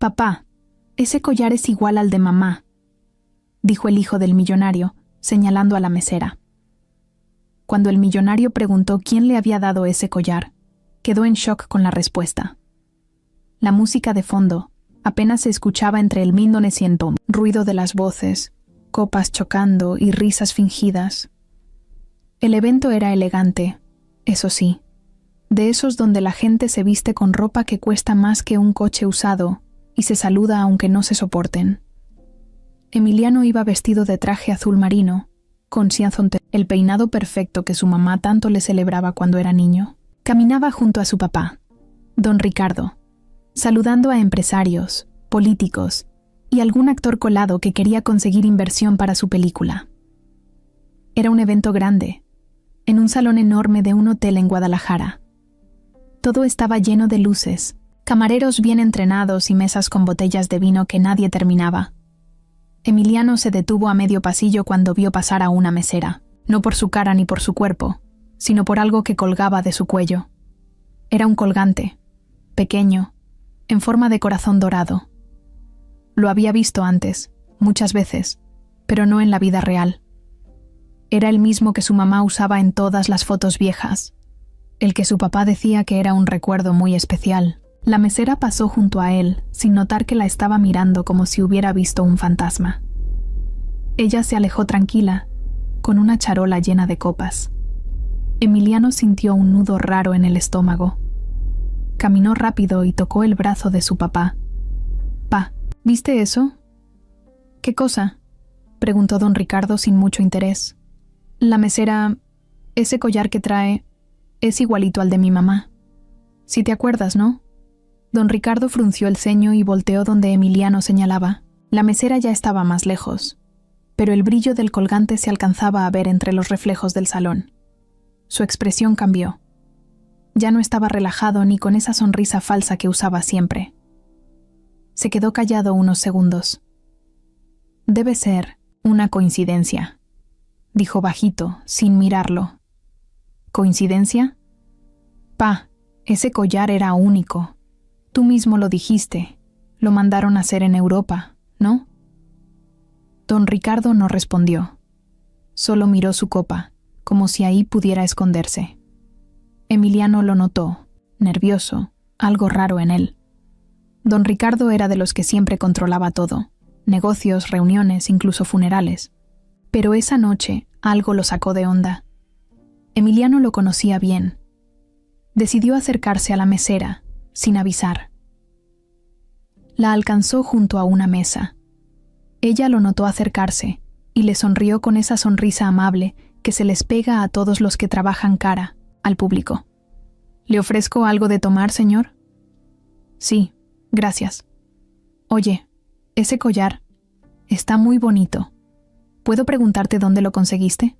«Papá, ese collar es igual al de mamá», dijo el hijo del millonario, señalando a la mesera. Cuando el millonario preguntó quién le había dado ese collar, quedó en shock con la respuesta. La música de fondo apenas se escuchaba entre el 1900, ruido de las voces, copas chocando y risas fingidas. El evento era elegante, eso sí, de esos donde la gente se viste con ropa que cuesta más que un coche usado y se saluda aunque no se soporten. Emiliano iba vestido de traje azul marino, con cianzonte, el peinado perfecto que su mamá tanto le celebraba cuando era niño. Caminaba junto a su papá, don Ricardo, saludando a empresarios, políticos y algún actor colado que quería conseguir inversión para su película. Era un evento grande, en un salón enorme de un hotel en Guadalajara. Todo estaba lleno de luces, camareros bien entrenados y mesas con botellas de vino que nadie terminaba. Emiliano se detuvo a medio pasillo cuando vio pasar a una mesera, no por su cara ni por su cuerpo, sino por algo que colgaba de su cuello. Era un colgante, pequeño, en forma de corazón dorado. Lo había visto antes, muchas veces, pero no en la vida real. Era el mismo que su mamá usaba en todas las fotos viejas, el que su papá decía que era un recuerdo muy especial. La mesera pasó junto a él, sin notar que la estaba mirando como si hubiera visto un fantasma. Ella se alejó tranquila, con una charola llena de copas. Emiliano sintió un nudo raro en el estómago. Caminó rápido y tocó el brazo de su papá. «Pa, ¿viste eso?» «¿Qué cosa?», preguntó don Ricardo sin mucho interés. «La mesera, ese collar que trae, es igualito al de mi mamá. Si te acuerdas, ¿no?» Don Ricardo frunció el ceño y volteó donde Emiliano señalaba. La mesera ya estaba más lejos, pero el brillo del colgante se alcanzaba a ver entre los reflejos del salón. Su expresión cambió. Ya no estaba relajado ni con esa sonrisa falsa que usaba siempre. Se quedó callado unos segundos. «Debe ser una coincidencia», dijo bajito, sin mirarlo. «¿Coincidencia?» «Pa, ese collar era único. Tú mismo lo dijiste. Lo mandaron a hacer en Europa, ¿no?» Don Ricardo no respondió. Solo miró su copa, como si ahí pudiera esconderse. Emiliano lo notó, nervioso, algo raro en él. Don Ricardo era de los que siempre controlaba todo, negocios, reuniones, incluso funerales. Pero esa noche algo lo sacó de onda. Emiliano lo conocía bien. Decidió acercarse a la mesera, sin avisar. La alcanzó junto a una mesa. Ella lo notó acercarse y le sonrió con esa sonrisa amable que se les pega a todos los que trabajan cara, al público. «¿Le ofrezco algo de tomar, señor?» «Sí, gracias. Oye, ese collar está muy bonito. ¿Puedo preguntarte dónde lo conseguiste?»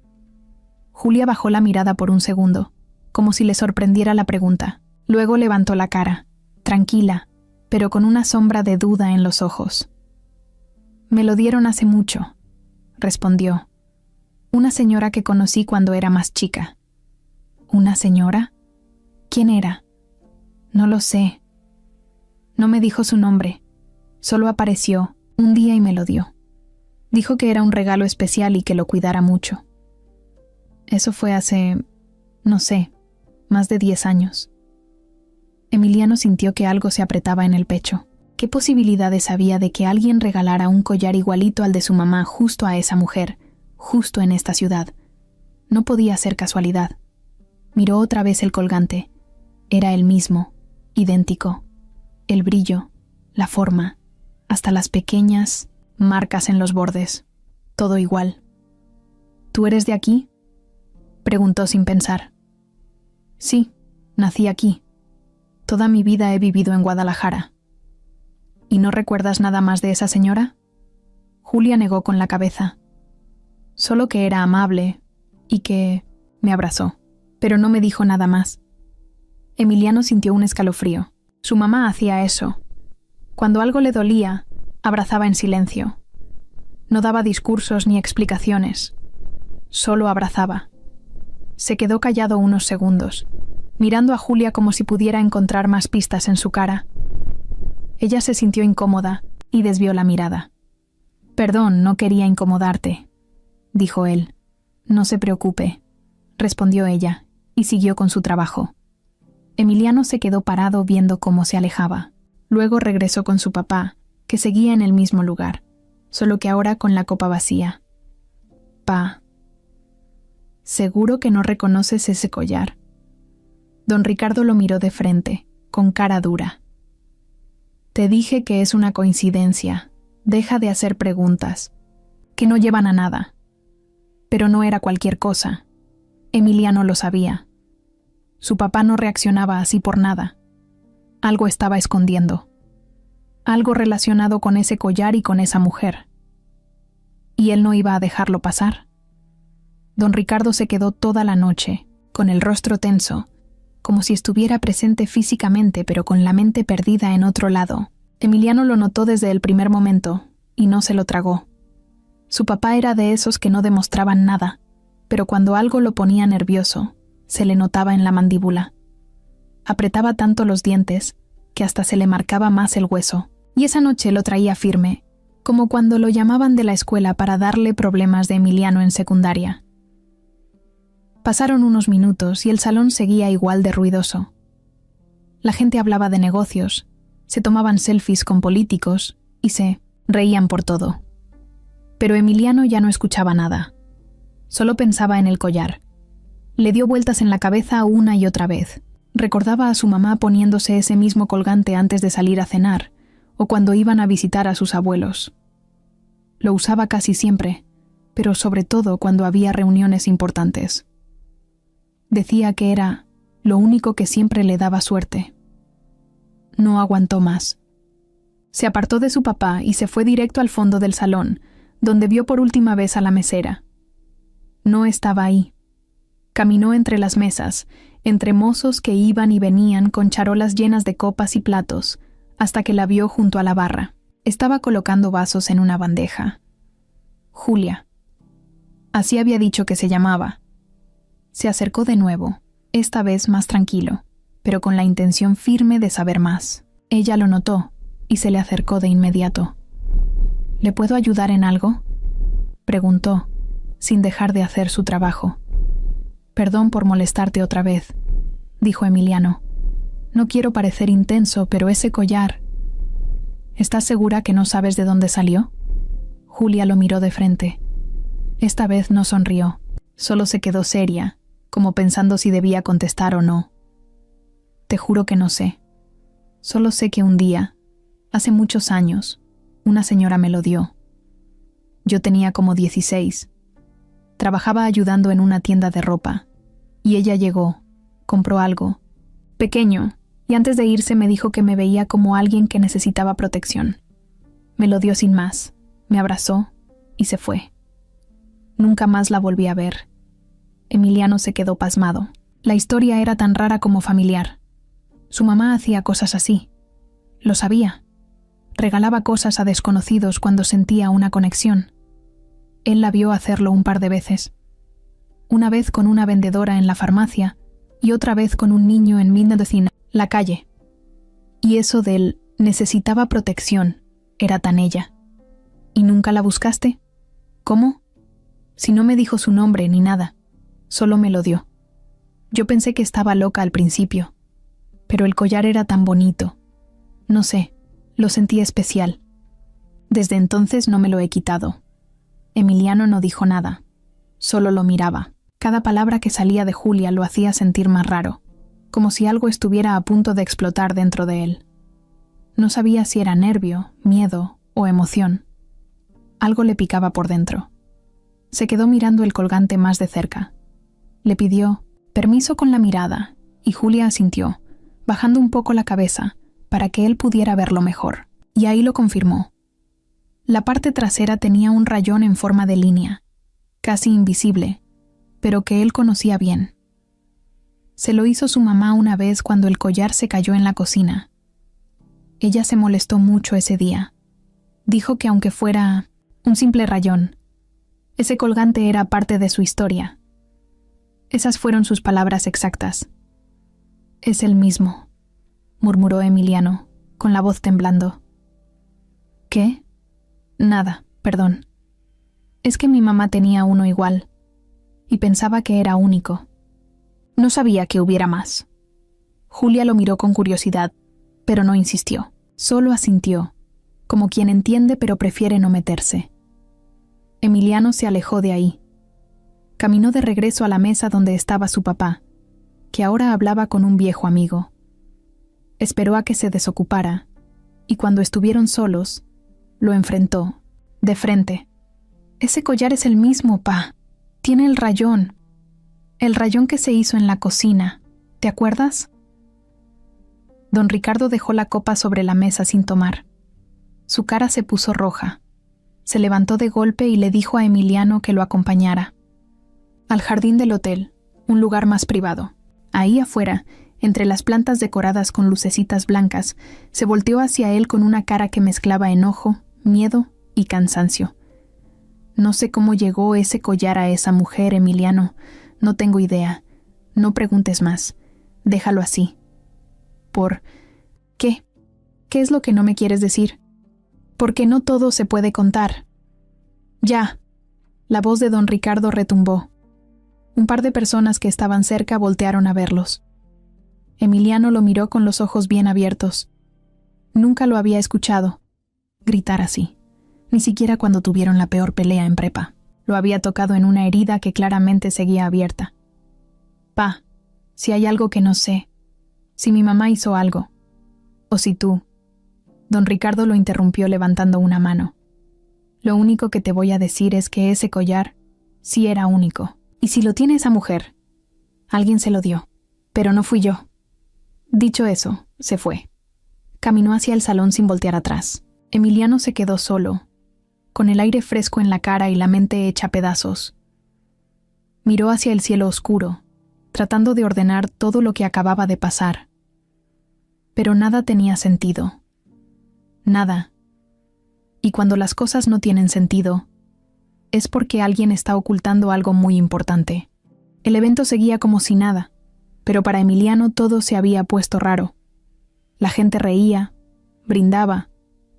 Julia bajó la mirada por un segundo, como si le sorprendiera la pregunta. Luego levantó la cara, tranquila, pero con una sombra de duda en los ojos. «Me lo dieron hace mucho», respondió. «Una señora que conocí cuando era más chica». «¿Una señora? ¿Quién era?» «No lo sé. No me dijo su nombre. Solo apareció un día y me lo dio. Dijo que era un regalo especial y que lo cuidara mucho. Eso fue hace, no sé, más de 10 años. Emiliano sintió que algo se apretaba en el pecho. ¿Qué posibilidades había de que alguien regalara un collar igualito al de su mamá justo a esa mujer, justo en esta ciudad? No podía ser casualidad. Miró otra vez el colgante. Era el mismo, idéntico. El brillo, la forma, hasta las pequeñas marcas en los bordes. Todo igual. ¿Tú eres de aquí?, preguntó sin pensar. «Sí, nací aquí. Toda mi vida he vivido en Guadalajara». «¿Y no recuerdas nada más de esa señora?» Julia negó con la cabeza. «Solo que era amable y que me abrazó, pero no me dijo nada más». Emiliano sintió un escalofrío. Su mamá hacía eso. Cuando algo le dolía, abrazaba en silencio. No daba discursos ni explicaciones. Solo abrazaba. Se quedó callado unos segundos, mirando a Julia como si pudiera encontrar más pistas en su cara. Ella se sintió incómoda y desvió la mirada. «Perdón, no quería incomodarte», dijo él. «No se preocupe», respondió ella, y siguió con su trabajo. Emiliano se quedó parado viendo cómo se alejaba. Luego regresó con su papá, que seguía en el mismo lugar, solo que ahora con la copa vacía. «Pa, ¿seguro que no reconoces ese collar?». Don Ricardo lo miró de frente, con cara dura. «Te dije que es una coincidencia. Deja de hacer preguntas, que no llevan a nada». Pero no era cualquier cosa. Emiliano lo sabía. Su papá no reaccionaba así por nada. Algo estaba escondiendo. Algo relacionado con ese collar y con esa mujer. Y él no iba a dejarlo pasar. Don Ricardo se quedó toda la noche, con el rostro tenso, como si estuviera presente físicamente pero con la mente perdida en otro lado. Emiliano lo notó desde el primer momento, y no se lo tragó. Su papá era de esos que no demostraban nada, pero cuando algo lo ponía nervioso, se le notaba en la mandíbula. Apretaba tanto los dientes que hasta se le marcaba más el hueso, y esa noche lo traía firme, como cuando lo llamaban de la escuela para darle problemas de Emiliano en secundaria. Pasaron unos minutos y el salón seguía igual de ruidoso. La gente hablaba de negocios, se tomaban selfies con políticos y se reían por todo. Pero Emiliano ya no escuchaba nada. Solo pensaba en el collar. Le dio vueltas en la cabeza una y otra vez. Recordaba a su mamá poniéndose ese mismo colgante antes de salir a cenar, o cuando iban a visitar a sus abuelos. Lo usaba casi siempre, pero sobre todo cuando había reuniones importantes. Decía que era lo único que siempre le daba suerte. No aguantó más. Se apartó de su papá y se fue directo al fondo del salón, donde vio por última vez a la mesera. No estaba ahí. Caminó entre las mesas, entre mozos que iban y venían con charolas llenas de copas y platos, hasta que la vio junto a la barra. Estaba colocando vasos en una bandeja. Julia. Así había dicho que se llamaba. Se acercó de nuevo, esta vez más tranquilo, pero con la intención firme de saber más. Ella lo notó y se le acercó de inmediato. «¿Le puedo ayudar en algo?», preguntó, sin dejar de hacer su trabajo. «Perdón por molestarte otra vez», dijo Emiliano. «No quiero parecer intenso, pero ese collar...». «¿Estás segura que no sabes de dónde salió?». Julia lo miró de frente. Esta vez no sonrió, solo se quedó seria, como pensando si debía contestar o no. «Te juro que no sé. Solo sé que un día, hace muchos años, una señora me lo dio. Yo tenía como 16. Trabajaba ayudando en una tienda de ropa, y ella llegó, compró algo, pequeño, y antes de irse me dijo que me veía como alguien que necesitaba protección. Me lo dio sin más, me abrazó y se fue. Nunca más la volví a ver». Emiliano se quedó pasmado. La historia era tan rara como familiar. Su mamá hacía cosas así. Lo sabía. Regalaba cosas a desconocidos cuando sentía una conexión. Él la vio hacerlo un par de veces. Una vez con una vendedora en la farmacia y otra vez con un niño en Medicine, la calle. Y eso del necesitaba protección era tan ella. ¿Y nunca la buscaste? ¿Cómo? Si no me dijo su nombre ni nada, solo me lo dio. Yo pensé que estaba loca al principio, pero el collar era tan bonito. No sé, lo sentí especial. Desde entonces no me lo he quitado. Emiliano no dijo nada, solo lo miraba. Cada palabra que salía de Julia lo hacía sentir más raro, como si algo estuviera a punto de explotar dentro de él. No sabía si era nervio, miedo o emoción. Algo le picaba por dentro. Se quedó mirando el colgante más de cerca. Le pidió permiso con la mirada y Julia asintió, bajando un poco la cabeza para que él pudiera verlo mejor. Y ahí lo confirmó. La parte trasera tenía un rayón en forma de línea, casi invisible, pero que él conocía bien. Se lo hizo su mamá una vez cuando el collar se cayó en la cocina. Ella se molestó mucho ese día. Dijo que aunque fuera un simple rayón, ese colgante era parte de su historia. Esas fueron sus palabras exactas. «Es el mismo», murmuró Emiliano, con la voz temblando. ¿Qué? Nada, perdón. Es que mi mamá tenía uno igual, y pensaba que era único. No sabía que hubiera más. Julia lo miró con curiosidad, pero no insistió. Solo asintió, como quien entiende pero prefiere no meterse. Emiliano se alejó de ahí. Caminó de regreso a la mesa donde estaba su papá, que ahora hablaba con un viejo amigo. Esperó a que se desocupara, y cuando estuvieron solos, lo enfrentó, de frente. Ese collar es el mismo, pa. Tiene el rayón que se hizo en la cocina, ¿te acuerdas? Don Ricardo dejó la copa sobre la mesa sin tomar. Su cara se puso roja. Se levantó de golpe y le dijo a Emiliano que lo acompañara. Al jardín del hotel, un lugar más privado. Ahí afuera, entre las plantas decoradas con lucecitas blancas, se volteó hacia él con una cara que mezclaba enojo, miedo y cansancio. No sé cómo llegó ese collar a esa mujer, Emiliano. No tengo idea. No preguntes más. Déjalo así. ¿Por qué? ¿Qué es lo que no me quieres decir? Porque no todo se puede contar. Ya. La voz de don Ricardo retumbó. Un par de personas que estaban cerca voltearon a verlos. Emiliano lo miró con los ojos bien abiertos. Nunca lo había escuchado gritar así, ni siquiera cuando tuvieron la peor pelea en prepa. Lo había tocado en una herida que claramente seguía abierta. Pa, si hay algo que no sé, si mi mamá hizo algo, o si tú... Don Ricardo lo interrumpió levantando una mano. Lo único que te voy a decir es que ese collar sí era único. Y si lo tiene esa mujer, alguien se lo dio, pero no fui yo. Dicho eso, se fue. Caminó hacia el salón sin voltear atrás. Emiliano se quedó solo, con el aire fresco en la cara y la mente hecha pedazos. Miró hacia el cielo oscuro, tratando de ordenar todo lo que acababa de pasar. Pero nada tenía sentido. Nada. Y cuando las cosas no tienen sentido, es porque alguien está ocultando algo muy importante. El evento seguía como si nada, pero para Emiliano todo se había puesto raro. La gente reía, brindaba,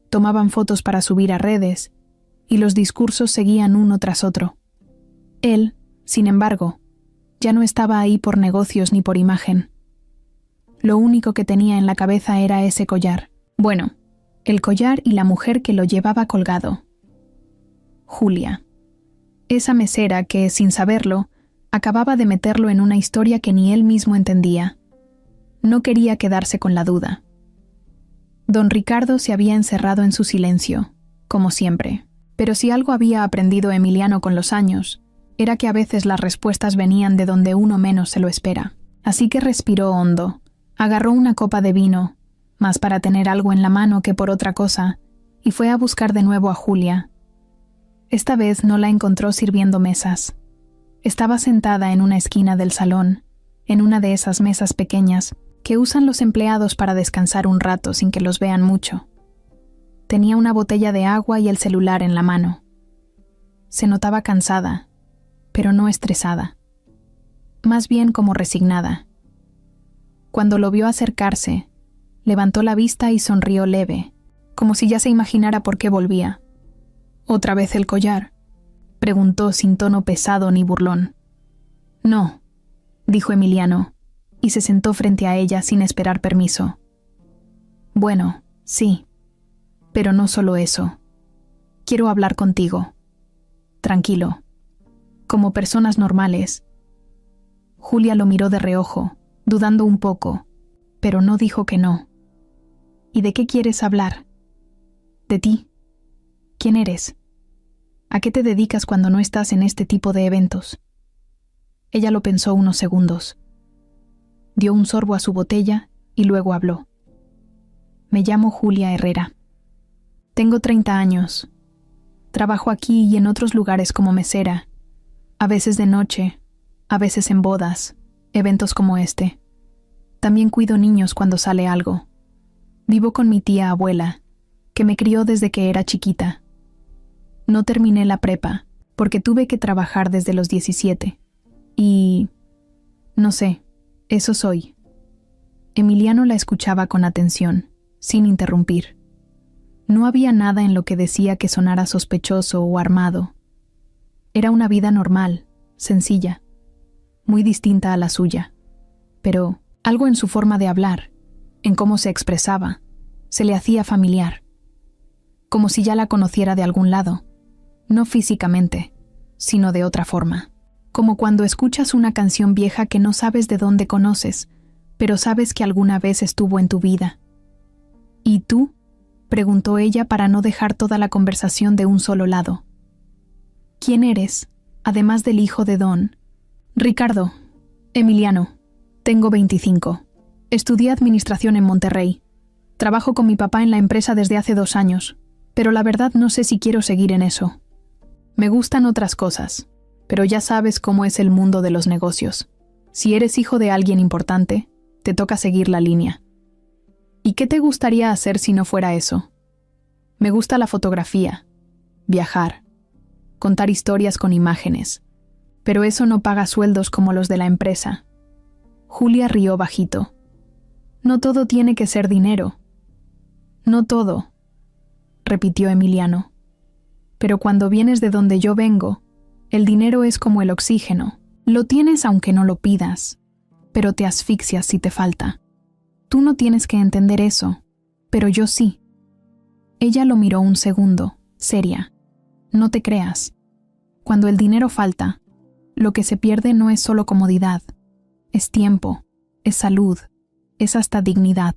tomaban fotos para subir a redes, y los discursos seguían uno tras otro. Él, sin embargo, ya no estaba ahí por negocios ni por imagen. Lo único que tenía en la cabeza era ese collar. Bueno, el collar y la mujer que lo llevaba colgado. Julia. Esa mesera que, sin saberlo, acababa de meterlo en una historia que ni él mismo entendía. No quería quedarse con la duda. Don Ricardo se había encerrado en su silencio, como siempre. Pero si algo había aprendido Emiliano con los años, era que a veces las respuestas venían de donde uno menos se lo espera. Así que respiró hondo, agarró una copa de vino, más para tener algo en la mano que por otra cosa, y fue a buscar de nuevo a Julia. Esta vez no la encontró sirviendo mesas. Estaba sentada en una esquina del salón, en una de esas mesas pequeñas que usan los empleados para descansar un rato sin que los vean mucho. Tenía una botella de agua y el celular en la mano. Se notaba cansada, pero no estresada. Más bien como resignada. Cuando lo vio acercarse, levantó la vista y sonrió leve, como si ya se imaginara por qué volvía. ¿Otra vez el collar?, preguntó sin tono pesado ni burlón. No, dijo Emiliano, y se sentó frente a ella sin esperar permiso. Bueno, sí, pero no solo eso. Quiero hablar contigo. Tranquilo. Como personas normales. Julia lo miró de reojo, dudando un poco, pero no dijo que no. ¿Y de qué quieres hablar? ¿De ti? ¿Quién eres? ¿A qué te dedicas cuando no estás en este tipo de eventos? Ella lo pensó unos segundos. Dio un sorbo a su botella y luego habló. Me llamo Julia Herrera. Tengo 30 años. Trabajo aquí y en otros lugares como mesera, a veces de noche, a veces en bodas, eventos como este. También cuido niños cuando sale algo. Vivo con mi tía abuela, que me crió desde que era chiquita. No terminé la prepa, porque tuve que trabajar desde los 17. Y... no sé, eso soy. Emiliano la escuchaba con atención, sin interrumpir. No había nada en lo que decía que sonara sospechoso o armado. Era una vida normal, sencilla, muy distinta a la suya. Pero algo en su forma de hablar, en cómo se expresaba, se le hacía familiar. Como si ya la conociera de algún lado, no físicamente, sino de otra forma. Como cuando escuchas una canción vieja que no sabes de dónde conoces, pero sabes que alguna vez estuvo en tu vida. ¿Y tú?, preguntó ella para no dejar toda la conversación de un solo lado. ¿Quién eres, además del hijo de Don? Ricardo, Emiliano. Tengo 25. Estudié administración en Monterrey. Trabajo con mi papá en la empresa desde hace 2 años, pero la verdad no sé si quiero seguir en eso. Me gustan otras cosas, pero ya sabes cómo es el mundo de los negocios. Si eres hijo de alguien importante, te toca seguir la línea. ¿Y qué te gustaría hacer si no fuera eso? Me gusta la fotografía, viajar, contar historias con imágenes, pero eso no paga sueldos como los de la empresa. Julia rió bajito. No todo tiene que ser dinero. No todo, repitió Emiliano. Pero cuando vienes de donde yo vengo, el dinero es como el oxígeno. Lo tienes aunque no lo pidas, pero te asfixias si te falta. Tú no tienes que entender eso, pero yo sí. Ella lo miró un segundo, seria. No te creas. Cuando el dinero falta, lo que se pierde no es solo comodidad, es tiempo, es salud, es hasta dignidad.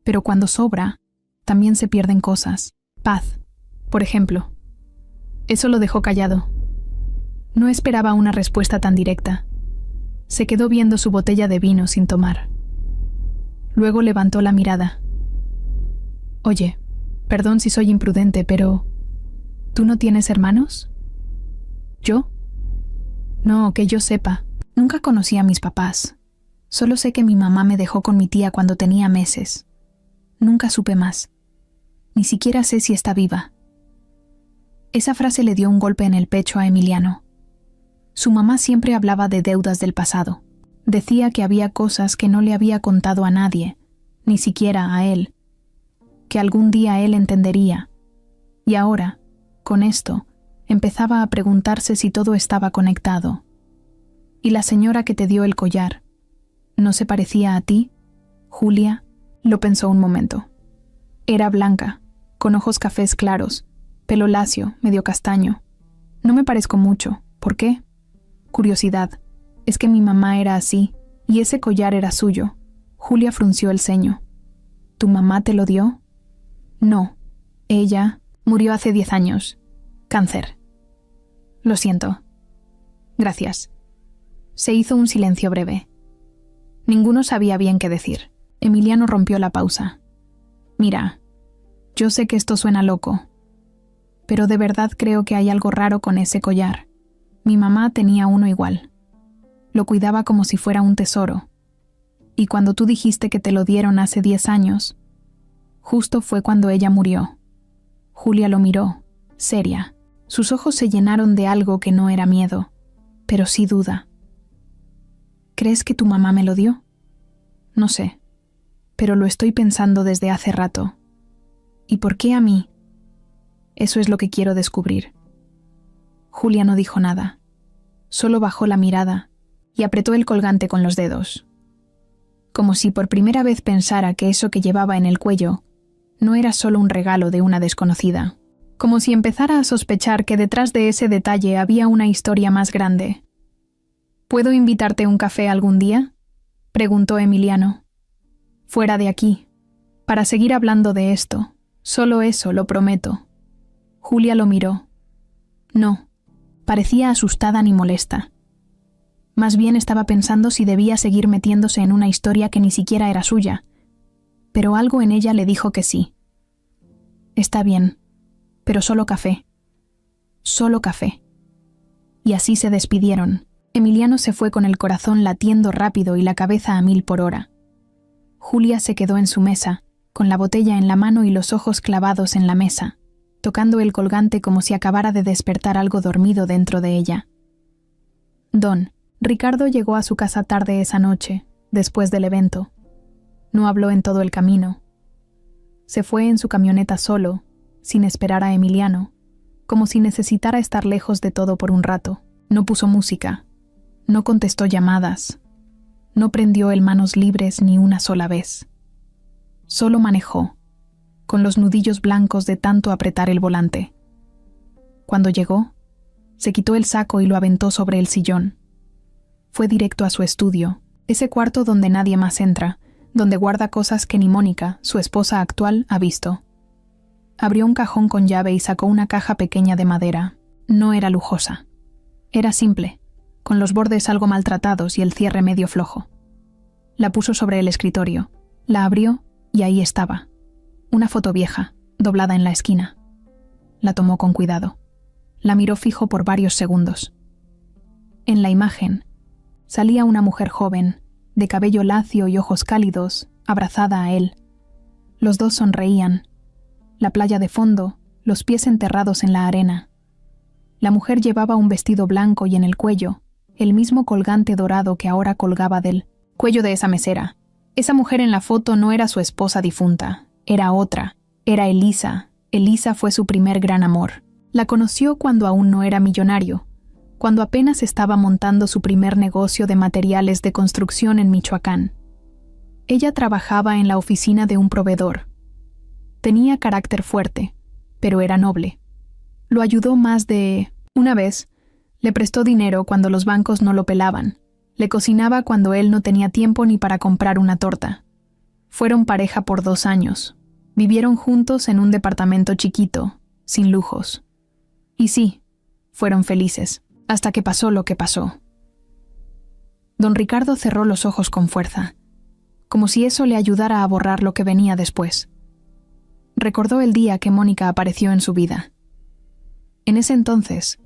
Pero cuando sobra, también se pierden cosas. Paz, por ejemplo. Eso lo dejó callado. No esperaba una respuesta tan directa. Se quedó viendo su botella de vino sin tomar. Luego levantó la mirada. Oye, perdón si soy imprudente, pero ¿tú no tienes hermanos? ¿Yo? No, que yo sepa. Nunca conocí a mis papás. Solo sé que mi mamá me dejó con mi tía cuando tenía meses. Nunca supe más. Ni siquiera sé si está viva. Esa frase le dio un golpe en el pecho a Emiliano. Su mamá siempre hablaba de deudas del pasado. Decía que había cosas que no le había contado a nadie, ni siquiera a él. Que algún día él entendería. Y ahora, con esto, empezaba a preguntarse si todo estaba conectado. ¿Y la señora que te dio el collar? ¿No se parecía a ti, Julia? Lo pensó un momento. Era blanca, con ojos cafés claros, pelo lacio, medio castaño. No me parezco mucho. ¿Por qué? Curiosidad. Es que mi mamá era así, y ese collar era suyo. Julia frunció el ceño. ¿Tu mamá te lo dio? No. Ella murió hace 10 años. Cáncer. Lo siento. Gracias. Se hizo un silencio breve. Ninguno sabía bien qué decir. Emiliano rompió la pausa. Mira, yo sé que esto suena loco, pero de verdad creo que hay algo raro con ese collar. Mi mamá tenía uno igual. Lo cuidaba como si fuera un tesoro. Y cuando tú dijiste que te lo dieron hace 10 años, justo fue cuando ella murió. Julia lo miró, seria. Sus ojos se llenaron de algo que no era miedo, pero sí duda. ¿Crees que tu mamá me lo dio? No sé, pero lo estoy pensando desde hace rato. ¿Y por qué a mí? Eso es lo que quiero descubrir. Julia no dijo nada. Solo bajó la mirada y apretó el colgante con los dedos. Como si por primera vez pensara que eso que llevaba en el cuello no era solo un regalo de una desconocida. Como si empezara a sospechar que detrás de ese detalle había una historia más grande. ¿Puedo invitarte a un café algún día?, preguntó Emiliano. Fuera de aquí, para seguir hablando de esto. Solo eso, lo prometo. Julia lo miró. No, parecía asustada ni molesta. Más bien estaba pensando si debía seguir metiéndose en una historia que ni siquiera era suya. Pero algo en ella le dijo que sí. Está bien, pero solo café. Solo café. Y así se despidieron. Emiliano se fue con el corazón latiendo rápido y la cabeza a 1000 por hora. Julia se quedó en su mesa, con la botella en la mano y los ojos clavados en la mesa, tocando el colgante como si acabara de despertar algo dormido dentro de ella. Don Ricardo llegó a su casa tarde esa noche, después del evento. No habló en todo el camino. Se fue en su camioneta solo, sin esperar a Emiliano, como si necesitara estar lejos de todo por un rato. No puso música, no contestó llamadas, no prendió el manos libres ni una sola vez. Solo manejó, con los nudillos blancos de tanto apretar el volante. Cuando llegó, se quitó el saco y lo aventó sobre el sillón. Fue directo a su estudio, ese cuarto donde nadie más entra, donde guarda cosas que ni Mónica, su esposa actual, ha visto. Abrió un cajón con llave y sacó una caja pequeña de madera. No era lujosa. Era simple, con los bordes algo maltratados y el cierre medio flojo. La puso sobre el escritorio, la abrió y ahí estaba. Una foto vieja, doblada en la esquina. La tomó con cuidado. La miró fijo por varios segundos. En la imagen, salía una mujer joven, de cabello lacio y ojos cálidos, abrazada a él. Los dos sonreían. La playa de fondo, los pies enterrados en la arena. La mujer llevaba un vestido blanco y en el cuello, el mismo colgante dorado que ahora colgaba del cuello de esa mesera. Esa mujer en la foto no era su esposa difunta, era otra, era Elisa. Elisa fue su primer gran amor. La conoció cuando aún no era millonario, cuando apenas estaba montando su primer negocio de materiales de construcción en Michoacán. Ella trabajaba en la oficina de un proveedor. Tenía carácter fuerte, pero era noble. Lo ayudó más de una vez. Le prestó dinero cuando los bancos no lo pelaban. Le cocinaba cuando él no tenía tiempo ni para comprar una torta. Fueron pareja por 2 años. Vivieron juntos en un departamento chiquito, sin lujos. Y sí, fueron felices, hasta que pasó lo que pasó. Don Ricardo cerró los ojos con fuerza, como si eso le ayudara a borrar lo que venía después. Recordó el día que Mónica apareció en su vida. En ese entonces,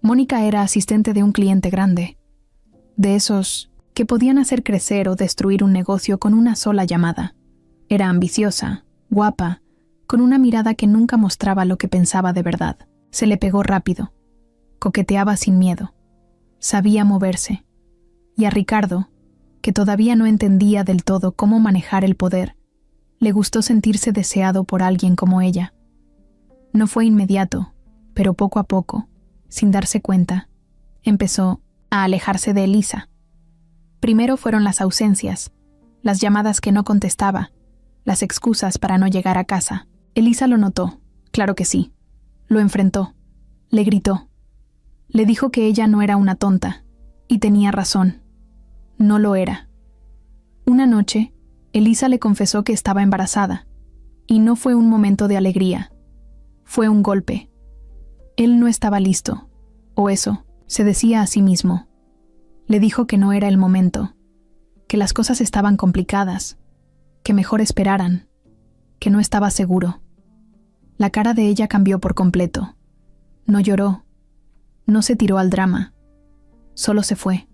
Mónica era asistente de un cliente grande, de esos que podían hacer crecer o destruir un negocio con una sola llamada. Era ambiciosa, guapa, con una mirada que nunca mostraba lo que pensaba de verdad. Se le pegó rápido. Coqueteaba sin miedo. Sabía moverse. Y a Ricardo, que todavía no entendía del todo cómo manejar el poder, le gustó sentirse deseado por alguien como ella. No fue inmediato, pero poco a poco, sin darse cuenta, empezó a alejarse de Elisa. Primero fueron las ausencias, las llamadas que no contestaba, las excusas para no llegar a casa. Elisa lo notó, claro que sí. Lo enfrentó, le gritó. Le dijo que ella no era una tonta, y tenía razón. No lo era. Una noche, Elisa le confesó que estaba embarazada, y no fue un momento de alegría. Fue un golpe. Él no estaba listo, o eso, se decía a sí mismo. Le dijo que no era el momento, que las cosas estaban complicadas, que mejor esperaran, que no estaba seguro. La cara de ella cambió por completo. No lloró, no se tiró al drama, solo se fue,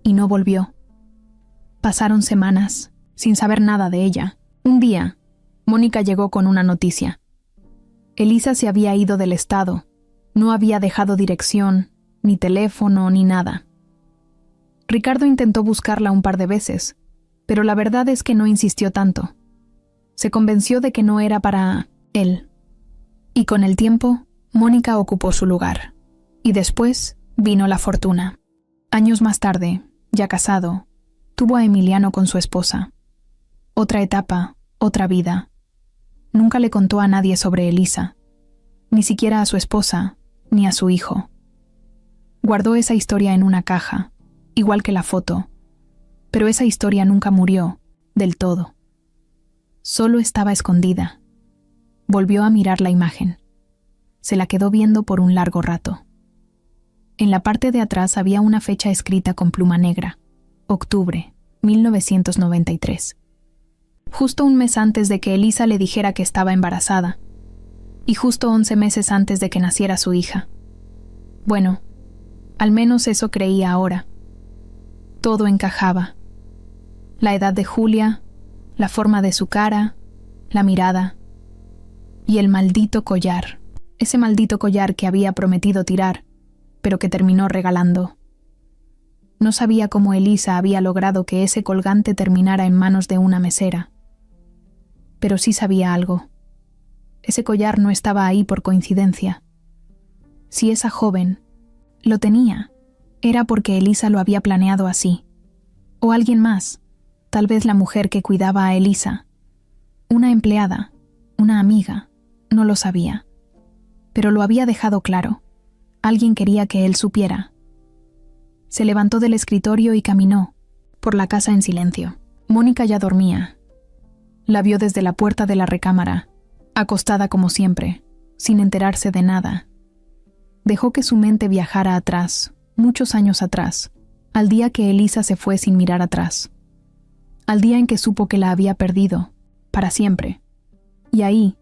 y no volvió. Pasaron semanas, sin saber nada de ella. Un día, Mónica llegó con una noticia. Elisa se había ido del estado, no había dejado dirección, ni teléfono, ni nada. Ricardo intentó buscarla un par de veces, pero la verdad es que no insistió tanto. Se convenció de que no era para él. Y con el tiempo, Mónica ocupó su lugar. Y después vino la fortuna. Años más tarde, ya casado, tuvo a Emiliano con su esposa. Otra etapa, otra vida. Nunca le contó a nadie sobre Elisa, ni siquiera a su esposa, ni a su hijo. Guardó esa historia en una caja, igual que la foto, pero esa historia nunca murió, del todo. Solo estaba escondida. Volvió a mirar la imagen. Se la quedó viendo por un largo rato. En la parte de atrás había una fecha escrita con pluma negra. Octubre, 1993. Justo un mes antes de que Elisa le dijera que estaba embarazada. Y justo 11 meses antes de que naciera su hija. Bueno, al menos eso creía ahora. Todo encajaba. La edad de Julia, la forma de su cara, la mirada. Y el maldito collar. Ese maldito collar que había prometido tirar, pero que terminó regalando. No sabía cómo Elisa había logrado que ese colgante terminara en manos de una mesera. pero sí sabía algo. Ese collar no estaba ahí por coincidencia. Si esa joven lo tenía, era porque Elisa lo había planeado así. O alguien más, tal vez la mujer que cuidaba a Elisa. Una empleada, una amiga, no lo sabía. Pero lo había dejado claro. Alguien quería que él supiera. Se levantó del escritorio y caminó por la casa en silencio. Mónica ya dormía. La vio desde la puerta de la recámara, acostada como siempre, sin enterarse de nada. Dejó que su mente viajara atrás, muchos años atrás, al día que Elisa se fue sin mirar atrás. Al día en que supo que la había perdido, para siempre. Y ahí,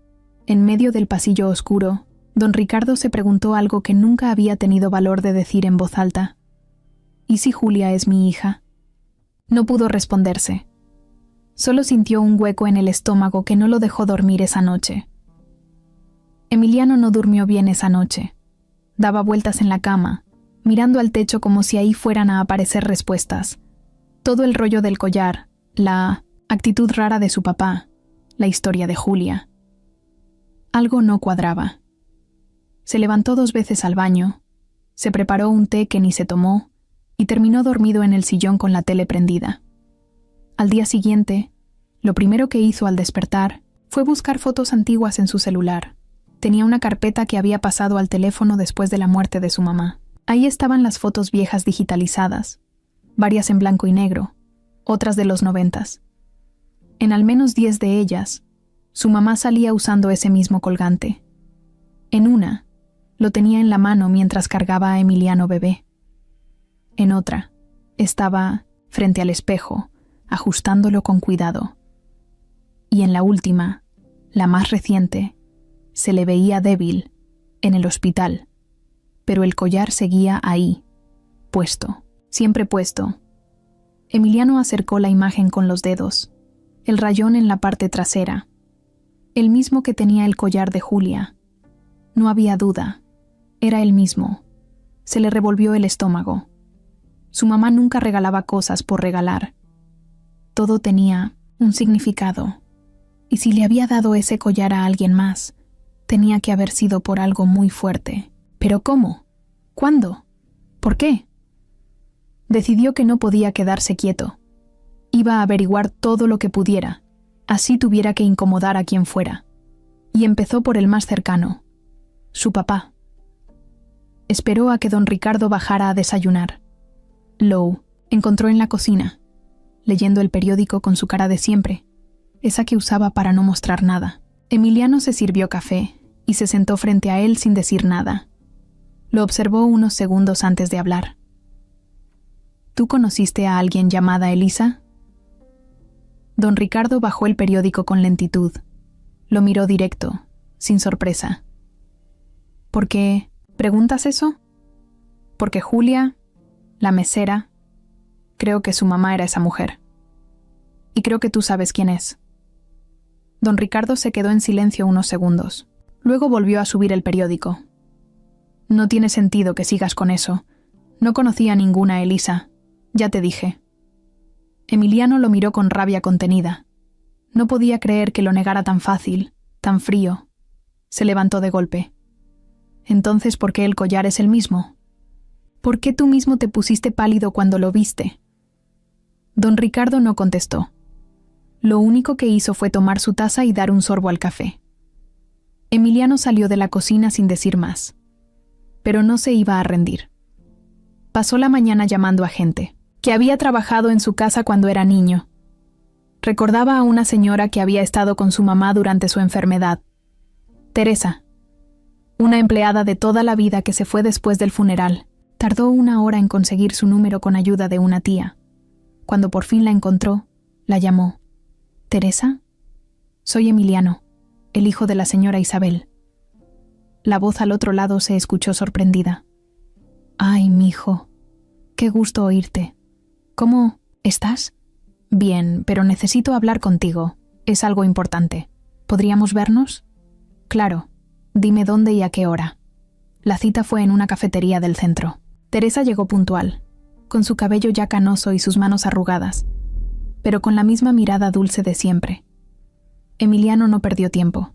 en medio del pasillo oscuro, don Ricardo se preguntó algo que nunca había tenido valor de decir en voz alta. ¿Y si Julia es mi hija? No pudo responderse. Solo sintió un hueco en el estómago que no lo dejó dormir esa noche. Emiliano no durmió bien esa noche. Daba vueltas en la cama, mirando al techo como si ahí fueran a aparecer respuestas. Todo el rollo del collar, la actitud rara de su papá, la historia de Julia. Algo no cuadraba. Se levantó 2 veces al baño, se preparó un té que ni se tomó y terminó dormido en el sillón con la tele prendida. Al día siguiente, lo primero que hizo al despertar fue buscar fotos antiguas en su celular. Tenía una carpeta que había pasado al teléfono después de la muerte de su mamá. Ahí estaban las fotos viejas digitalizadas, varias en blanco y negro, otras de los 90s. En al menos 10 de ellas, su mamá salía usando ese mismo colgante. En una, lo tenía en la mano mientras cargaba a Emiliano bebé. En otra, estaba frente al espejo, ajustándolo con cuidado. Y en la última, la más reciente, se le veía débil, en el hospital, pero el collar seguía ahí, puesto, siempre puesto. Emiliano acercó la imagen con los dedos, el rayón en la parte trasera, el mismo que tenía el collar de Julia. No había duda, era el mismo. Se le revolvió el estómago. Su mamá nunca regalaba cosas por regalar. Todo tenía un significado. Y si le había dado ese collar a alguien más, tenía que haber sido por algo muy fuerte. ¿Pero cómo? ¿Cuándo? ¿Por qué? Decidió que no podía quedarse quieto. Iba a averiguar todo lo que pudiera, así tuviera que incomodar a quien fuera. Y empezó por el más cercano, su papá. Esperó a que don Ricardo bajara a desayunar. Lo encontró en la cocina, leyendo el periódico con su cara de siempre, esa que usaba para no mostrar nada. Emiliano se sirvió café y se sentó frente a él sin decir nada. Lo observó unos segundos antes de hablar. ¿Tú conociste a alguien llamada Elisa? Don Ricardo bajó el periódico con lentitud. Lo miró directo, sin sorpresa. ¿Por qué preguntas eso? Porque Julia, la mesera, creo que su mamá era esa mujer. Y creo que tú sabes quién es. Don Ricardo se quedó en silencio unos segundos. Luego volvió a subir el periódico. No tiene sentido que sigas con eso. No conocía a ninguna Elisa. Ya te dije. Emiliano lo miró con rabia contenida. No podía creer que lo negara tan fácil, tan frío. Se levantó de golpe. Entonces, ¿por qué el collar es el mismo? ¿Por qué tú mismo te pusiste pálido cuando lo viste? Don Ricardo no contestó. Lo único que hizo fue tomar su taza y dar un sorbo al café. Emiliano salió de la cocina sin decir más. Pero no se iba a rendir. Pasó la mañana llamando a gente que había trabajado en su casa cuando era niño. Recordaba a una señora que había estado con su mamá durante su enfermedad. Teresa, una empleada de toda la vida que se fue después del funeral. Tardó 1 hora en conseguir su número con ayuda de una tía. Cuando por fin la encontró, la llamó. ¿Teresa? Soy Emiliano, el hijo de la señora Isabel. La voz al otro lado se escuchó sorprendida. Ay, mijo, qué gusto oírte. ¿Cómo estás? Bien, pero necesito hablar contigo. Es algo importante. ¿Podríamos vernos? Claro. Dime dónde y a qué hora. La cita fue en una cafetería del centro. Teresa llegó puntual, con su cabello ya canoso y sus manos arrugadas, pero con la misma mirada dulce de siempre. Emiliano no perdió tiempo.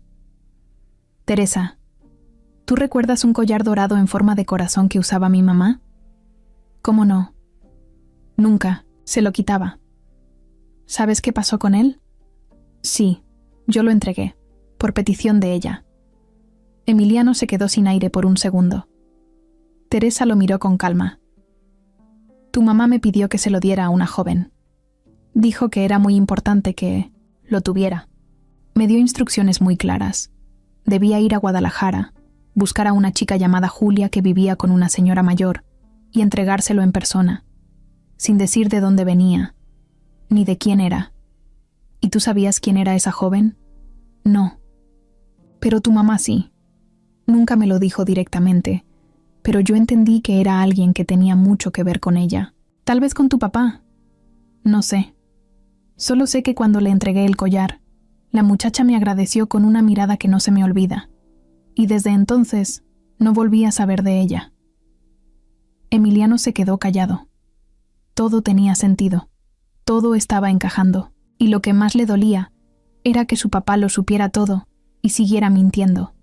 Teresa, ¿tú recuerdas un collar dorado en forma de corazón que usaba mi mamá? ¿Cómo no? Nunca, se lo quitaba. ¿Sabes qué pasó con él? Sí, yo lo entregué, por petición de ella. Emiliano se quedó sin aire por un segundo. Teresa lo miró con calma. Tu mamá me pidió que se lo diera a una joven. Dijo que era muy importante que lo tuviera. Me dio instrucciones muy claras. Debía ir a Guadalajara, buscar a una chica llamada Julia que vivía con una señora mayor y entregárselo en persona, sin decir de dónde venía, ni de quién era. ¿Y tú sabías quién era esa joven? No. Pero tu mamá sí. Nunca me lo dijo directamente, pero yo entendí que era alguien que tenía mucho que ver con ella. Tal vez con tu papá. No sé. Solo sé que cuando le entregué el collar, la muchacha me agradeció con una mirada que no se me olvida, y desde entonces no volví a saber de ella. Emiliano se quedó callado. Todo tenía sentido. Todo estaba encajando, y lo que más le dolía era que su papá lo supiera todo y siguiera mintiendo.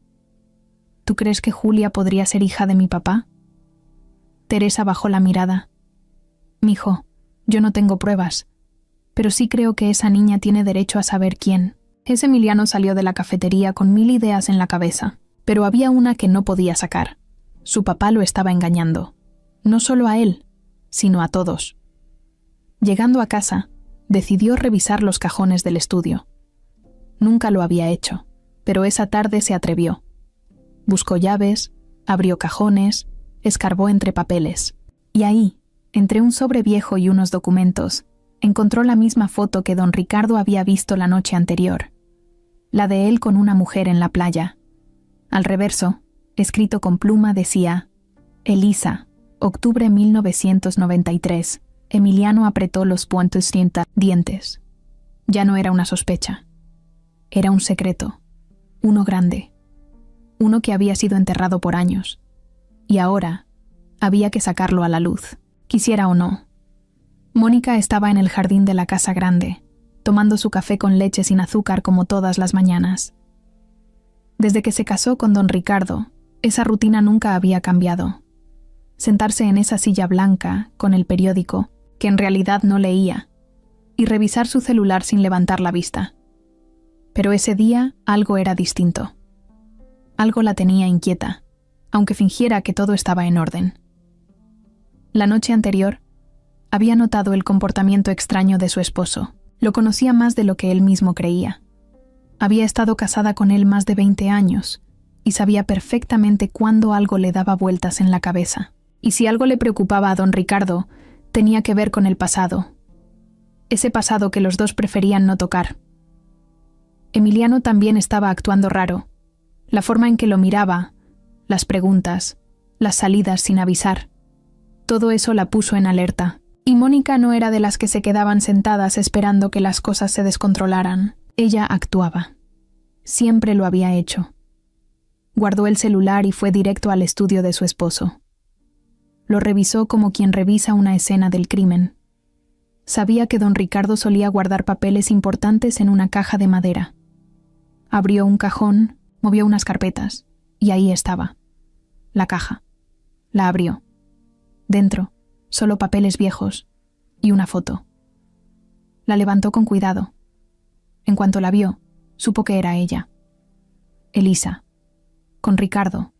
¿Tú crees que Julia podría ser hija de mi papá? Teresa bajó la mirada. Mijo, yo no tengo pruebas, pero sí creo que esa niña tiene derecho a saber quién. Ese Emiliano salió de la cafetería con 1000 ideas en la cabeza, pero había una que no podía sacar. Su papá lo estaba engañando. No solo a él, sino a todos. Llegando a casa, decidió revisar los cajones del estudio. Nunca lo había hecho, pero esa tarde se atrevió. Buscó llaves, abrió cajones, escarbó entre papeles, y ahí, entre un sobre viejo y unos documentos, encontró la misma foto que don Ricardo había visto la noche anterior, la de él con una mujer en la playa. Al reverso, escrito con pluma, decía: Elisa, octubre 1993. Emiliano apretó los dientes. Ya no era una sospecha. Era un secreto, uno grande, uno que había sido enterrado por años, y ahora había que sacarlo a la luz, quisiera o no. Mónica estaba en el jardín de la casa grande, tomando su café con leche sin azúcar como todas las mañanas. Desde que se casó con don Ricardo, esa rutina nunca había cambiado. Sentarse en esa silla blanca, con el periódico, que en realidad no leía, y revisar su celular sin levantar la vista. Pero ese día algo era distinto. Algo la tenía inquieta, aunque fingiera que todo estaba en orden. La noche anterior, había notado el comportamiento extraño de su esposo. Lo conocía más de lo que él mismo creía. Había estado casada con él más de 20 años, y sabía perfectamente cuándo algo le daba vueltas en la cabeza. Y si algo le preocupaba a don Ricardo, tenía que ver con el pasado. Ese pasado que los dos preferían no tocar. Emiliano también estaba actuando raro. La forma en que lo miraba, las preguntas, las salidas sin avisar. Todo eso la puso en alerta. Y Mónica no era de las que se quedaban sentadas esperando que las cosas se descontrolaran. Ella actuaba. Siempre lo había hecho. Guardó el celular y fue directo al estudio de su esposo. Lo revisó como quien revisa una escena del crimen. Sabía que don Ricardo solía guardar papeles importantes en una caja de madera. Abrió un cajón, movió unas carpetas, y ahí estaba. La caja. La abrió. Dentro, solo papeles viejos y una foto. La levantó con cuidado. En cuanto la vio, supo que era ella. Elisa, con Ricardo,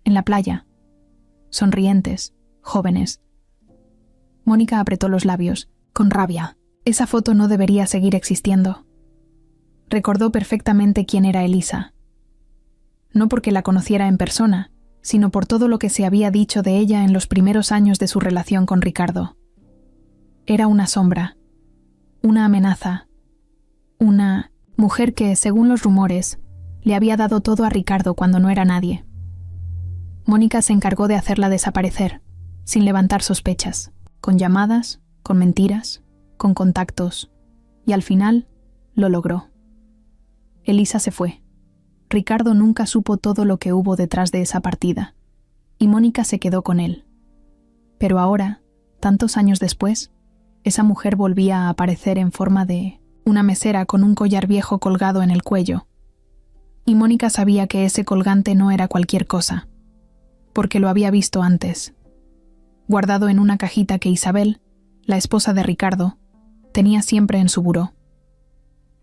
en la playa, sonrientes, jóvenes. Mónica apretó los labios, con rabia. Esa foto no debería seguir existiendo. Recordó perfectamente quién era Elisa. No porque la conociera en persona, sino por todo lo que se había dicho de ella en los primeros años de su relación con Ricardo. Era una sombra, una amenaza, una mujer que, según los rumores, le había dado todo a Ricardo cuando no era nadie. Mónica se encargó de hacerla desaparecer, sin levantar sospechas, con llamadas, con mentiras, con contactos, y al final lo logró. Elisa se fue. Ricardo nunca supo todo lo que hubo detrás de esa partida, y Mónica se quedó con él. Pero ahora, tantos años después, esa mujer volvía a aparecer en forma de una mesera con un collar viejo colgado en el cuello. Y Mónica sabía que ese colgante no era cualquier cosa, porque lo había visto antes, guardado en una cajita que Isabel, la esposa de Ricardo, tenía siempre en su buró.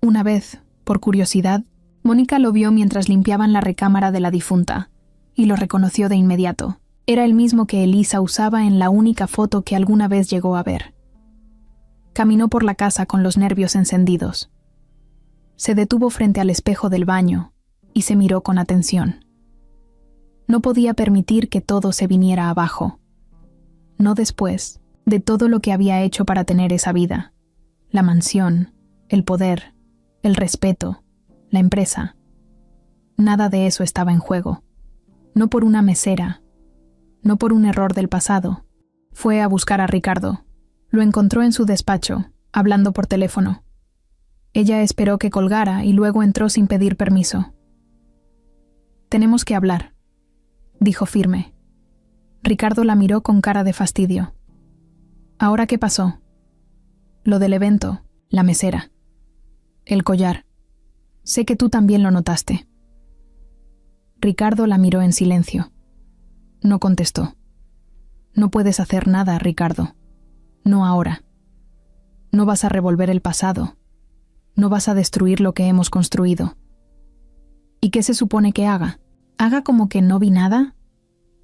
Una vez, por curiosidad, Mónica lo vio mientras limpiaban la recámara de la difunta, y lo reconoció de inmediato. Era el mismo que Elisa usaba en la única foto que alguna vez llegó a ver. Caminó por la casa con los nervios encendidos. Se detuvo frente al espejo del baño y se miró con atención. No podía permitir que todo se viniera abajo. No después de todo lo que había hecho para tener esa vida. La mansión, el poder, el respeto, la empresa. Nada de eso estaba en juego. No por una mesera, no por un error del pasado. Fue a buscar a Ricardo. Lo encontró en su despacho, hablando por teléfono. Ella esperó que colgara y luego entró sin pedir permiso. «Tenemos que hablar», dijo firme. Ricardo la miró con cara de fastidio. «¿Ahora qué pasó?» «Lo del evento, la mesera. El collar. Sé que tú también lo notaste». Ricardo la miró en silencio. No contestó. «No puedes hacer nada, Ricardo. No ahora. No vas a revolver el pasado. No vas a destruir lo que hemos construido». «¿Y qué se supone que haga? ¿Haga como que no vi nada?»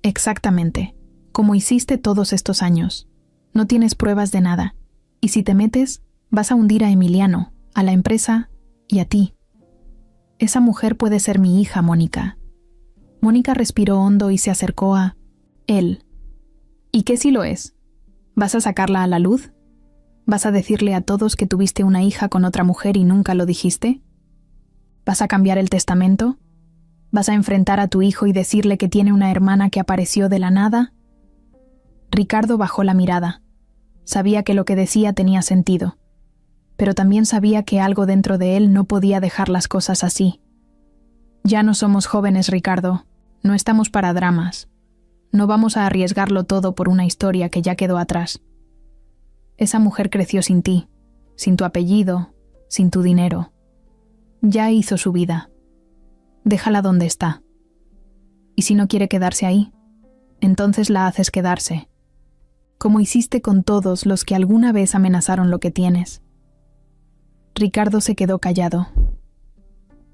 «Exactamente. Como hiciste todos estos años. No tienes pruebas de nada. Y si te metes, vas a hundir a Emiliano, a la empresa y a ti. Esa mujer puede ser mi hija, Mónica». Mónica respiró hondo y se acercó a él. «¿Y qué si lo es? ¿Vas a sacarla a la luz? ¿Vas a decirle a todos que tuviste una hija con otra mujer y nunca lo dijiste? ¿Vas a cambiar el testamento? ¿Vas a enfrentar a tu hijo y decirle que tiene una hermana que apareció de la nada?» Ricardo bajó la mirada. Sabía que lo que decía tenía sentido, pero también sabía que algo dentro de él no podía dejar las cosas así. «Ya no somos jóvenes, Ricardo. No estamos para dramas. No vamos a arriesgarlo todo por una historia que ya quedó atrás. Esa mujer creció sin ti, sin tu apellido, sin tu dinero. Ya hizo su vida. Déjala donde está. Y si no quiere quedarse ahí, entonces la haces quedarse, como hiciste con todos los que alguna vez amenazaron lo que tienes». Ricardo se quedó callado.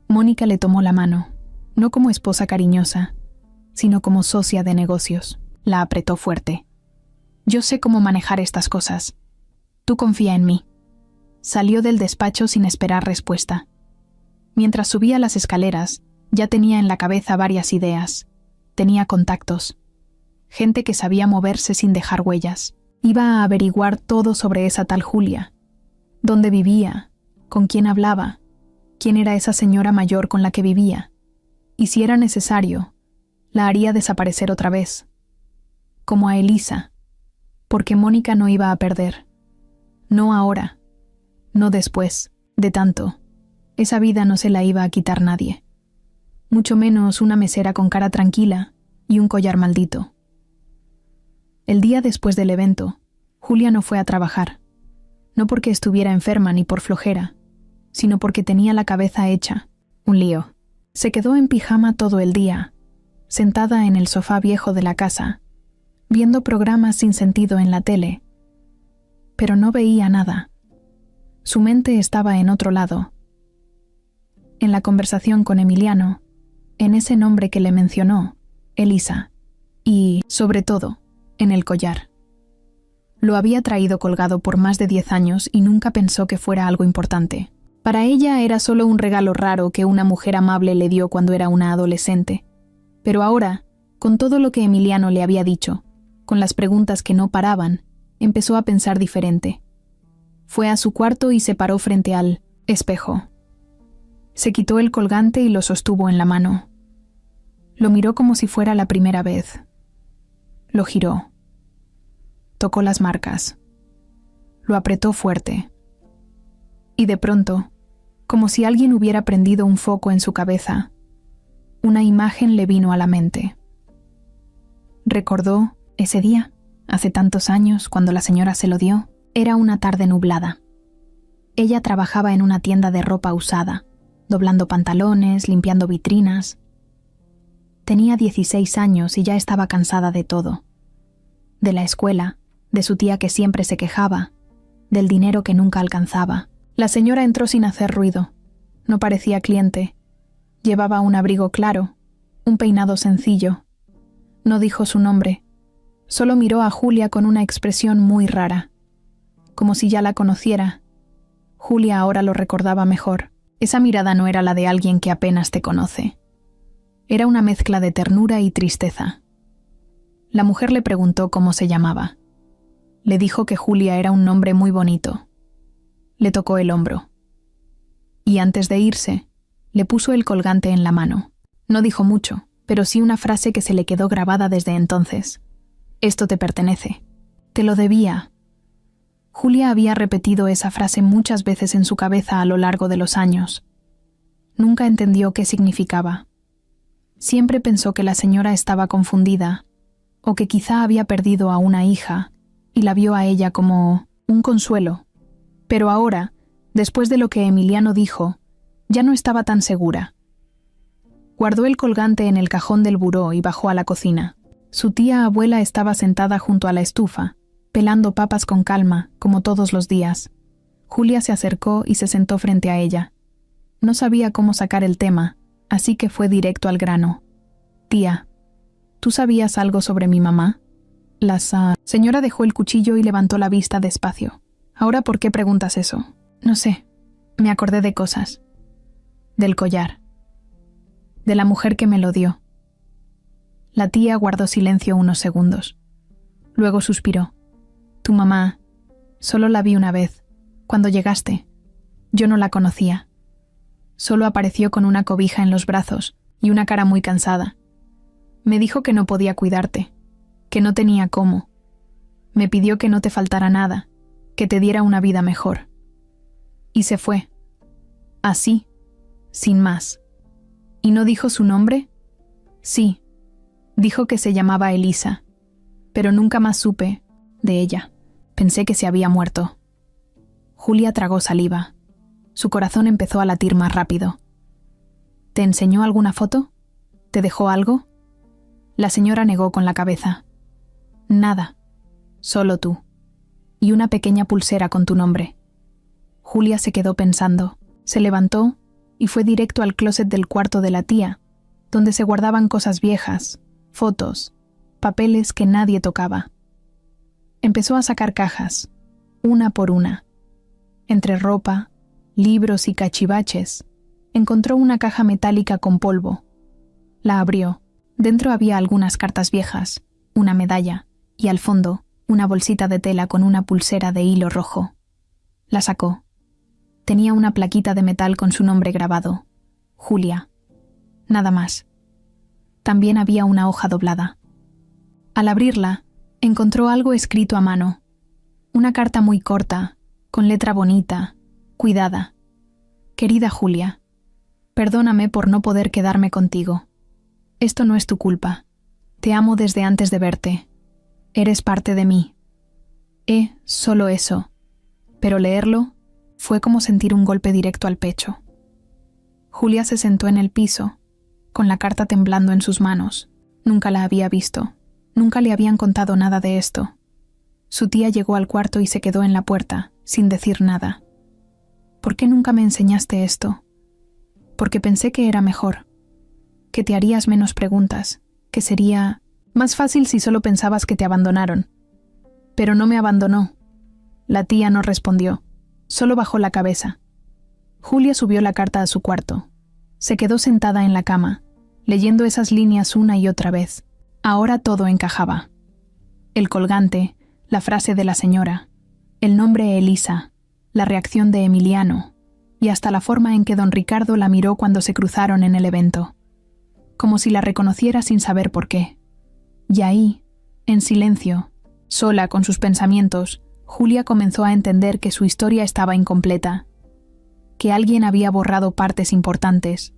Mónica le tomó la mano, no como esposa cariñosa, sino como socia de negocios. La apretó fuerte. «Yo sé cómo manejar estas cosas. Tú confía en mí». Salió del despacho sin esperar respuesta. Mientras subía las escaleras, ya tenía en la cabeza varias ideas. Tenía contactos. Gente que sabía moverse sin dejar huellas. Iba a averiguar todo sobre esa tal Julia. ¿Dónde vivía? ¿Con quién hablaba? ¿Quién era esa señora mayor con la que vivía? Y si era necesario, la haría desaparecer otra vez. Como a Elisa. Porque Mónica no iba a perder. No ahora. No después. De tanto. Esa vida no se la iba a quitar nadie. Mucho menos una mesera con cara tranquila y un collar maldito. El día después del evento, Julia no fue a trabajar. No porque estuviera enferma ni por flojera, sino porque tenía la cabeza hecha. Un lío. Se quedó en pijama todo el día, sentada en el sofá viejo de la casa, viendo programas sin sentido en la tele. Pero no veía nada. Su mente estaba en otro lado. En la conversación con Emiliano, en ese nombre que le mencionó, Elisa, y, sobre todo, en el collar. Lo había traído colgado por más de 10 años y nunca pensó que fuera algo importante. Para ella era solo un regalo raro que una mujer amable le dio cuando era una adolescente. Pero ahora, con todo lo que Emiliano le había dicho, con las preguntas que no paraban, empezó a pensar diferente. Fue a su cuarto y se paró frente al espejo. Se quitó el colgante y lo sostuvo en la mano. Lo miró como si fuera la primera vez. Lo giró. Tocó las marcas. Lo apretó fuerte. Y de pronto, como si alguien hubiera prendido un foco en su cabeza, una imagen le vino a la mente. Recordó ese día, hace tantos años, cuando la señora se lo dio. Era una tarde nublada. Ella trabajaba en una tienda de ropa usada, doblando pantalones, limpiando vitrinas. Tenía 16 años y ya estaba cansada de todo. De la escuela, de su tía que siempre se quejaba, del dinero que nunca alcanzaba. La señora entró sin hacer ruido. No parecía cliente. Llevaba un abrigo claro, un peinado sencillo. No dijo su nombre. Solo miró a Julia con una expresión muy rara, como si ya la conociera. Julia ahora lo recordaba mejor. Esa mirada no era la de alguien que apenas te conoce. Era una mezcla de ternura y tristeza. La mujer le preguntó cómo se llamaba. Le dijo que Julia era un nombre muy bonito. Le tocó el hombro. Y antes de irse, le puso el colgante en la mano. No dijo mucho, pero sí una frase que se le quedó grabada desde entonces. Esto te pertenece. Te lo debía. Julia había repetido esa frase muchas veces en su cabeza a lo largo de los años. Nunca entendió qué significaba. Siempre pensó que la señora estaba confundida, o que quizá había perdido a una hija, y la vio a ella como un consuelo. Pero ahora, después de lo que Emiliano dijo, ya no estaba tan segura. Guardó el colgante en el cajón del buró y bajó a la cocina. Su tía abuela estaba sentada junto a la estufa, pelando papas con calma, como todos los días. Julia se acercó y se sentó frente a ella. No sabía cómo sacar el tema, así que fue directo al grano. Tía, ¿tú sabías algo sobre mi mamá? La señora dejó el cuchillo y levantó la vista despacio. ¿Ahora por qué preguntas eso? No sé. Me acordé de cosas. Del collar. De la mujer que me lo dio. La tía guardó silencio unos segundos. Luego suspiró. Tu mamá, solo la vi una vez, cuando llegaste. Yo no la conocía. Solo apareció con una cobija en los brazos y una cara muy cansada. Me dijo que no podía cuidarte, que no tenía cómo. Me pidió que no te faltara nada, que te diera una vida mejor. Y se fue. Así, sin más. ¿Y no dijo su nombre? Sí. Dijo que se llamaba Elisa, pero nunca más supe de ella. Pensé que se había muerto. Julia tragó saliva. Su corazón empezó a latir más rápido. ¿Te enseñó alguna foto? ¿Te dejó algo? La señora negó con la cabeza. Nada. Solo tú. Y una pequeña pulsera con tu nombre. Julia se quedó pensando. Se levantó y fue directo al closet del cuarto de la tía, donde se guardaban cosas viejas, fotos, papeles que nadie tocaba. Empezó a sacar cajas, una por una. Entre ropa, libros y cachivaches, encontró una caja metálica con polvo. La abrió. Dentro había algunas cartas viejas, una medalla, y al fondo, una bolsita de tela con una pulsera de hilo rojo. La sacó. Tenía una plaquita de metal con su nombre grabado. Julia. Nada más. También había una hoja doblada. Al abrirla, encontró algo escrito a mano. Una carta muy corta, con letra bonita, cuidada. Querida Julia, perdóname por no poder quedarme contigo. Esto no es tu culpa. Te amo desde antes de verte. Eres parte de mí. Solo eso. Pero leerlo fue como sentir un golpe directo al pecho. Julia se sentó en el piso, con la carta temblando en sus manos. Nunca la había visto. Nunca le habían contado nada de esto. Su tía llegó al cuarto y se quedó en la puerta, sin decir nada. ¿Por qué nunca me enseñaste esto? Porque pensé que era mejor, que te harías menos preguntas, que sería más fácil si solo pensabas que te abandonaron. Pero no me abandonó. La tía no respondió, solo bajó la cabeza. Julia subió la carta a su cuarto. Se quedó sentada en la cama, leyendo esas líneas una y otra vez. Ahora todo encajaba. El colgante, la frase de la señora, el nombre Elisa, la reacción de Emiliano, y hasta la forma en que don Ricardo la miró cuando se cruzaron en el evento. Como si la reconociera sin saber por qué. Y ahí, en silencio, sola con sus pensamientos, Julia comenzó a entender que su historia estaba incompleta, que alguien había borrado partes importantes,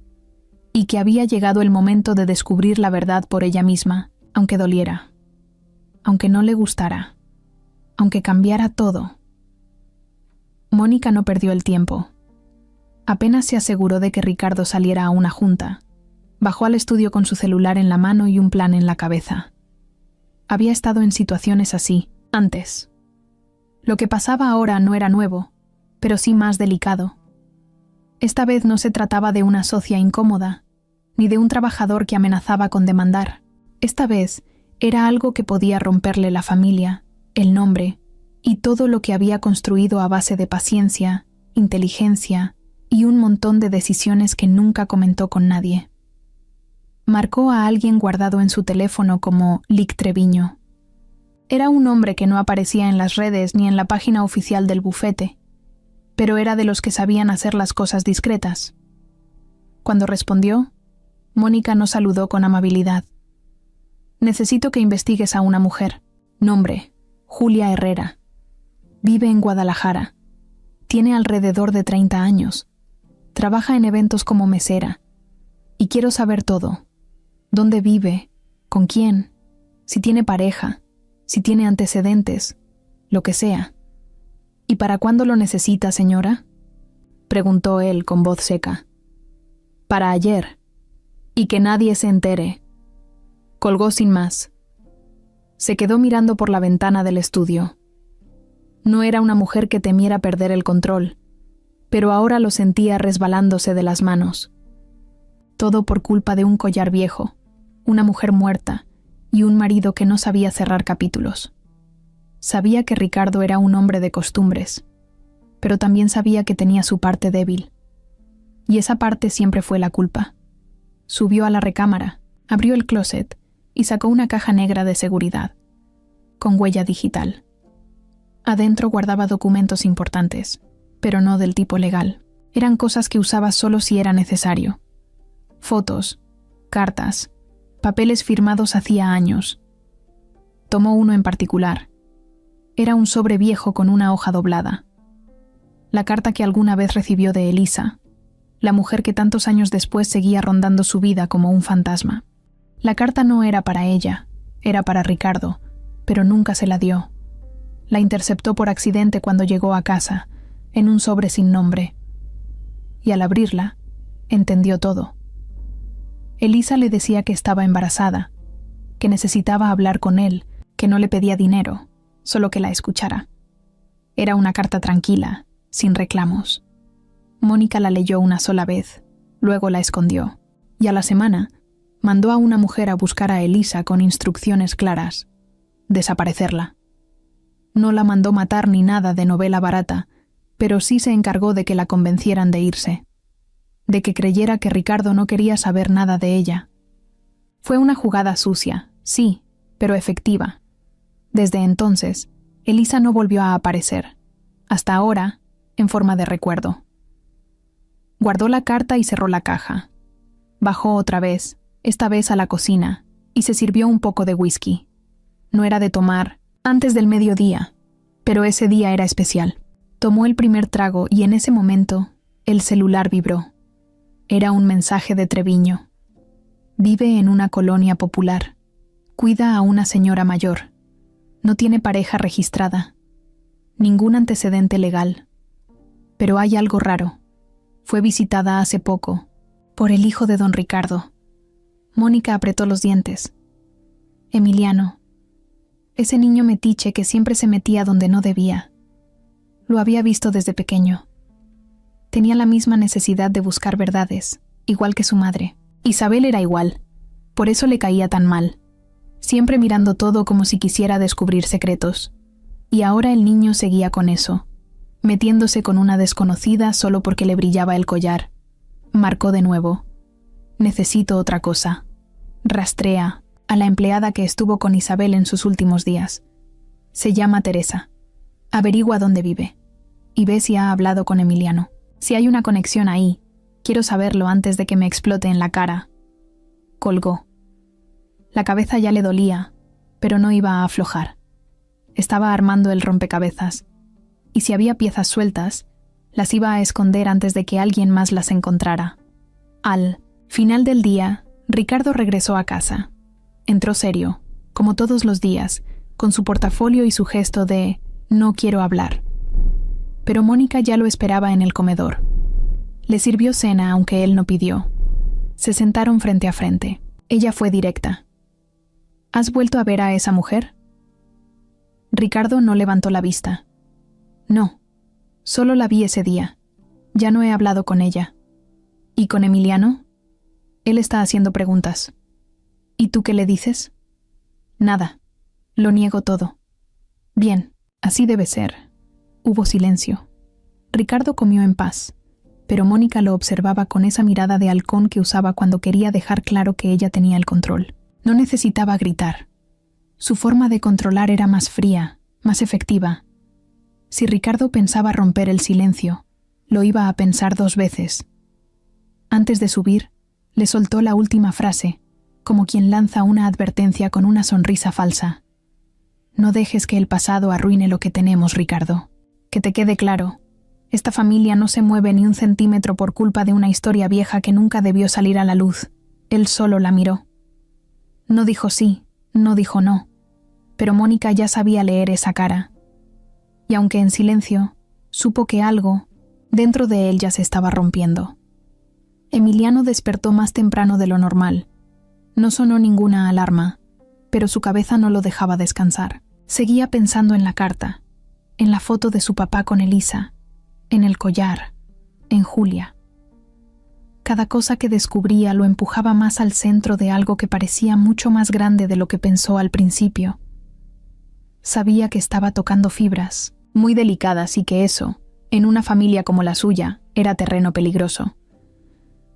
y que había llegado el momento de descubrir la verdad por ella misma, aunque doliera, aunque no le gustara, aunque cambiara todo. Mónica no perdió el tiempo. Apenas se aseguró de que Ricardo saliera a una junta, bajó al estudio con su celular en la mano y un plan en la cabeza. Había estado en situaciones así, antes. Lo que pasaba ahora no era nuevo, pero sí más delicado. Esta vez no se trataba de una socia incómoda, ni de un trabajador que amenazaba con demandar. Esta vez era algo que podía romperle la familia, el nombre y todo lo que había construido a base de paciencia, inteligencia y un montón de decisiones que nunca comentó con nadie. Marcó a alguien guardado en su teléfono como Lic Treviño. Era un hombre que no aparecía en las redes ni en la página oficial del bufete, pero era de los que sabían hacer las cosas discretas. Cuando respondió, Mónica no saludó con amabilidad. Necesito que investigues a una mujer. Nombre: Julia Herrera. Vive en Guadalajara. Tiene alrededor de 30 años. Trabaja en eventos como mesera. Y quiero saber todo. ¿Dónde vive? ¿Con quién? Si tiene pareja. Si tiene antecedentes. Lo que sea. ¿Y para cuándo lo necesita, señora?, preguntó él con voz seca. Para ayer. Y que nadie se entere. Colgó sin más. Se quedó mirando por la ventana del estudio. No era una mujer que temiera perder el control, pero ahora lo sentía resbalándose de las manos. Todo por culpa de un collar viejo, una mujer muerta y un marido que no sabía cerrar capítulos. Sabía que Ricardo era un hombre de costumbres, pero también sabía que tenía su parte débil. Y esa parte siempre fue la culpa. Subió a la recámara, abrió el closet y sacó una caja negra de seguridad, con huella digital. Adentro guardaba documentos importantes, pero no del tipo legal. Eran cosas que usaba solo si era necesario. Fotos, cartas, papeles firmados hacía años. Tomó uno en particular. Era un sobre viejo con una hoja doblada. La carta que alguna vez recibió de Elisa, la mujer que tantos años después seguía rondando su vida como un fantasma. La carta no era para ella, era para Ricardo, pero nunca se la dio. La interceptó por accidente cuando llegó a casa, en un sobre sin nombre. Y al abrirla, entendió todo. Elisa le decía que estaba embarazada, que necesitaba hablar con él, que no le pedía dinero, solo que la escuchara. Era una carta tranquila, sin reclamos. Mónica la leyó una sola vez, luego la escondió, y a la semana mandó a una mujer a buscar a Elisa con instrucciones claras: desaparecerla. No la mandó matar ni nada de novela barata, pero sí se encargó de que la convencieran de irse, de que creyera que Ricardo no quería saber nada de ella. Fue una jugada sucia, sí, pero efectiva. Desde entonces, Elisa no volvió a aparecer, hasta ahora, en forma de recuerdo. Guardó la carta y cerró la caja. Bajó otra vez, esta vez a la cocina, y se sirvió un poco de whisky. No era de tomar antes del mediodía, pero ese día era especial. Tomó el primer trago y en ese momento, el celular vibró. Era un mensaje de Treviño. Vive en una colonia popular. Cuida a una señora mayor. No tiene pareja registrada. Ningún antecedente legal. Pero hay algo raro. Fue visitada hace poco, por el hijo de don Ricardo. Mónica apretó los dientes. Emiliano. Ese niño metiche que siempre se metía donde no debía. Lo había visto desde pequeño. Tenía la misma necesidad de buscar verdades, igual que su madre. Isabel era igual. Por eso le caía tan mal. Siempre mirando todo como si quisiera descubrir secretos. Y ahora el niño seguía con eso, metiéndose con una desconocida solo porque le brillaba el collar. Marcó de nuevo. Necesito otra cosa. Rastrea a la empleada que estuvo con Isabel en sus últimos días. Se llama Teresa. Averigua dónde vive. Y ve si ha hablado con Emiliano. Si hay una conexión ahí, quiero saberlo antes de que me explote en la cara. Colgó. La cabeza ya le dolía, pero no iba a aflojar. Estaba armando el rompecabezas, y si había piezas sueltas, las iba a esconder antes de que alguien más las encontrara. Al final del día, Ricardo regresó a casa. Entró serio, como todos los días, con su portafolio y su gesto de «no quiero hablar». pero Mónica ya lo esperaba en el comedor. Le sirvió cena aunque él no pidió. Se sentaron frente a frente. Ella fue directa. ¿Has vuelto a ver a esa mujer? Ricardo no levantó la vista. No, solo la vi ese día. Ya no he hablado con ella. ¿Y con Emiliano? Él está haciendo preguntas. ¿Y tú qué le dices? Nada. Lo niego todo. Bien, así debe ser. Hubo silencio. Ricardo comió en paz, pero Mónica lo observaba con esa mirada de halcón que usaba cuando quería dejar claro que ella tenía el control. No necesitaba gritar. Su forma de controlar era más fría, más efectiva. Si Ricardo pensaba romper el silencio, lo iba a pensar 2 veces. Antes de subir, le soltó la última frase, como quien lanza una advertencia con una sonrisa falsa. No dejes que el pasado arruine lo que tenemos, Ricardo. Que te quede claro, esta familia no se mueve ni un centímetro por culpa de una historia vieja que nunca debió salir a la luz. Él solo la miró. No dijo sí, no dijo no, pero Mónica ya sabía leer esa cara. Y aunque en silencio, supo que algo dentro de él ya se estaba rompiendo. Emiliano despertó más temprano de lo normal. No sonó ninguna alarma, pero su cabeza no lo dejaba descansar. Seguía pensando en la carta, en la foto de su papá con Elisa, en el collar, en Julia. Cada cosa que descubría lo empujaba más al centro de algo que parecía mucho más grande de lo que pensó al principio. Sabía que estaba tocando fibras, muy delicadas, y que eso, en una familia como la suya, era terreno peligroso.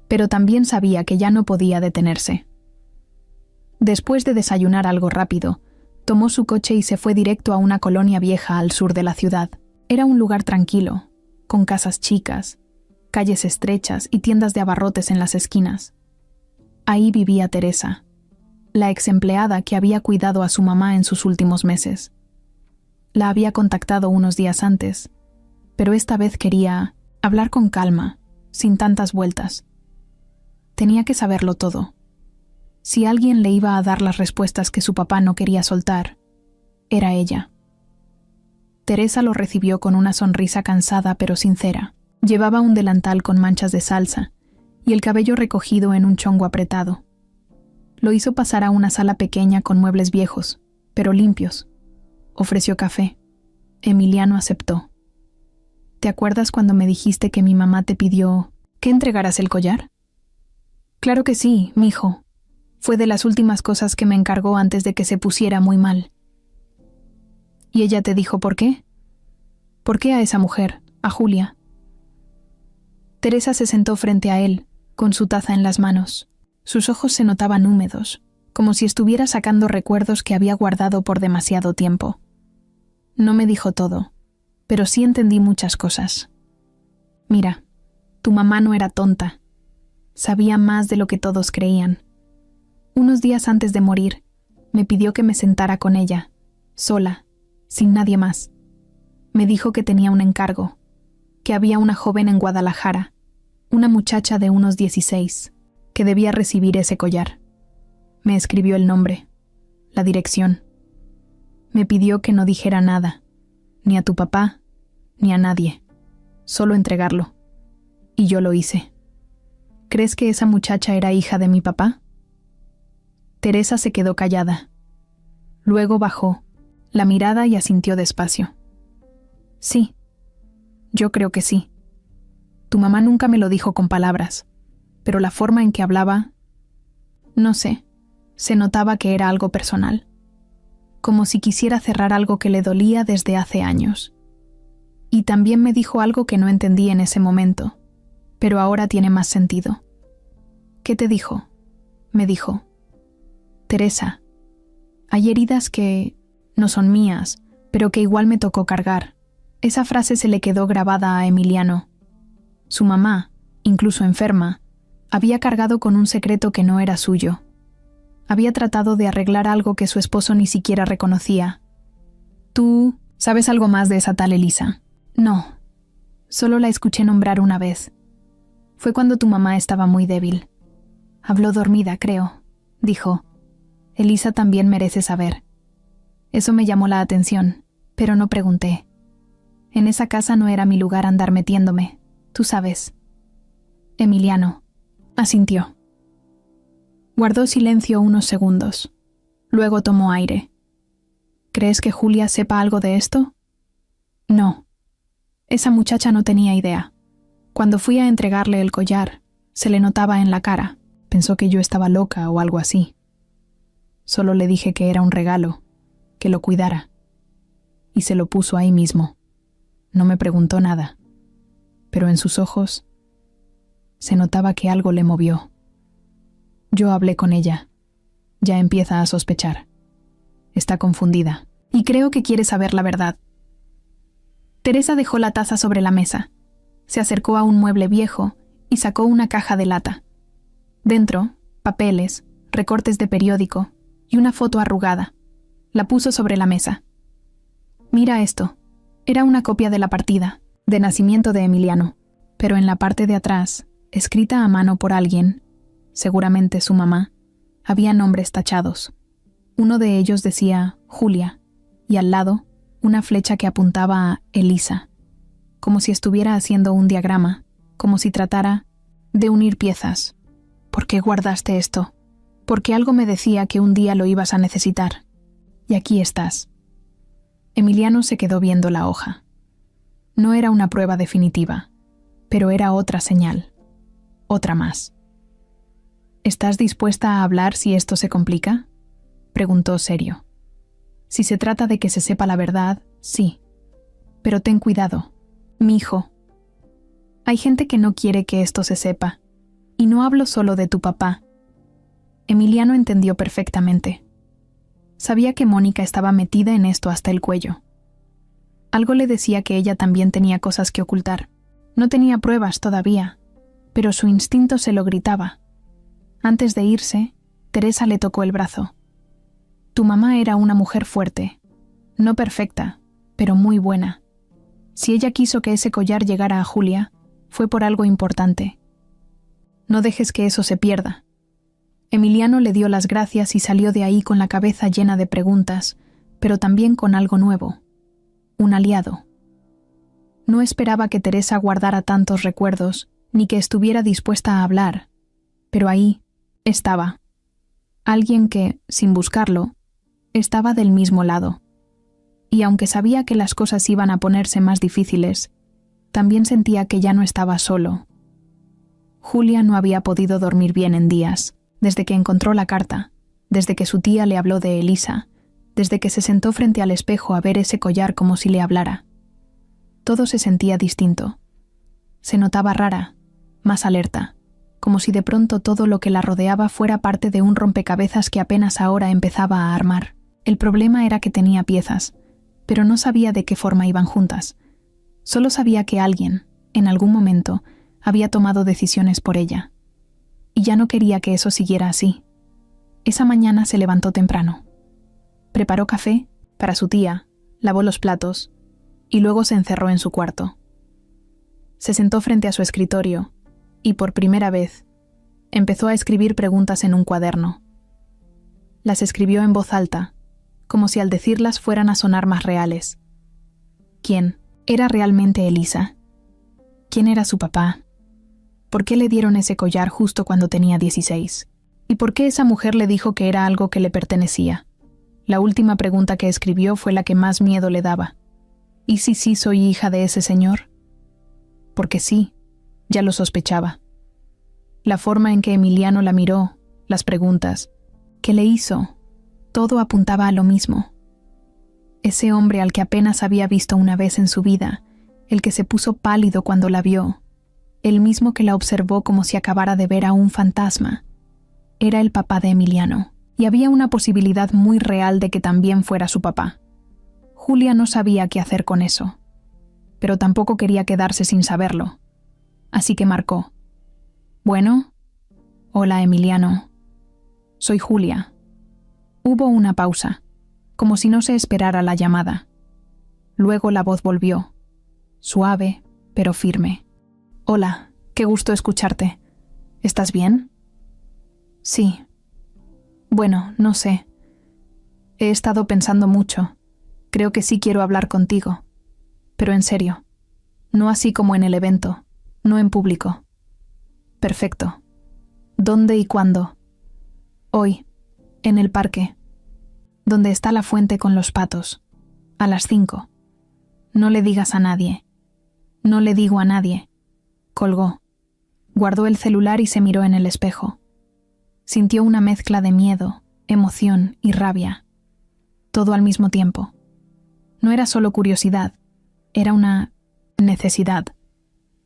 Pero también sabía que ya no podía detenerse. Después de desayunar algo rápido, tomó su coche y se fue directo a una colonia vieja al sur de la ciudad. Era un lugar tranquilo, con casas chicas, calles estrechas y tiendas de abarrotes en las esquinas. Ahí vivía Teresa, la exempleada que había cuidado a su mamá en sus últimos meses. La había contactado unos días antes, pero esta vez quería hablar con calma, sin tantas vueltas. Tenía que saberlo todo. Si alguien le iba a dar las respuestas que su papá no quería soltar, era ella. Teresa lo recibió con una sonrisa cansada pero sincera. Llevaba un delantal con manchas de salsa y el cabello recogido en un chongo apretado. Lo hizo pasar a una sala pequeña con muebles viejos, pero limpios. Ofreció café. Emiliano aceptó. ¿Te acuerdas cuando me dijiste que mi mamá te pidió que entregaras el collar? Claro que sí, mijo. Fue de las últimas cosas que me encargó antes de que se pusiera muy mal. ¿Y ella te dijo por qué? ¿Por qué a esa mujer, a Julia? Teresa se sentó frente a él, con su taza en las manos. Sus ojos se notaban húmedos, como si estuviera sacando recuerdos que había guardado por demasiado tiempo. No me dijo todo, pero sí entendí muchas cosas. Mira, tu mamá no era tonta. Sabía más de lo que todos creían. Unos días antes de morir, me pidió que me sentara con ella, sola, sin nadie más. Me dijo que tenía un encargo, que había una joven en Guadalajara, una muchacha de unos 16, que debía recibir ese collar. Me escribió el nombre, la dirección. Me pidió que no dijera nada, ni a tu papá, ni a nadie, solo entregarlo. Y yo lo hice. ¿Crees que esa muchacha era hija de mi papá? Teresa se quedó callada. Luego bajó la mirada y asintió despacio. Sí, yo creo que sí. Tu mamá nunca me lo dijo con palabras, pero la forma en que hablaba, no sé, se notaba que era algo personal, como si quisiera cerrar algo que le dolía desde hace años. Y también me dijo algo que no entendí en ese momento, pero ahora tiene más sentido. ¿Qué te dijo? Me dijo: Teresa, hay heridas que no son mías, pero que igual me tocó cargar. Esa frase se le quedó grabada a Emiliano. Su mamá, incluso enferma, había cargado con un secreto que no era suyo. Había tratado de arreglar algo que su esposo ni siquiera reconocía. ¿Tú sabes algo más de esa tal Elisa? No, solo la escuché nombrar una vez. Fue cuando tu mamá estaba muy débil. Habló dormida, creo. Dijo: Elisa también merece saber. Eso me llamó la atención, pero no pregunté. En esa casa no era mi lugar andar metiéndome, tú sabes. Emiliano asintió. Guardó silencio unos segundos. Luego tomó aire. ¿Crees que Julia sepa algo de esto? No. Esa muchacha no tenía idea. Cuando fui a entregarle el collar, se le notaba en la cara. Pensó que yo estaba loca o algo así. Solo le dije que era un regalo, que lo cuidara. Y se lo puso ahí mismo. No me preguntó nada. Pero en sus ojos se notaba que algo le movió. Yo hablé con ella. Ya empieza a sospechar. Está confundida. Y creo que quiere saber la verdad. Teresa dejó la taza sobre la mesa. Se acercó a un mueble viejo y sacó una caja de lata. Dentro, papeles, recortes de periódico y una foto arrugada. La puso sobre la mesa. Mira esto. Era una copia de la partida, de nacimiento de Emiliano, pero en la parte de atrás, escrita a mano por alguien, seguramente su mamá, había nombres tachados. Uno de ellos decía Julia, y al lado, una flecha que apuntaba a Elisa, como si estuviera haciendo un diagrama, como si tratara de unir piezas. ¿Por qué guardaste esto? Porque algo me decía que un día lo ibas a necesitar. Y aquí estás. Emiliano se quedó viendo la hoja. No era una prueba definitiva, pero era otra señal. Otra más. ¿Estás dispuesta a hablar si esto se complica?, preguntó serio. Si se trata de que se sepa la verdad, sí. Pero ten cuidado, mijo. Hay gente que no quiere que esto se sepa. Y no hablo solo de tu papá. Emiliano entendió perfectamente. Sabía que Mónica estaba metida en esto hasta el cuello. Algo le decía que ella también tenía cosas que ocultar. No tenía pruebas todavía, pero su instinto se lo gritaba. Antes de irse, Teresa le tocó el brazo. Tu mamá era una mujer fuerte, no perfecta, pero muy buena. Si ella quiso que ese collar llegara a Julia, fue por algo importante. No dejes que eso se pierda. Emiliano le dio las gracias y salió de ahí con la cabeza llena de preguntas, pero también con algo nuevo. Un aliado. No esperaba que Teresa guardara tantos recuerdos, ni que estuviera dispuesta a hablar, pero ahí estaba. Alguien que, sin buscarlo, estaba del mismo lado. Y aunque sabía que las cosas iban a ponerse más difíciles, también sentía que ya no estaba solo. Julia no había podido dormir bien en días, desde que encontró la carta, desde que su tía le habló de Elisa, desde que se sentó frente al espejo a ver ese collar como si le hablara. Todo se sentía distinto. Se notaba rara, más alerta, como si de pronto todo lo que la rodeaba fuera parte de un rompecabezas que apenas ahora empezaba a armar. El problema era que tenía piezas, pero no sabía de qué forma iban juntas. Solo sabía que alguien, en algún momento, había tomado decisiones por ella. Y ya no quería que eso siguiera así. Esa mañana se levantó temprano. Preparó café para su tía, lavó los platos y luego se encerró en su cuarto. Se sentó frente a su escritorio y, por primera vez, empezó a escribir preguntas en un cuaderno. Las escribió en voz alta, como si al decirlas fueran a sonar más reales. ¿Quién era realmente Elisa? ¿Quién era su papá? ¿Por qué le dieron ese collar justo cuando tenía 16? ¿Y por qué esa mujer le dijo que era algo que le pertenecía? La última pregunta que escribió fue la que más miedo le daba. ¿Y si sí soy hija de ese señor? Porque sí, ya lo sospechaba. La forma en que Emiliano la miró, las preguntas, ¿qué le hizo? Todo apuntaba a lo mismo. Ese hombre al que apenas había visto una vez en su vida, el que se puso pálido cuando la vio, el mismo que la observó como si acabara de ver a un fantasma, era el papá de Emiliano, y había una posibilidad muy real de que también fuera su papá. Julia no sabía qué hacer con eso, pero tampoco quería quedarse sin saberlo. Así que marcó. Bueno, hola Emiliano. Soy Julia. Hubo una pausa, como si no se esperara la llamada. Luego la voz volvió, suave, pero firme. Hola, qué gusto escucharte. ¿Estás bien? Sí. Bueno, no sé. He estado pensando mucho. Creo que sí quiero hablar contigo. Pero en serio, no así como en el evento, no en público. Perfecto. ¿Dónde y cuándo? Hoy, en el parque, donde está la fuente con los patos, a las 5. No le digas a nadie. No le digo a nadie. Colgó. Guardó el celular y se miró en el espejo. Sintió una mezcla de miedo, emoción y rabia. Todo al mismo tiempo. No era solo curiosidad, era una necesidad.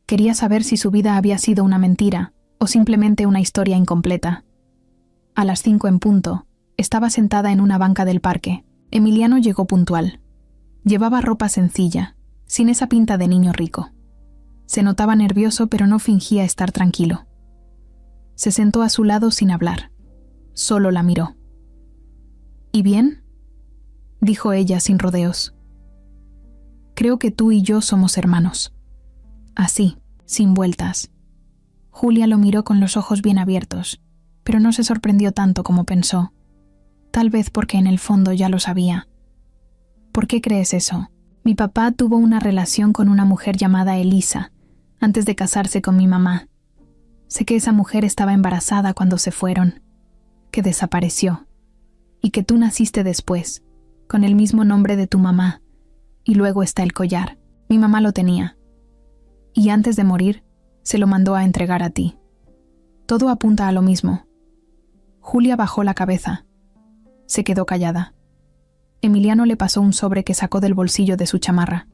Quería saber si su vida había sido una mentira o simplemente una historia incompleta. A las 5 en punto, estaba sentada en una banca del parque. Emiliano llegó puntual. Llevaba ropa sencilla, sin esa pinta de niño rico. Se notaba nervioso, pero no fingía estar tranquilo. Se sentó a su lado sin hablar. Solo la miró. ¿Y bien?, dijo ella sin rodeos. Creo que tú y yo somos hermanos. Así, sin vueltas. Julia lo miró con los ojos bien abiertos, pero no se sorprendió tanto como pensó. Tal vez porque en el fondo ya lo sabía. ¿Por qué crees eso? Mi papá tuvo una relación con una mujer llamada Elisa, antes de casarse con mi mamá. Sé que esa mujer estaba embarazada cuando se fueron, que desapareció, y que tú naciste después, con el mismo nombre de tu mamá, y luego está el collar. Mi mamá lo tenía, y antes de morir, se lo mandó a entregar a ti. Todo apunta a lo mismo. Julia bajó la cabeza. Se quedó callada. Emiliano le pasó un sobre que sacó del bolsillo de su chamarra.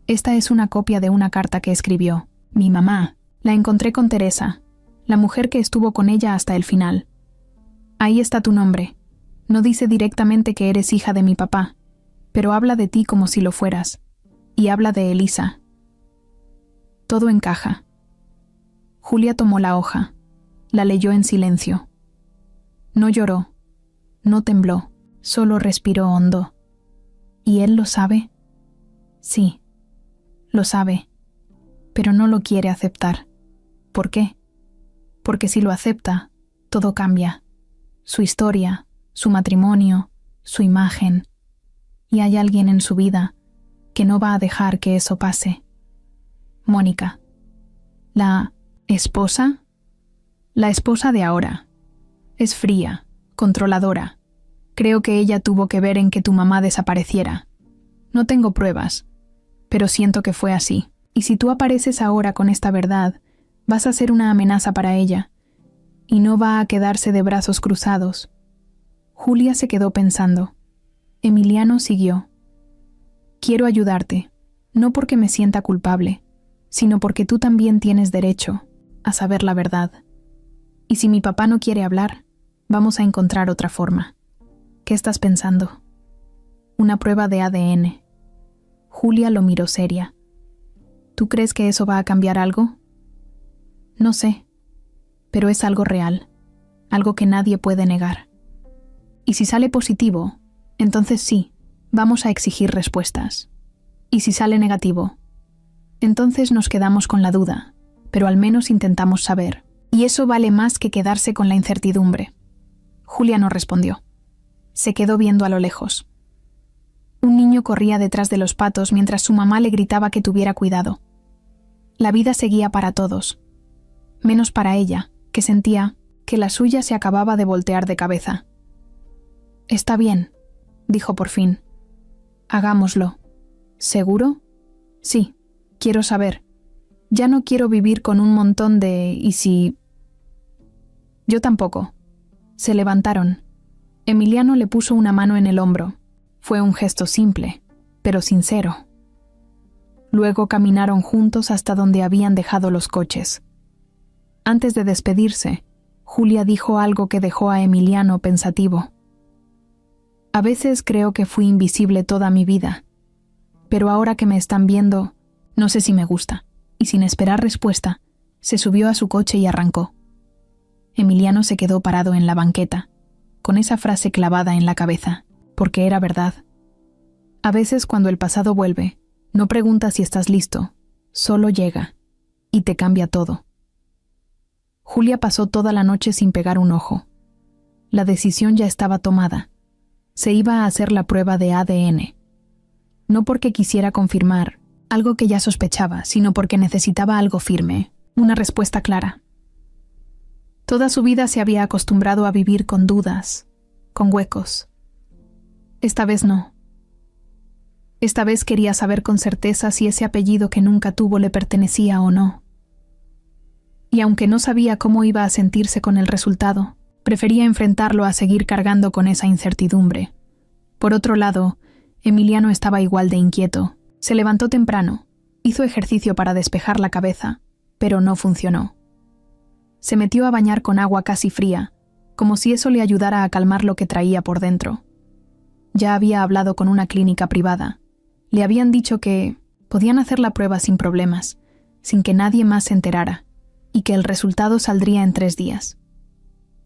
Esta es una copia de una carta que escribió. Mi mamá. La encontré con Teresa, la mujer que estuvo con ella hasta el final. Ahí está tu nombre. No dice directamente que eres hija de mi papá, pero habla de ti como si lo fueras, y habla de Elisa. Todo encaja. Julia tomó la hoja, la leyó en silencio. No lloró, no tembló, solo respiró hondo. ¿Y él lo sabe? Sí, lo sabe, pero no lo quiere aceptar. ¿Por qué? Porque si lo acepta, todo cambia. Su historia, su matrimonio, su imagen. Y hay alguien en su vida que no va a dejar que eso pase. Mónica. ¿La esposa? La esposa de ahora. Es fría, controladora. Creo que ella tuvo que ver en que tu mamá desapareciera. No tengo pruebas, pero siento que fue así. Y si tú apareces ahora con esta verdad, vas a ser una amenaza para ella, y no va a quedarse de brazos cruzados. Julia se quedó pensando. Emiliano siguió. Quiero ayudarte, no porque me sienta culpable, sino porque tú también tienes derecho a saber la verdad. Y si mi papá no quiere hablar, vamos a encontrar otra forma. ¿Qué estás pensando? Una prueba de ADN. Julia lo miró seria. ¿Tú crees que eso va a cambiar algo? No sé, pero es algo real, algo que nadie puede negar. Y si sale positivo, entonces sí, vamos a exigir respuestas. Y si sale negativo, entonces nos quedamos con la duda, pero al menos intentamos saber. Y eso vale más que quedarse con la incertidumbre. Julia no respondió. Se quedó viendo a lo lejos. Un niño corría detrás de los patos mientras su mamá le gritaba que tuviera cuidado. La vida seguía para todos, menos para ella, que sentía que la suya se acababa de voltear de cabeza. Está bien, dijo por fin. Hagámoslo. ¿Seguro? Sí, quiero saber. Ya no quiero vivir con un montón de ¿y si? Yo tampoco. Se levantaron. Emiliano le puso una mano en el hombro. Fue un gesto simple, pero sincero. Luego caminaron juntos hasta donde habían dejado los coches. Antes de despedirse, Julia dijo algo que dejó a Emiliano pensativo. A veces creo que fui invisible toda mi vida, pero ahora que me están viendo, no sé si me gusta. Y sin esperar respuesta, se subió a su coche y arrancó. Emiliano se quedó parado en la banqueta, con esa frase clavada en la cabeza, porque era verdad. A veces cuando el pasado vuelve, no pregunta si estás listo, solo llega, y te cambia todo. Julia pasó toda la noche sin pegar un ojo. La decisión ya estaba tomada. Se iba a hacer la prueba de ADN. no porque quisiera confirmar algo que ya sospechaba, sino porque necesitaba algo firme, una respuesta clara. Toda su vida se había acostumbrado a vivir con dudas, con huecos. Esta vez no. Esta vez quería saber con certeza si ese apellido que nunca tuvo le pertenecía o no. Y aunque no sabía cómo iba a sentirse con el resultado, prefería enfrentarlo a seguir cargando con esa incertidumbre. Por otro lado, Emiliano estaba igual de inquieto. Se levantó temprano, hizo ejercicio para despejar la cabeza, pero no funcionó. Se metió a bañar con agua casi fría, como si eso le ayudara a calmar lo que traía por dentro. Ya había hablado con una clínica privada. Le habían dicho que podían hacer la prueba sin problemas, sin que nadie más se enterara, y que el resultado saldría en 3 días.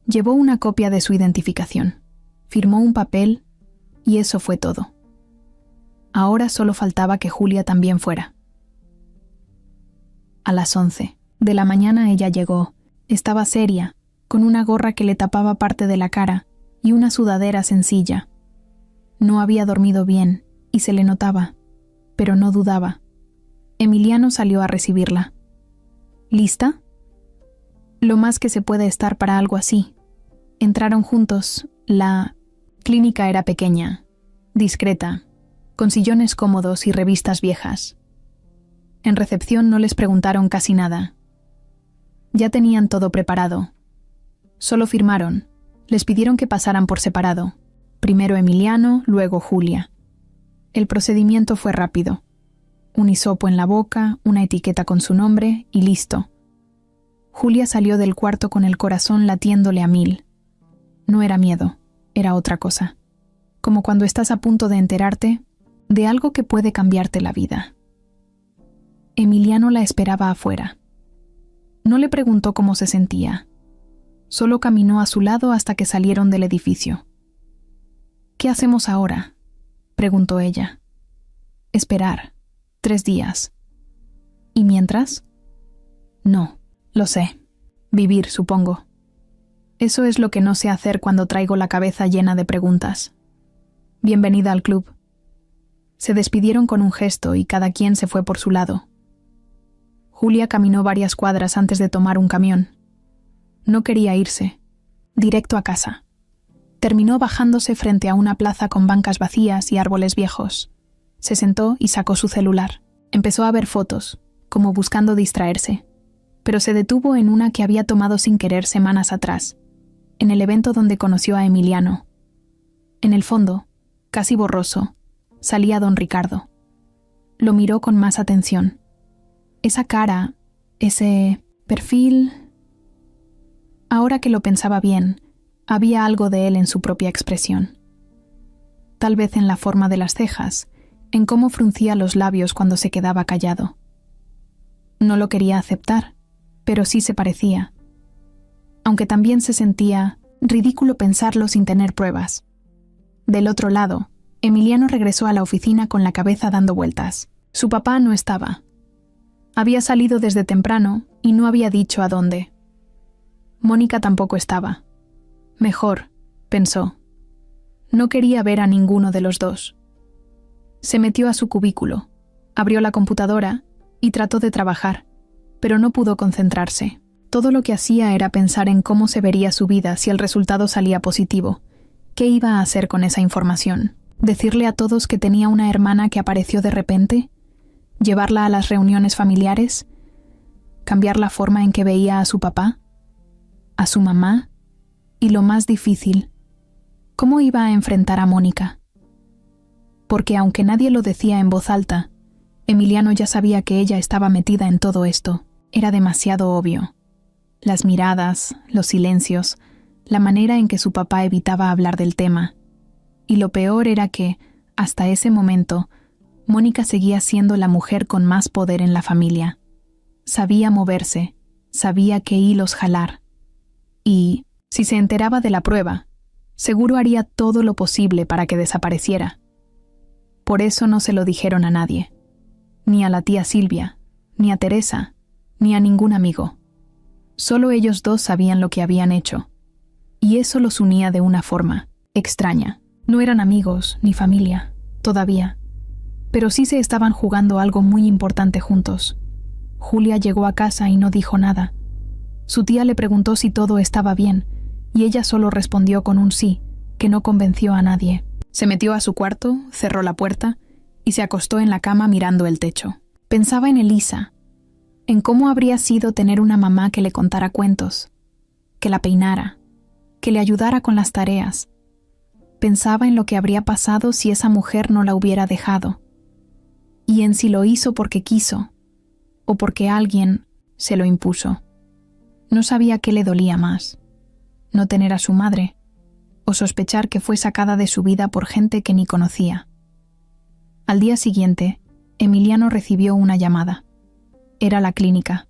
Llevó una copia de su identificación, firmó un papel, y eso fue todo. Ahora solo faltaba que Julia también fuera. A las 11 de la mañana ella llegó. Estaba seria, con una gorra que le tapaba parte de la cara y una sudadera sencilla. No había dormido bien, y se le notaba, pero no dudaba. Emiliano salió a recibirla. ¿Lista? Lo más que se puede estar para algo así. Entraron juntos. La clínica era pequeña, discreta, con sillones cómodos y revistas viejas. En recepción no les preguntaron casi nada. Ya tenían todo preparado. Solo firmaron. Les pidieron que pasaran por separado. Primero Emiliano, luego Julia. El procedimiento fue rápido. Un hisopo en la boca, una etiqueta con su nombre y listo. Julia salió del cuarto con el corazón latiéndole a 1000. No era miedo, era otra cosa. Como cuando estás a punto de enterarte de algo que puede cambiarte la vida. Emiliano la esperaba afuera. No le preguntó cómo se sentía. Solo caminó a su lado hasta que salieron del edificio. ¿Qué hacemos ahora?, preguntó ella. Esperar. 3 días. ¿Y mientras? No, lo sé. Vivir, supongo. Eso es lo que no sé hacer cuando traigo la cabeza llena de preguntas. Bienvenida al club. Se despidieron con un gesto y cada quien se fue por su lado. Julia caminó varias cuadras antes de tomar un camión. No quería irse. Directo a casa. Terminó bajándose frente a una plaza con bancas vacías y árboles viejos. Se sentó y sacó su celular. Empezó a ver fotos, como buscando distraerse, pero se detuvo en una que había tomado sin querer semanas atrás, en el evento donde conoció a Emiliano. En el fondo, casi borroso, salía don Ricardo. Lo miró con más atención. Esa cara, ese perfil... Ahora que lo pensaba bien, había algo de él en su propia expresión. Tal vez en la forma de las cejas, en cómo fruncía los labios cuando se quedaba callado. No lo quería aceptar, pero sí se parecía. Aunque también se sentía ridículo pensarlo sin tener pruebas. Del otro lado, Emiliano regresó a la oficina con la cabeza dando vueltas. Su papá no estaba. Había salido desde temprano y no había dicho a dónde. Mónica tampoco estaba. Mejor, pensó. No quería ver a ninguno de los dos. Se metió a su cubículo, abrió la computadora y trató de trabajar, pero no pudo concentrarse. Todo lo que hacía era pensar en cómo se vería su vida si el resultado salía positivo. ¿Qué iba a hacer con esa información? ¿Decirle a todos que tenía una hermana que apareció de repente? ¿Llevarla a las reuniones familiares? ¿Cambiar la forma en que veía a su papá? ¿A su mamá? Y lo más difícil, ¿cómo iba a enfrentar a Mónica? Porque aunque nadie lo decía en voz alta, Emiliano ya sabía que ella estaba metida en todo esto. Era demasiado obvio. Las miradas, los silencios, la manera en que su papá evitaba hablar del tema. Y lo peor era que, hasta ese momento, Mónica seguía siendo la mujer con más poder en la familia. Sabía moverse, sabía qué hilos jalar. Y, si se enteraba de la prueba, seguro haría todo lo posible para que desapareciera. Por eso no se lo dijeron a nadie. Ni a la tía Silvia, ni a Teresa, ni a ningún amigo. Solo ellos dos sabían lo que habían hecho. Y eso los unía de una forma extraña. No eran amigos ni familia, todavía. pero sí se estaban jugando algo muy importante juntos. Julia llegó a casa y no dijo nada. Su tía le preguntó si todo estaba bien, y ella solo respondió con un sí, que no convenció a nadie. Se metió a su cuarto, cerró la puerta y se acostó en la cama mirando el techo. Pensaba en Elisa, en cómo habría sido tener una mamá que le contara cuentos, que la peinara, que le ayudara con las tareas. Pensaba en lo que habría pasado si esa mujer no la hubiera dejado, y en si lo hizo porque quiso, o porque alguien se lo impuso. No sabía qué le dolía más, no tener a su madre, o sospechar que fue sacada de su vida por gente que ni conocía. Al día siguiente, Emiliano recibió una llamada. Era la clínica.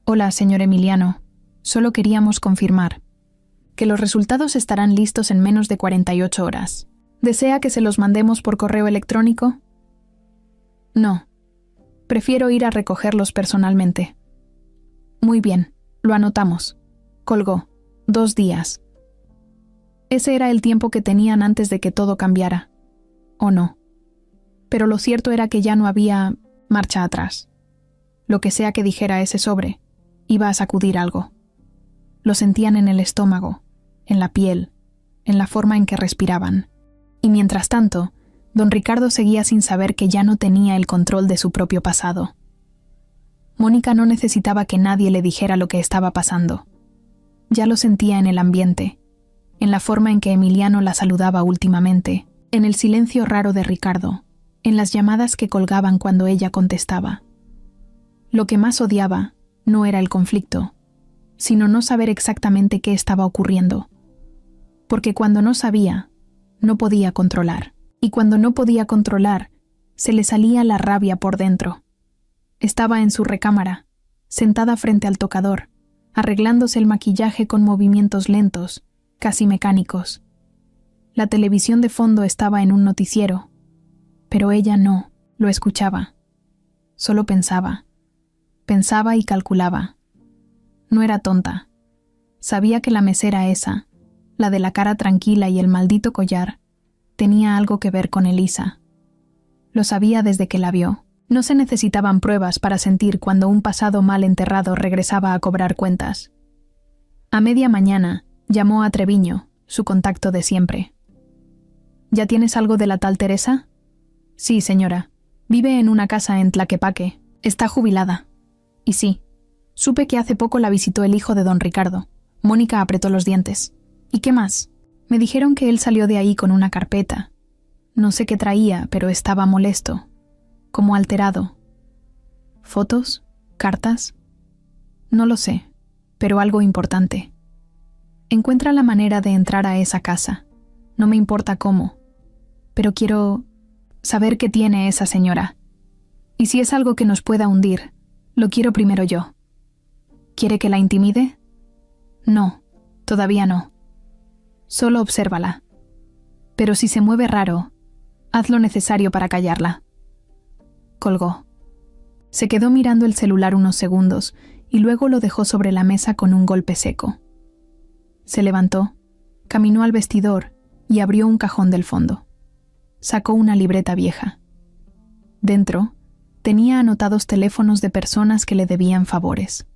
«Hola, señor Emiliano. Solo queríamos confirmar que los resultados estarán listos en menos de 48 horas. ¿Desea que se los mandemos por correo electrónico?» «No. Prefiero ir a recogerlos personalmente». «Muy bien, lo anotamos». Colgó. 2 días. Ese era el tiempo que tenían antes de que todo cambiara. ¿O no? Pero lo cierto era que ya no había marcha atrás. Lo que sea que dijera ese sobre, iba a sacudir algo. Lo sentían en el estómago, en la piel, en la forma en que respiraban. Y mientras tanto, don Ricardo seguía sin saber que ya no tenía el control de su propio pasado. Mónica no necesitaba que nadie le dijera lo que estaba pasando. Ya lo sentía en el ambiente, en la forma en que Emiliano la saludaba últimamente, en el silencio raro de Ricardo, en las llamadas que colgaban cuando ella contestaba. Lo que más odiaba no era el conflicto, sino no saber exactamente qué estaba ocurriendo. Porque cuando no sabía, no podía controlar. Y cuando no podía controlar, se le salía la rabia por dentro. Estaba en su recámara, sentada frente al tocador, arreglándose el maquillaje con movimientos lentos, casi mecánicos. La televisión de fondo estaba en un noticiero, pero ella no lo escuchaba. Solo pensaba. Pensaba y calculaba. No era tonta. Sabía que la mesera esa, la de la cara tranquila y el maldito collar, tenía algo que ver con Elisa. Lo sabía desde que la vio. No se necesitaban pruebas para sentir cuando un pasado mal enterrado regresaba a cobrar cuentas. A media mañana, llamó a Treviño, su contacto de siempre. ¿Ya tienes algo de la tal Teresa? Sí, señora. Vive en una casa en Tlaquepaque. Está jubilada. Y sí, supe que hace poco la visitó el hijo de don Ricardo. Mónica apretó los dientes. ¿Y qué más? Me dijeron que él salió de ahí con una carpeta. No sé qué traía, pero estaba molesto. Como alterado. ¿Fotos? ¿Cartas? No lo sé, pero algo importante. Encuentra la manera de entrar a esa casa. No me importa cómo, pero quiero saber qué tiene esa señora. Y si es algo que nos pueda hundir, lo quiero primero yo. ¿Quiere que la intimide? No, todavía no. Solo obsérvala. Pero si se mueve raro, haz lo necesario para callarla. Colgó. Se quedó mirando el celular unos segundos y luego lo dejó sobre la mesa con un golpe seco. Se levantó, caminó al vestidor y abrió un cajón del fondo. Sacó una libreta vieja. Dentro, tenía anotados teléfonos de personas que le debían favores.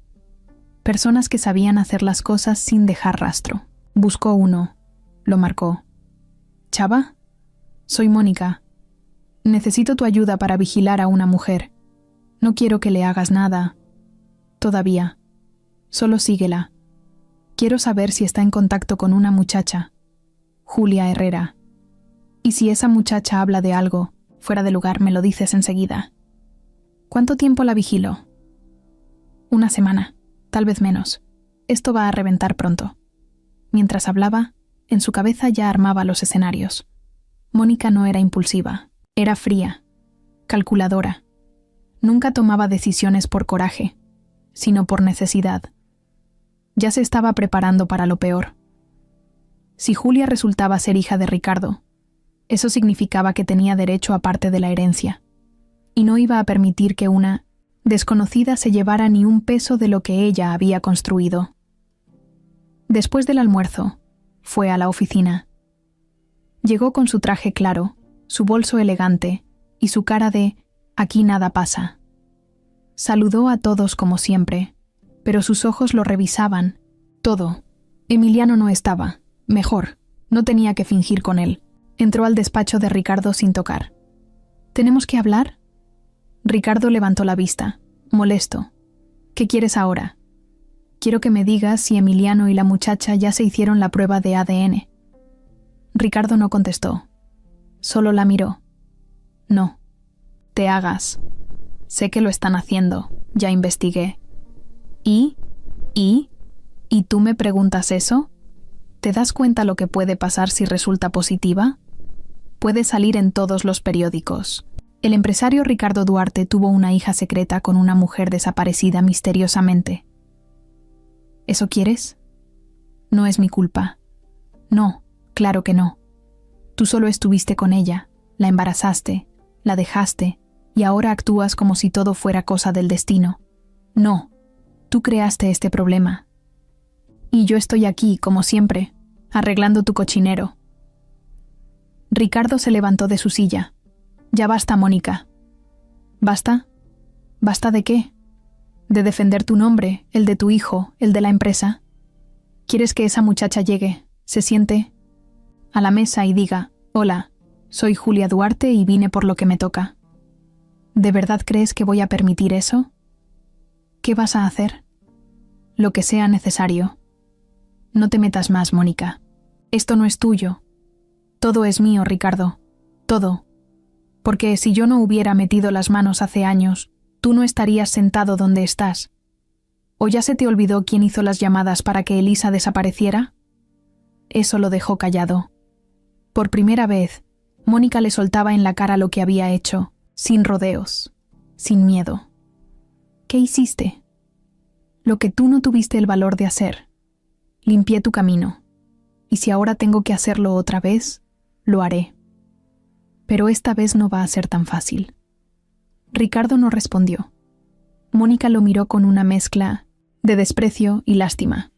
Personas que sabían hacer las cosas sin dejar rastro. Buscó uno. Lo marcó. «¿Chava? Soy Mónica. Necesito tu ayuda para vigilar a una mujer. No quiero que le hagas nada. Todavía. Solo síguela. Quiero saber si está en contacto con una muchacha. Julia Herrera. Y si esa muchacha habla de algo fuera de lugar, me lo dices enseguida». «¿Cuánto tiempo la vigilo?» «1 semana, tal vez menos. Esto va a reventar pronto». Mientras hablaba, en su cabeza ya armaba los escenarios. Mónica no era impulsiva, era fría, calculadora. Nunca tomaba decisiones por coraje, sino por necesidad. Ya se estaba preparando para lo peor. Si Julia resultaba ser hija de Ricardo, eso significaba que tenía derecho a parte de la herencia, y no iba a permitir que una desconocida se llevara ni un peso de lo que ella había construido. Después del almuerzo, fue a la oficina. Llegó con su traje claro, su bolso elegante y su cara de «aquí nada pasa». Saludó a todos como siempre, pero sus ojos lo revisaban. Todo. Emiliano no estaba. Mejor. No tenía que fingir con él. Entró al despacho de Ricardo sin tocar. ¿Tenemos que hablar? Ricardo levantó la vista, molesto. ¿Qué quieres ahora? Quiero que me digas si Emiliano y la muchacha ya se hicieron la prueba de ADN. Ricardo no contestó. Solo la miró. No. Te hagas. Sé que lo están haciendo. Ya investigué. ¿Y tú me preguntas eso? ¿Te das cuenta lo que puede pasar si resulta positiva? Puede salir en todos los periódicos. El empresario Ricardo Duarte tuvo una hija secreta con una mujer desaparecida misteriosamente. ¿Eso quieres? No es mi culpa. No, claro que no. Tú solo estuviste con ella, la embarazaste, la dejaste, y ahora actúas como si todo fuera cosa del destino. No, tú creaste este problema. Y yo estoy aquí, como siempre, arreglando tu cochinero. Ricardo se levantó de su silla. Ya basta, Mónica. ¿Basta? ¿Basta de qué? ¿De defender tu nombre, el de tu hijo, el de la empresa? ¿Quieres que esa muchacha llegue, se siente a la mesa y diga, hola, soy Julia Duarte y vine por lo que me toca? ¿De verdad crees que voy a permitir eso? ¿Qué vas a hacer? Lo que sea necesario. No te metas más, Mónica. Esto no es tuyo. Todo es mío, Ricardo. Todo. Porque si yo no hubiera metido las manos hace años, tú no estarías sentado donde estás. ¿O ya se te olvidó quién hizo las llamadas para que Elisa desapareciera? Eso lo dejó callado. Por primera vez, Mónica le soltaba en la cara lo que había hecho, sin rodeos, sin miedo. ¿Qué hiciste? Lo que tú no tuviste el valor de hacer. Limpié tu camino. Y si ahora tengo que hacerlo otra vez, lo haré. Pero esta vez no va a ser tan fácil. Ricardo no respondió. Mónica lo miró con una mezcla de desprecio y lástima.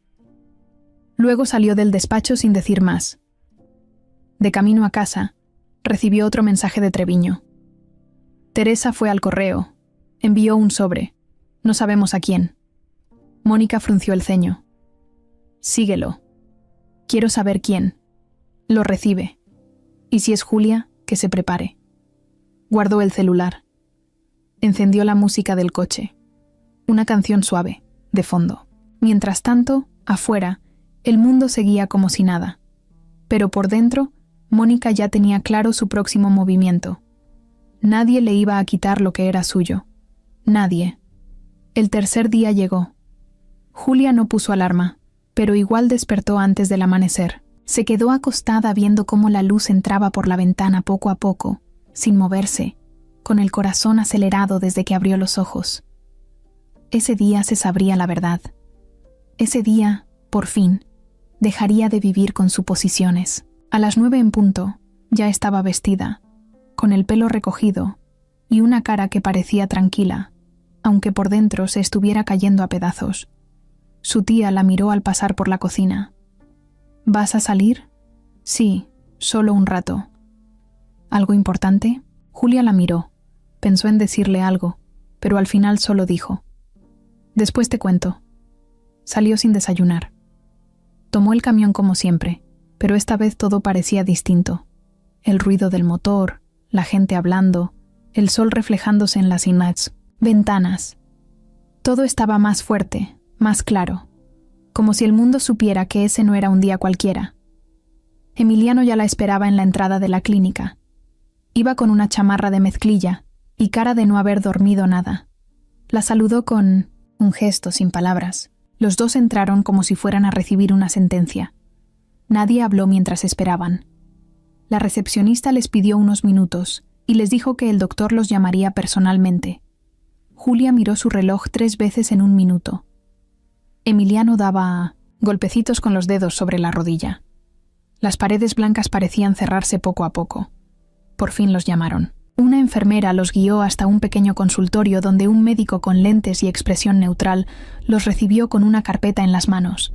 Luego salió del despacho sin decir más. De camino a casa, recibió otro mensaje de Treviño. Teresa fue al correo. Envió un sobre. No sabemos a quién. Mónica frunció el ceño. Síguelo. Quiero saber quién. Lo recibe. Y si es Julia, que se prepare. Guardó el celular. Encendió la música del coche. Una canción suave, de fondo. Mientras tanto, afuera, el mundo seguía como si nada. Pero por dentro, Mónica ya tenía claro su próximo movimiento. Nadie le iba a quitar lo que era suyo. Nadie. El tercer día llegó. Julia no puso alarma, pero igual despertó antes del amanecer. Se quedó acostada viendo cómo la luz entraba por la ventana poco a poco, sin moverse, con el corazón acelerado desde que abrió los ojos. Ese día se sabría la verdad. Ese día, por fin, dejaría de vivir con suposiciones. A las 9 en punto, ya estaba vestida, con el pelo recogido y una cara que parecía tranquila, aunque por dentro se estuviera cayendo a pedazos. Su tía la miró al pasar por la cocina. ¿Vas a salir? Sí, solo un rato. ¿Algo importante? Julia la miró. Pensó en decirle algo, pero al final solo dijo: después te cuento. Salió sin desayunar. Tomó el camión como siempre, pero esta vez todo parecía distinto. El ruido del motor, la gente hablando, el sol reflejándose en las ventanas. Todo estaba más fuerte, más claro, como si el mundo supiera que ese no era un día cualquiera. Emiliano ya la esperaba en la entrada de la clínica. Iba con una chamarra de mezclilla y cara de no haber dormido nada. La saludó con un gesto sin palabras. Los dos entraron como si fueran a recibir una sentencia. Nadie habló mientras esperaban. La recepcionista les pidió unos minutos y les dijo que el doctor los llamaría personalmente. Julia miró su reloj 3 veces en 1 minuto. Emiliano daba golpecitos con los dedos sobre la rodilla. Las paredes blancas parecían cerrarse poco a poco. Por fin los llamaron. Una enfermera los guió hasta un pequeño consultorio donde un médico con lentes y expresión neutral los recibió con una carpeta en las manos.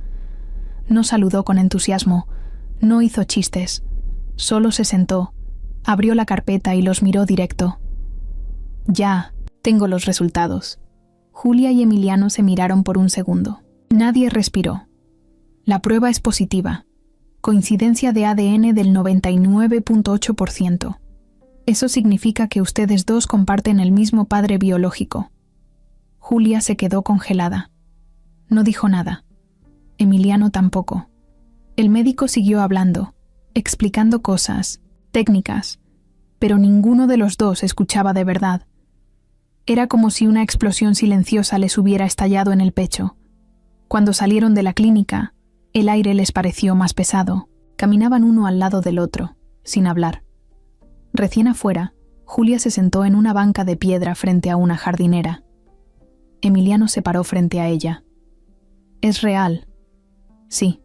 No saludó con entusiasmo, no hizo chistes. Solo se sentó, abrió la carpeta y los miró directo, Ya, tengo los resultados. Julia y Emiliano se miraron por un segundo. Nadie respiró. La prueba es positiva. Coincidencia de ADN del 99.8%. Eso significa que ustedes dos comparten el mismo padre biológico. Julia se quedó congelada. No dijo nada. Emiliano tampoco. El médico siguió hablando, explicando cosas, técnicas, pero ninguno de los dos escuchaba de verdad. Era como si una explosión silenciosa les hubiera estallado en el pecho. Cuando salieron de la clínica, el aire les pareció más pesado. Caminaban uno al lado del otro, sin hablar. Recién afuera, Julia se sentó en una banca de piedra frente a una jardinera. Emiliano se paró frente a ella. «Es real. Sí,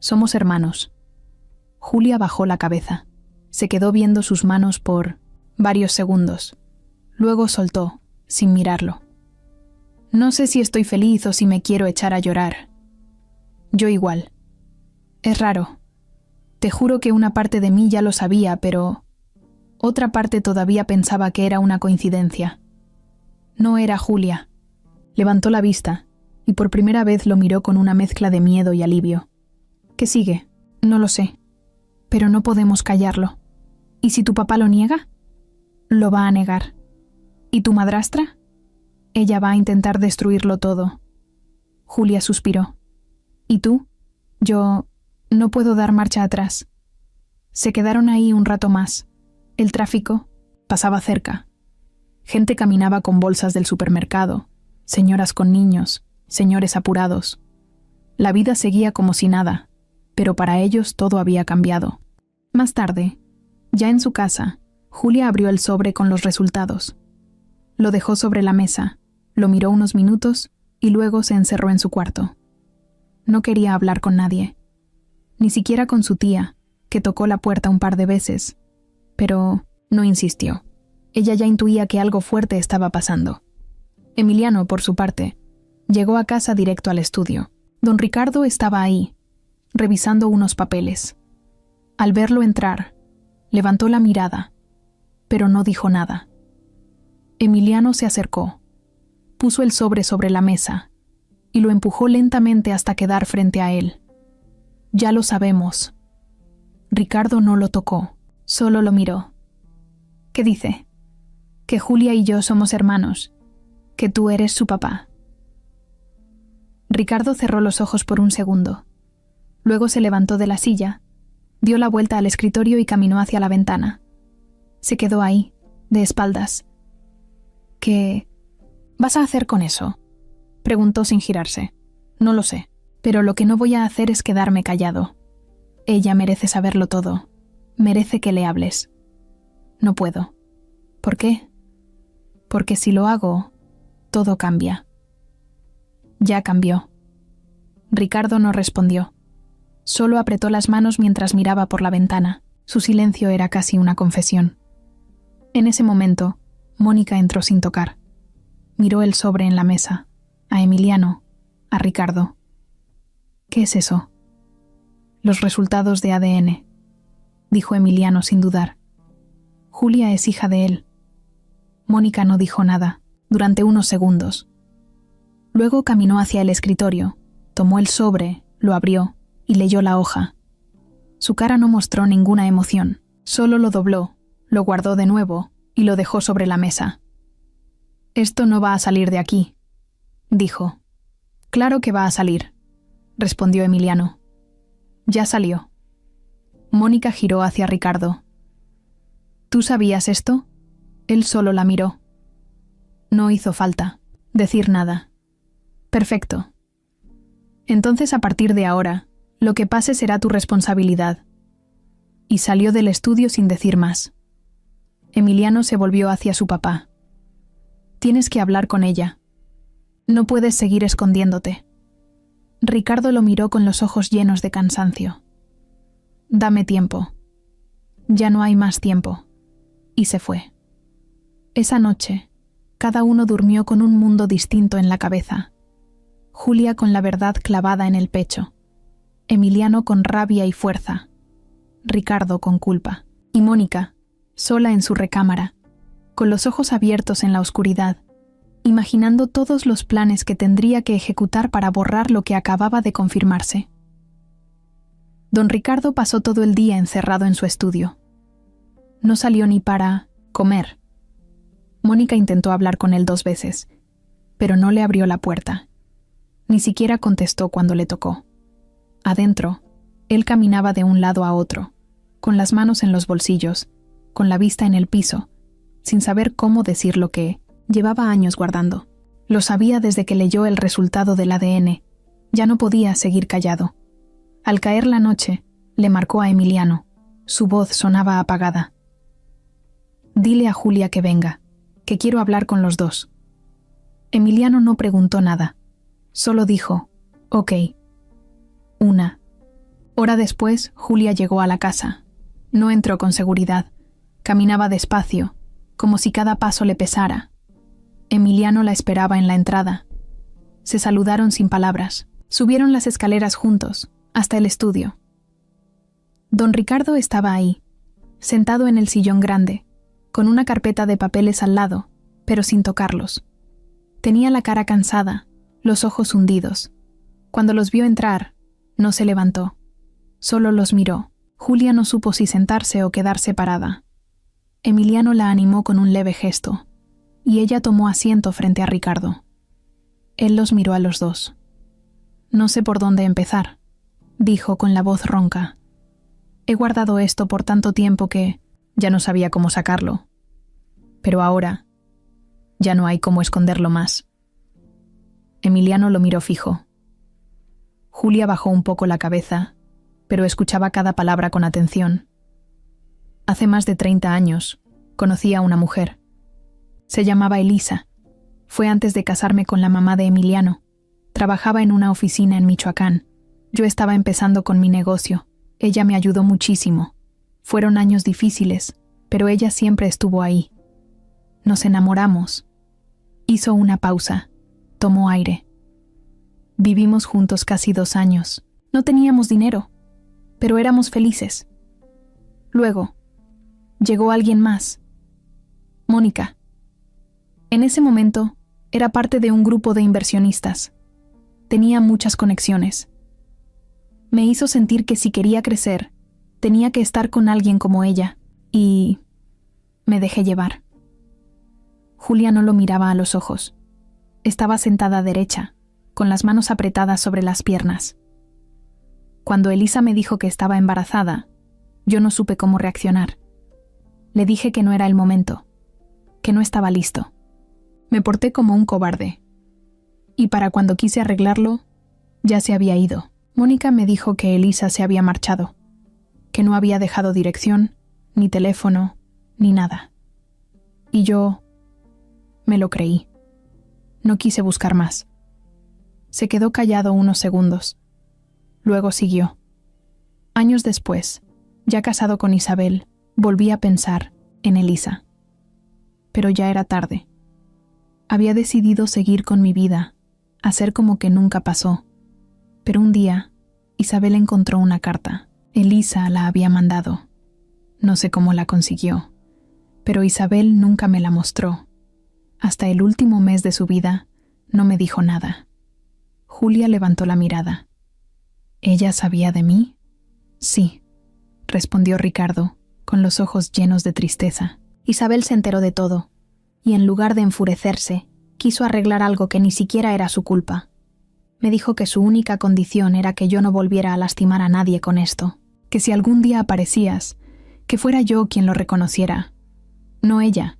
somos hermanos». Julia bajó la cabeza. Se quedó viendo sus manos por varios segundos. Luego soltó, sin mirarlo. «No sé si estoy feliz o si me quiero echar a llorar. Yo igual. Es raro. Te juro que una parte de mí ya lo sabía, pero otra parte todavía pensaba que era una coincidencia. No era Julia». Levantó la vista y por primera vez lo miró con una mezcla de miedo y alivio. «¿Qué sigue?» «No lo sé. Pero no podemos callarlo. ¿Y si tu papá lo niega?» «Lo va a negar. ¿Y tu madrastra?» «Ella va a intentar destruirlo todo». Julia suspiró. «¿Y tú?» «Yo no puedo dar marcha atrás». Se quedaron ahí un rato más. El tráfico pasaba cerca. Gente caminaba con bolsas del supermercado, señoras con niños, señores apurados. La vida seguía como si nada, pero para ellos todo había cambiado. Más tarde, ya en su casa, Julia abrió el sobre con los resultados. Lo dejó sobre la mesa, lo miró unos minutos y luego se encerró en su cuarto. No quería hablar con nadie, ni siquiera con su tía, que tocó la puerta un par de veces, pero no insistió. Ella ya intuía que algo fuerte estaba pasando. Emiliano, por su parte, llegó a casa directo al estudio. Don Ricardo estaba ahí, revisando unos papeles. Al verlo entrar, levantó la mirada, pero no dijo nada. Emiliano se acercó, puso el sobre la mesa y lo empujó lentamente hasta quedar frente a él. «Ya lo sabemos». Ricardo no lo tocó, solo lo miró. «¿Qué dice?» «Que Julia y yo somos hermanos, que tú eres su papá». Ricardo cerró los ojos por un segundo. Luego se levantó de la silla, dio la vuelta al escritorio y caminó hacia la ventana. Se quedó ahí, de espaldas. «¿Qué vas a hacer con eso?», preguntó sin girarse. «No lo sé, pero lo que no voy a hacer es quedarme callado. Ella merece saberlo todo. Merece que le hables». «No puedo». «¿Por qué?» «Porque si lo hago, todo cambia». Ya cambió. Ricardo no respondió. Solo apretó las manos mientras miraba por la ventana. Su silencio era casi una confesión. En ese momento, Mónica entró sin tocar. Miró el sobre en la mesa, a Emiliano, a Ricardo. «¿Qué es eso?» «Los resultados de ADN», dijo Emiliano sin dudar. «Julia es hija de él». Mónica no dijo nada, durante unos segundos. Luego caminó hacia el escritorio, tomó el sobre, lo abrió y leyó la hoja. Su cara no mostró ninguna emoción, solo lo dobló, lo guardó de nuevo y lo dejó sobre la mesa. «Esto no va a salir de aquí», dijo. «Claro que va a salir», respondió Emiliano. «Ya salió». Mónica giró hacia Ricardo. «¿Tú sabías esto?» Él solo la miró. No hizo falta decir nada. «Perfecto. Entonces a partir de ahora, lo que pase será tu responsabilidad». Y salió del estudio sin decir más. Emiliano se volvió hacia su papá. «Tienes que hablar con ella. No puedes seguir escondiéndote». Ricardo lo miró con los ojos llenos de cansancio. «Dame tiempo». «Ya no hay más tiempo». Y se fue. Esa noche, cada uno durmió con un mundo distinto en la cabeza. Julia con la verdad clavada en el pecho. Emiliano con rabia y fuerza. Ricardo con culpa. Y Mónica, sola en su recámara, con los ojos abiertos en la oscuridad, imaginando todos los planes que tendría que ejecutar para borrar lo que acababa de confirmarse. Don Ricardo pasó todo el día encerrado en su estudio. No salió ni para comer. Mónica intentó hablar con él 2 veces, pero no le abrió la puerta. Ni siquiera contestó cuando le tocó. Adentro, él caminaba de un lado a otro, con las manos en los bolsillos, con la vista en el piso, sin saber cómo decir lo que llevaba años guardando. Lo sabía desde que leyó el resultado del ADN. Ya no podía seguir callado. Al caer la noche, le marcó a Emiliano. Su voz sonaba apagada. «Dile a Julia que venga, que quiero hablar con los dos». Emiliano no preguntó nada. Solo dijo, «Ok». 1 hora después, Julia llegó a la casa. No entró con seguridad. Caminaba despacio, como si cada paso le pesara. Emiliano la esperaba en la entrada. Se saludaron sin palabras. Subieron las escaleras juntos, hasta el estudio. Don Ricardo estaba ahí, sentado en el sillón grande, con una carpeta de papeles al lado, pero sin tocarlos. Tenía la cara cansada, los ojos hundidos. Cuando los vio entrar, no se levantó. Solo los miró. Julia no supo si sentarse o quedarse parada. Emiliano la animó con un leve gesto, y ella tomó asiento frente a Ricardo. Él los miró a los dos. «No sé por dónde empezar», dijo con la voz ronca. «He guardado esto por tanto tiempo que ya no sabía cómo sacarlo. Pero ahora ya no hay cómo esconderlo más». Emiliano lo miró fijo. Julia bajó un poco la cabeza, pero escuchaba cada palabra con atención. Hace más de 30 años, conocí a una mujer. Se llamaba Elisa. Fue antes de casarme con la mamá de Emiliano. Trabajaba en una oficina en Michoacán. Yo estaba empezando con mi negocio. Ella me ayudó muchísimo. Fueron años difíciles, pero ella siempre estuvo ahí. Nos enamoramos. Hizo una pausa. Tomó aire. Vivimos juntos casi 2 años. No teníamos dinero, pero éramos felices. Luego, llegó alguien más. Mónica. En ese momento, era parte de un grupo de inversionistas. Tenía muchas conexiones. Me hizo sentir que si quería crecer, tenía que estar con alguien como ella, y me dejé llevar. Julia no lo miraba a los ojos. Estaba sentada derecha, con las manos apretadas sobre las piernas. Cuando Elisa me dijo que estaba embarazada, yo no supe cómo reaccionar. Le dije que no era el momento, que no estaba listo. Me porté como un cobarde. Y para cuando quise arreglarlo, ya se había ido. Mónica me dijo que Elisa se había marchado, que no había dejado dirección, ni teléfono, ni nada. Y yo me lo creí. No quise buscar más. Se quedó callado unos segundos. Luego siguió. Años después, ya casado con Isabel, volví a pensar en Elisa. Pero ya era tarde. Había decidido seguir con mi vida, hacer como que nunca pasó. Pero un día, Isabel encontró una carta. Elisa la había mandado. No sé cómo la consiguió, pero Isabel nunca me la mostró. Hasta el último mes de su vida, no me dijo nada. Julia levantó la mirada. ¿Ella sabía de mí? Sí, respondió Ricardo, con los ojos llenos de tristeza. Isabel se enteró de todo, y en lugar de enfurecerse, quiso arreglar algo que ni siquiera era su culpa. Me dijo que su única condición era que yo no volviera a lastimar a nadie con esto, que si algún día aparecías, que fuera yo quien lo reconociera, no ella.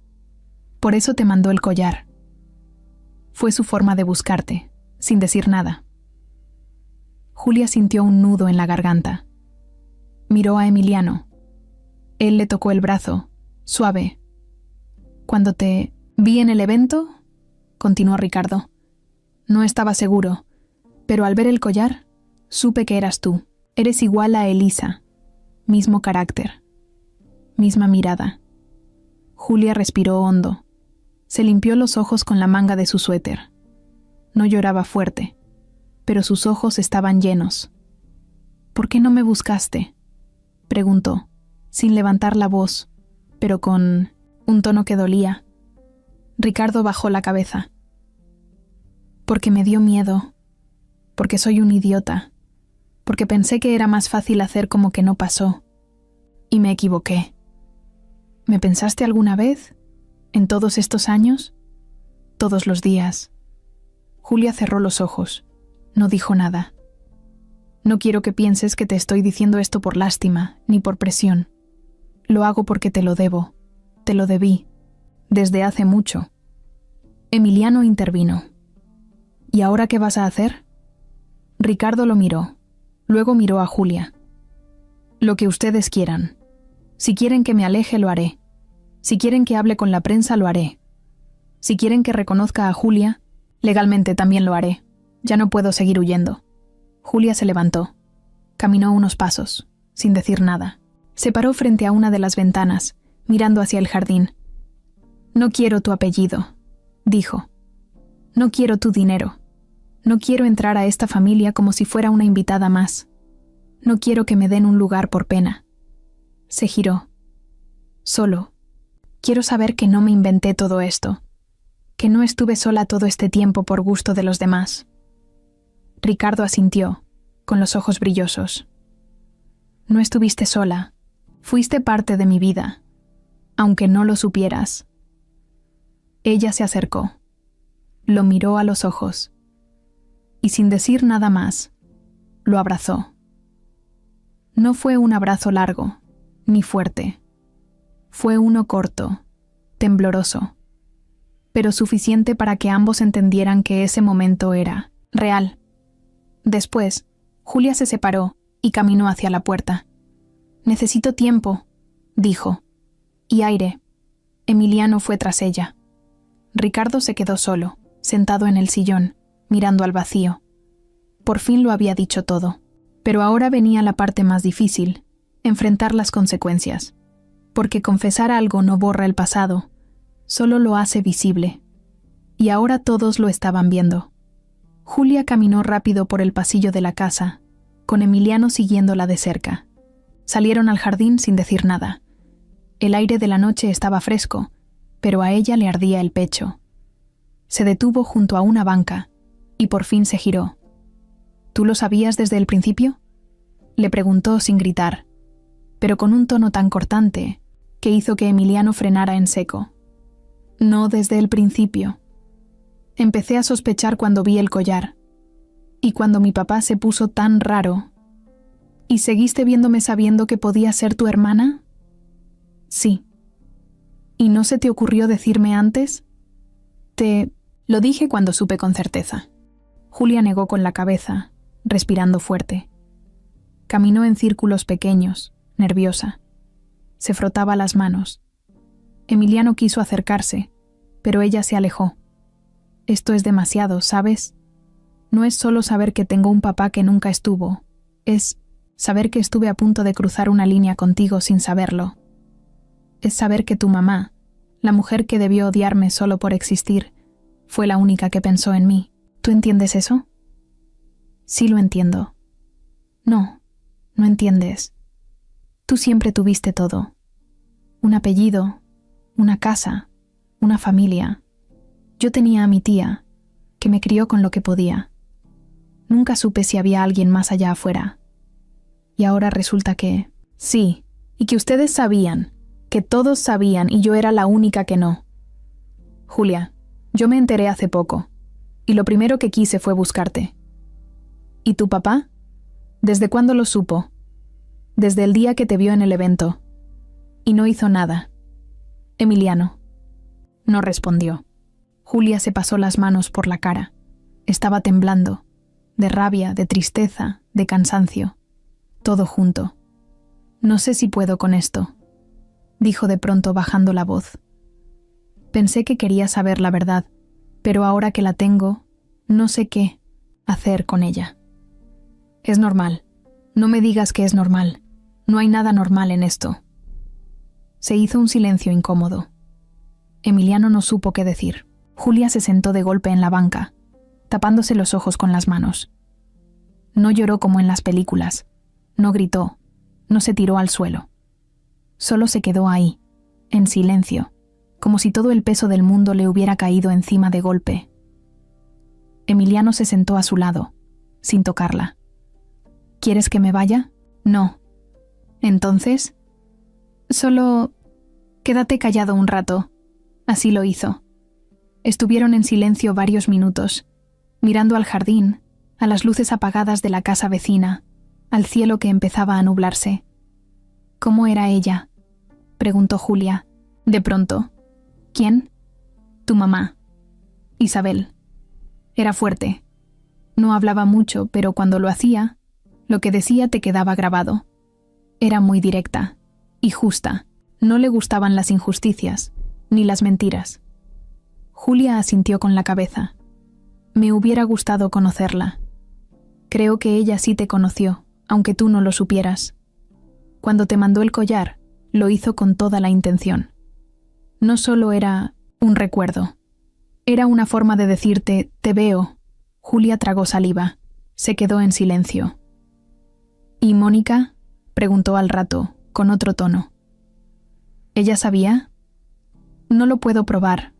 Por eso te mandó el collar. Fue su forma de buscarte, sin decir nada. Julia sintió un nudo en la garganta. Miró a Emiliano. Él le tocó el brazo, suave. Cuando te vi en el evento, continuó Ricardo, no estaba seguro, pero al ver el collar, supe que eras tú. Eres igual a Elisa. Mismo carácter. Misma mirada. Julia respiró hondo. Se limpió los ojos con la manga de su suéter. No lloraba fuerte, pero sus ojos estaban llenos. ¿Por qué no me buscaste?, preguntó, sin levantar la voz, pero con un tono que dolía. Ricardo bajó la cabeza. Porque me dio miedo, porque soy un idiota, porque pensé que era más fácil hacer como que no pasó, y me equivoqué. ¿Me pensaste alguna vez? ¿En todos estos años? Todos los días. Julia cerró los ojos. No dijo nada. No quiero que pienses que te estoy diciendo esto por lástima, ni por presión. Lo hago porque te lo debo. Te lo debí. Desde hace mucho. Emiliano intervino. ¿Y ahora qué vas a hacer? Ricardo lo miró. Luego miró a Julia. Lo que ustedes quieran. Si quieren que me aleje, lo haré. Si quieren que hable con la prensa, lo haré. Si quieren que reconozca a Julia, legalmente también lo haré. Ya no puedo seguir huyendo. Julia se levantó. Caminó unos pasos, sin decir nada. Se paró frente a una de las ventanas, mirando hacia el jardín. No quiero tu apellido, dijo. No quiero tu dinero. No quiero entrar a esta familia como si fuera una invitada más. No quiero que me den un lugar por pena. Se giró. Solo. Quiero saber que no me inventé todo esto. Que no estuve sola todo este tiempo por gusto de los demás. Ricardo asintió, con los ojos brillosos. No estuviste sola. Fuiste parte de mi vida, aunque no lo supieras. Ella se acercó. Lo miró a los ojos. Y sin decir nada más, lo abrazó. No fue un abrazo largo, ni fuerte. Fue uno corto, tembloroso, pero suficiente para que ambos entendieran que ese momento era real. Después, Julia se separó y caminó hacia la puerta. «Necesito tiempo», dijo, «y aire». Emiliano fue tras ella. Ricardo se quedó solo, sentado en el sillón, mirando al vacío. Por fin lo había dicho todo, pero ahora venía la parte más difícil, enfrentar las consecuencias. Porque confesar algo no borra el pasado, solo lo hace visible. Y ahora todos lo estaban viendo. Julia caminó rápido por el pasillo de la casa, con Emiliano siguiéndola de cerca. Salieron al jardín sin decir nada. El aire de la noche estaba fresco, pero a ella le ardía el pecho. Se detuvo junto a una banca y por fin se giró. ¿Tú lo sabías desde el principio?, le preguntó sin gritar, pero con un tono tan cortante que hizo que Emiliano frenara en seco. No desde el principio. Empecé a sospechar cuando vi el collar, y cuando mi papá se puso tan raro. ¿Y seguiste viéndome sabiendo que podía ser tu hermana? Sí. ¿Y no se te ocurrió decirme antes? Lo dije cuando supe con certeza. Julia negó con la cabeza, respirando fuerte. Caminó en círculos pequeños, nerviosa. Se frotaba las manos. Emiliano quiso acercarse, pero ella se alejó. Esto es demasiado, ¿sabes? No es solo saber que tengo un papá que nunca estuvo, es saber que estuve a punto de cruzar una línea contigo sin saberlo. Es saber que tu mamá, la mujer que debió odiarme solo por existir, fue la única que pensó en mí. ¿Tú entiendes eso? Sí lo entiendo. No, no entiendes. Tú siempre tuviste todo. Un apellido, una casa, una familia. Yo tenía a mi tía, que me crió con lo que podía. Nunca supe si había alguien más allá afuera. Y ahora resulta que... Sí, y que ustedes sabían, que todos sabían y yo era la única que no. Julia, yo me enteré hace poco, y lo primero que quise fue buscarte. ¿Y tu papá? ¿Desde cuándo lo supo? Desde el día que te vio en el evento. Y no hizo nada. Emiliano. No respondió. Julia se pasó las manos por la cara. Estaba temblando, de rabia, de tristeza, de cansancio. Todo junto. No sé si puedo con esto, dijo de pronto bajando la voz. Pensé que quería saber la verdad, pero ahora que la tengo, no sé qué hacer con ella. Es normal. No me digas que es normal. No hay nada normal en esto. Se hizo un silencio incómodo. Emiliano no supo qué decir. Julia se sentó de golpe en la banca, tapándose los ojos con las manos. No lloró como en las películas. No gritó. No se tiró al suelo. Solo se quedó ahí, en silencio, como si todo el peso del mundo le hubiera caído encima de golpe. Emiliano se sentó a su lado, sin tocarla. ¿Quieres que me vaya? No. Entonces, solo quédate callado un rato. Así lo hizo. Estuvieron en silencio varios minutos, mirando al jardín, a las luces apagadas de la casa vecina, al cielo que empezaba a nublarse. ¿Cómo era ella?, preguntó Julia, de pronto. ¿Quién? Tu mamá. Isabel. Era fuerte. No hablaba mucho, pero cuando lo hacía, lo que decía te quedaba grabado. Era muy directa y justa. No le gustaban las injusticias, ni las mentiras. Julia asintió con la cabeza. Me hubiera gustado conocerla. Creo que ella sí te conoció, aunque tú no lo supieras. Cuando te mandó el collar, lo hizo con toda la intención. No solo era un recuerdo. Era una forma de decirte, te veo. Julia tragó saliva. Se quedó en silencio. ¿Y Mónica?, preguntó al rato, con otro tono. ¿Ella sabía? No lo puedo probar,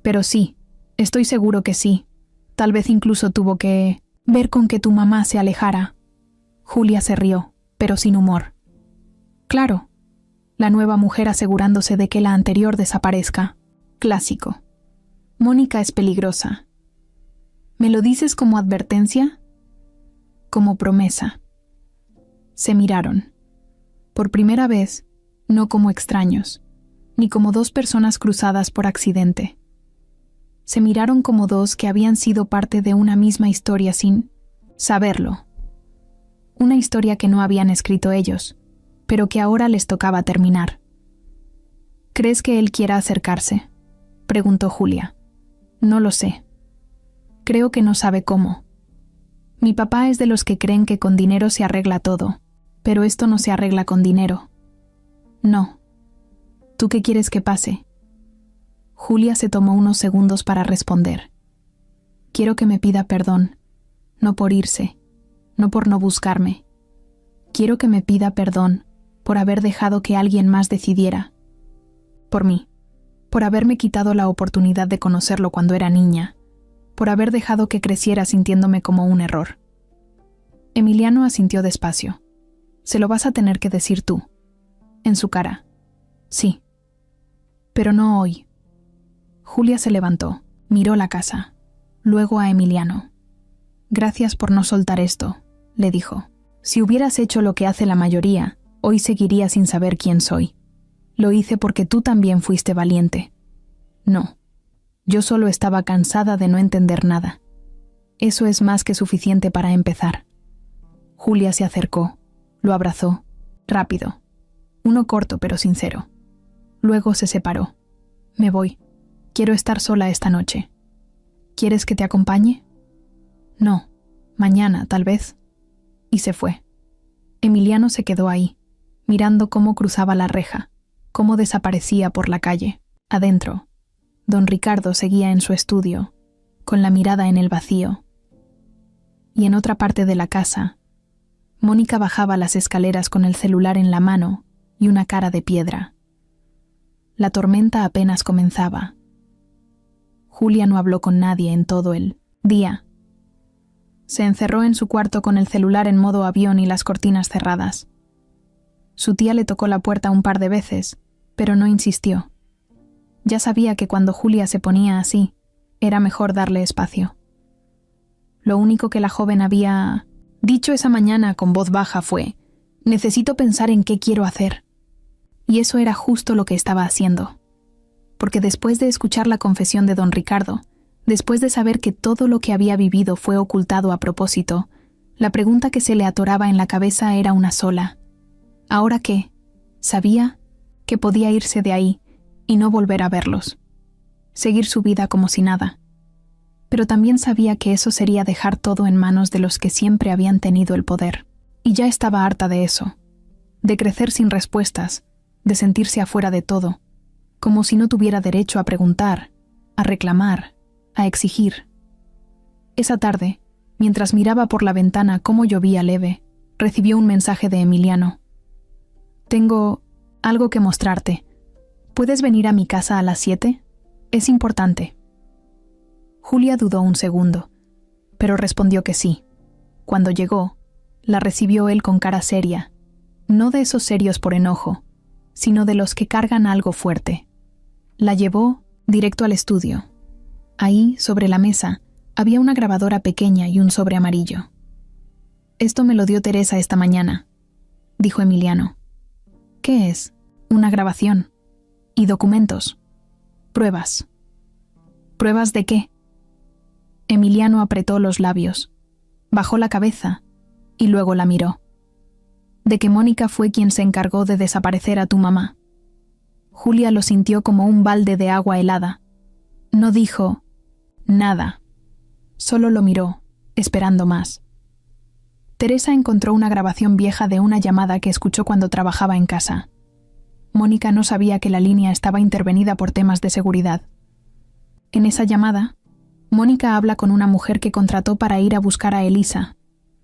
pero sí, estoy seguro que sí. Tal vez incluso tuvo que ver con que tu mamá se alejara. Julia se rió, pero sin humor. Claro, la nueva mujer asegurándose de que la anterior desaparezca. Clásico. Mónica es peligrosa. ¿Me lo dices como advertencia? Como promesa. Se miraron. Por primera vez, no como extraños, ni como dos personas cruzadas por accidente. Se miraron como dos que habían sido parte de una misma historia sin saberlo. Una historia que no habían escrito ellos, pero que ahora les tocaba terminar. ¿Crees que él quiera acercarse?, preguntó Julia. No lo sé. Creo que no sabe cómo. Mi papá es de los que creen que con dinero se arregla todo, pero esto no se arregla con dinero. No. ¿Tú qué quieres que pase? Julia se tomó unos segundos para responder. Quiero que me pida perdón, no por irse, no por no buscarme. Quiero que me pida perdón por haber dejado que alguien más decidiera. Por mí, por haberme quitado la oportunidad de conocerlo cuando era niña, por haber dejado que creciera sintiéndome como un error. Emiliano asintió despacio. Se lo vas a tener que decir tú. En su cara. Sí. Pero no hoy. Julia se levantó, miró la casa, luego a Emiliano. Gracias por no soltar esto, le dijo. Si hubieras hecho lo que hace la mayoría, hoy seguiría sin saber quién soy. Lo hice porque tú también fuiste valiente. No. Yo solo estaba cansada de no entender nada. Eso es más que suficiente para empezar. Julia se acercó, lo abrazó, rápido. Uno corto pero sincero. Luego se separó. Me voy. Quiero estar sola esta noche. ¿Quieres que te acompañe? No. Mañana, tal vez. Y se fue. Emiliano se quedó ahí, mirando cómo cruzaba la reja, cómo desaparecía por la calle. Adentro, don Ricardo seguía en su estudio, con la mirada en el vacío. Y en otra parte de la casa, Mónica bajaba las escaleras con el celular en la mano y una cara de piedra. La tormenta apenas comenzaba. Julia no habló con nadie en todo el día. Se encerró en su cuarto con el celular en modo avión y las cortinas cerradas. Su tía le tocó la puerta un par de veces, pero no insistió. Ya sabía que cuando Julia se ponía así, era mejor darle espacio. Lo único que la joven había dicho esa mañana con voz baja fue: necesito pensar en qué quiero hacer. Y eso era justo lo que estaba haciendo. Porque después de escuchar la confesión de don Ricardo, después de saber que todo lo que había vivido fue ocultado a propósito, la pregunta que se le atoraba en la cabeza era una sola. ¿Ahora qué? Sabía que podía irse de ahí y no volver a verlos. Seguir su vida como si nada. Pero también sabía que eso sería dejar todo en manos de los que siempre habían tenido el poder. Y ya estaba harta de eso. De crecer sin respuestas, de sentirse afuera de todo, como si no tuviera derecho a preguntar, a reclamar, a exigir. Esa tarde, mientras miraba por la ventana cómo llovía leve, recibió un mensaje de Emiliano. Tengo algo que mostrarte. ¿Puedes venir a mi casa a las 7? Es importante. Julia dudó un segundo, pero respondió que sí. Cuando llegó, la recibió él con cara seria, no de esos serios por enojo, sino de los que cargan algo fuerte. La llevó directo al estudio. Ahí, sobre la mesa, había una grabadora pequeña y un sobre amarillo. «Esto me lo dio Teresa esta mañana», dijo Emiliano. «¿Qué es?» «Una grabación. Y documentos. Pruebas». «¿Pruebas de qué?» Emiliano apretó los labios, bajó la cabeza y luego la miró. «De que Mónica fue quien se encargó de desaparecer a tu mamá». Julia lo sintió como un balde de agua helada. No dijo nada. Solo lo miró, esperando más. Teresa encontró una grabación vieja de una llamada que escuchó cuando trabajaba en casa. Mónica no sabía que la línea estaba intervenida por temas de seguridad. En esa llamada, Mónica habla con una mujer que contrató para ir a buscar a Elisa,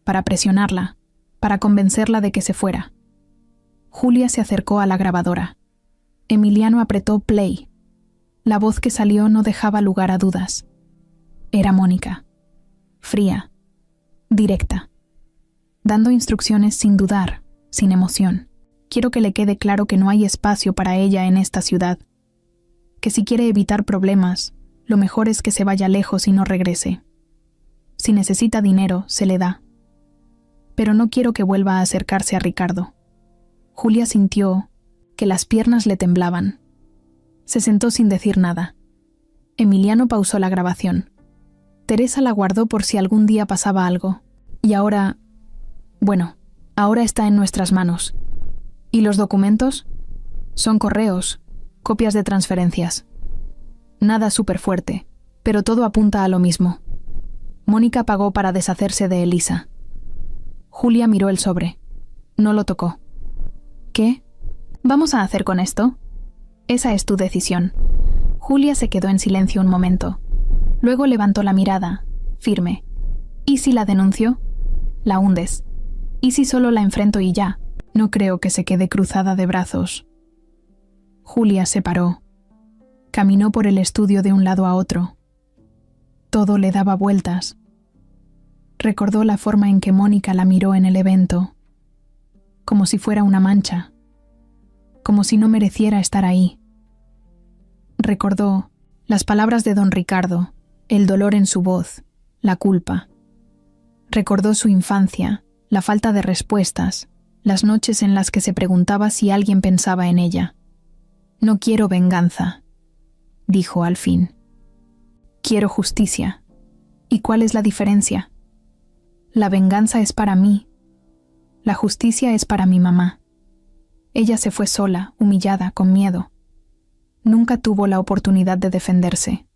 para presionarla, para convencerla de que se fuera. Julia se acercó a la grabadora. Emiliano apretó play. La voz que salió no dejaba lugar a dudas. Era Mónica. Fría. Directa. Dando instrucciones sin dudar, sin emoción. Quiero que le quede claro que no hay espacio para ella en esta ciudad. Que si quiere evitar problemas, lo mejor es que se vaya lejos y no regrese. Si necesita dinero, se le da. Pero no quiero que vuelva a acercarse a Ricardo. Julia sintió que las piernas le temblaban. Se sentó sin decir nada. Emiliano pausó la grabación. Teresa la guardó por si algún día pasaba algo. Y ahora... Bueno, ahora está en nuestras manos. ¿Y los documentos? Son correos, copias de transferencias. Nada súper fuerte, pero todo apunta a lo mismo. Mónica pagó para deshacerse de Elisa. Julia miró el sobre. No lo tocó. ¿Qué? ¿Vamos a hacer con esto? Esa es tu decisión. Julia se quedó en silencio un momento. Luego levantó la mirada, firme. ¿Y si la denuncio? La hundes. ¿Y si solo la enfrento y ya? No creo que se quede cruzada de brazos. Julia se paró. Caminó por el estudio de un lado a otro. Todo le daba vueltas. Recordó la forma en que Mónica la miró en el evento, como si fuera una mancha, como si no mereciera estar ahí. Recordó las palabras de don Ricardo, el dolor en su voz, la culpa. Recordó su infancia, la falta de respuestas, las noches en las que se preguntaba si alguien pensaba en ella. «No quiero venganza», dijo al fin. «Quiero justicia». ¿Y cuál es la diferencia? La venganza es para mí. La justicia es para mi mamá. Ella se fue sola, humillada, con miedo. Nunca tuvo la oportunidad de defenderse.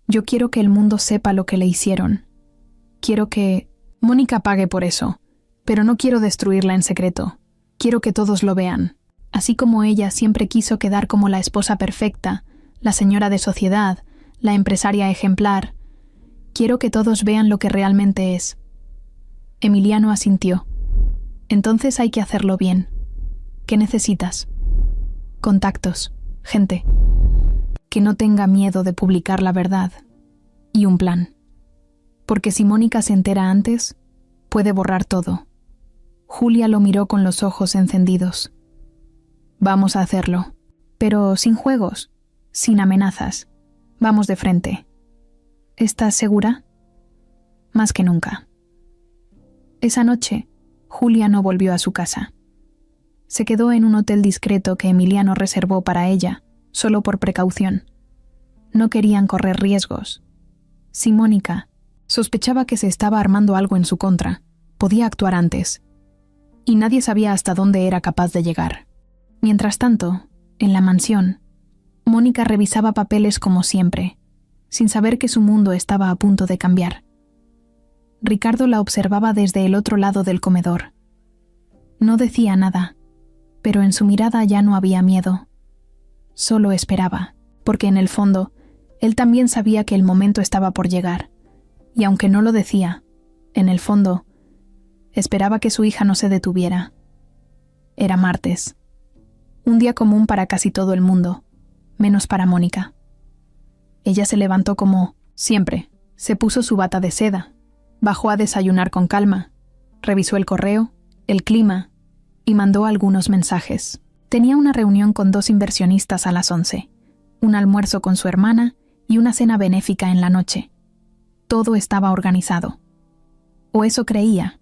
Yo quiero que el mundo sepa lo que le hicieron. Quiero que Mónica pague por eso, pero no quiero destruirla en secreto. Quiero que todos lo vean. Así como ella siempre quiso quedar como la esposa perfecta, la señora de sociedad, la empresaria ejemplar. Quiero que todos vean lo que realmente es. Emiliano asintió. Entonces hay que hacerlo bien. ¿Qué necesitas? Contactos, gente. Que no tenga miedo de publicar la verdad. Y un plan. Porque si Mónica se entera antes, puede borrar todo. Julia lo miró con los ojos encendidos. Vamos a hacerlo. Pero sin juegos, sin amenazas. Vamos de frente. ¿Estás segura? Más que nunca. Esa noche, Julia no volvió a su casa. Se quedó en un hotel discreto que Emiliano reservó para ella, solo por precaución. No querían correr riesgos. Si Mónica sospechaba que se estaba armando algo en su contra, podía actuar antes. Y nadie sabía hasta dónde era capaz de llegar. Mientras tanto, en la mansión, Mónica revisaba papeles como siempre, sin saber que su mundo estaba a punto de cambiar. Ricardo la observaba desde el otro lado del comedor. No decía nada, pero en su mirada ya no había miedo. Solo esperaba, porque en el fondo, él también sabía que el momento estaba por llegar, y aunque no lo decía, en el fondo, esperaba que su hija no se detuviera. Era martes. Un día común para casi todo el mundo, menos para Mónica. Ella se levantó como siempre, se puso su bata de seda, bajó a desayunar con calma, revisó el correo, el clima y mandó algunos mensajes. Tenía una reunión con 2 inversionistas a las 11, un almuerzo con su hermana y una cena benéfica en la noche. Todo estaba organizado. O eso creía.